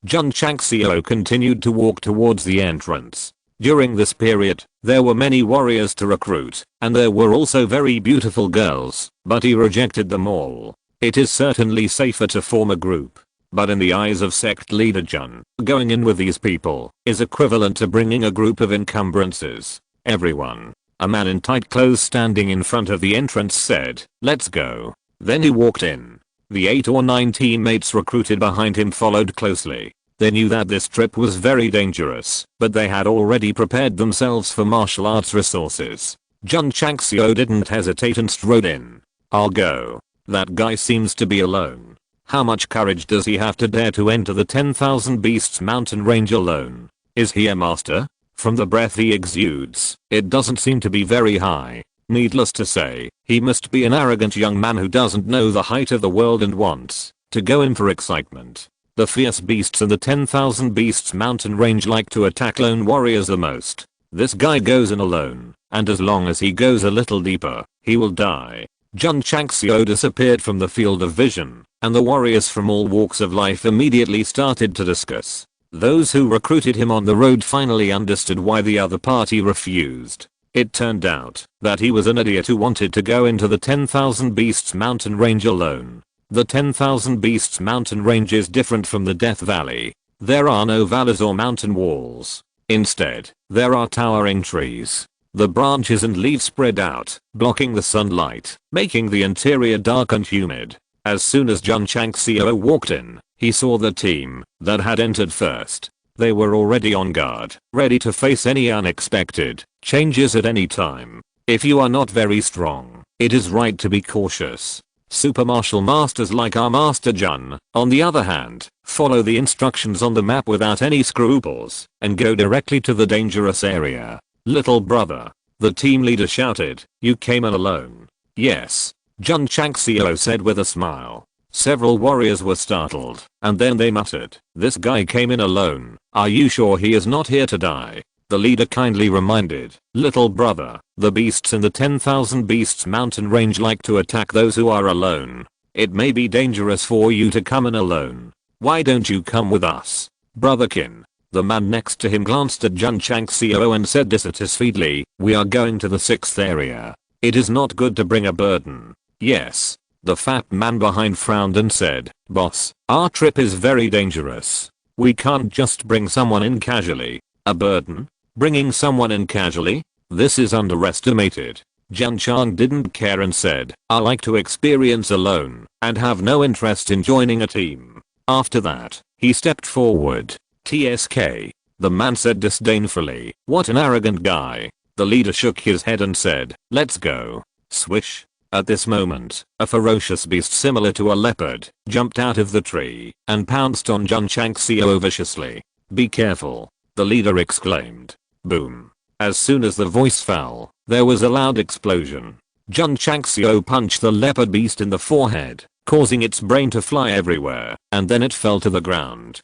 Jun Changxiao continued to walk towards the entrance. During this period, there were many warriors to recruit, and there were also very beautiful girls, but he rejected them all. It is certainly safer to form a group. But in the eyes of sect leader Jun, going in with these people is equivalent to bringing a group of encumbrances. Everyone. A man in tight clothes standing in front of the entrance said, "Let's go." Then he walked in. The 8 or 9 teammates recruited behind him followed closely. They knew that this trip was very dangerous, but they had already prepared themselves for martial arts resources. Jun Changxiao didn't hesitate and strode in. "I'll go. That guy seems to be alone. How much courage does he have to dare to enter the 10,000 Beasts mountain range alone? Is he a master? From the breath he exudes, it doesn't seem to be very high. Needless to say, he must be an arrogant young man who doesn't know the height of the world and wants to go in for excitement. The fierce beasts in the 10,000 Beasts mountain range like to attack lone warriors the most. This guy goes in alone, and as long as he goes a little deeper, he will die." Jun Changxiao disappeared from the field of vision, and the warriors from all walks of life immediately started to discuss. Those who recruited him on the road finally understood why the other party refused. It turned out that he was an idiot who wanted to go into the 10,000 Beasts mountain range alone. The 10,000 Beasts mountain range is different from the Death Valley. There are no valleys or mountain walls. Instead, there are towering trees. The branches and leaves spread out, blocking the sunlight, making the interior dark and humid. As soon as Jun Changxiao walked in, he saw the team that had entered first. They were already on guard, ready to face any unexpected changes at any time. If you are not very strong, it is right to be cautious. Super martial masters like our master Jun, on the other hand, follow the instructions on the map without any scruples and go directly to the dangerous area. "Little brother," the team leader shouted, "you came in alone." "Yes," Jun Changxiao said with a smile. Several warriors were startled, and then they muttered, "This guy came in alone. Are you sure he is not here to die?" The leader kindly reminded, "Little brother, the beasts in the 10,000 Beasts mountain range like to attack those who are alone. It may be dangerous for you to come in alone. Why don't you come with us, brotherkin?" The man next to him glanced at Jun Changxiao and said dissatisfiedly, "We are going to the 6th area. It is not good to bring a burden." "Yes." The fat man behind frowned and said, "Boss, our trip is very dangerous. We can't just bring someone in casually." "A burden? Bringing someone in casually? This is underestimated." Jun Chang didn't care and said, "I like to experience alone and have no interest in joining a team." After that, he stepped forward. "TSK," the man said disdainfully, "what an arrogant guy." The leader shook his head and said, "Let's go." Swish. At this moment, a ferocious beast similar to a leopard jumped out of the tree and pounced on Jun Changxiao viciously. "Be careful," the leader exclaimed. Boom. As soon as the voice fell, there was a loud explosion. Jun Changxiao punched the leopard beast in the forehead, causing its brain to fly everywhere, and then it fell to the ground.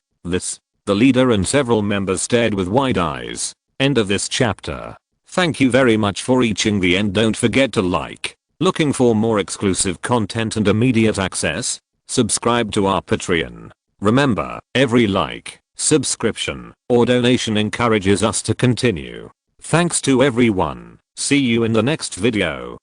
The leader and several members stared with wide eyes. End of this chapter. Thank you very much for reaching the end. Don't forget to like. Looking for more exclusive content and immediate access? Subscribe to our Patreon. Remember, every like, subscription, or donation encourages us to continue. Thanks to everyone. See you in the next video.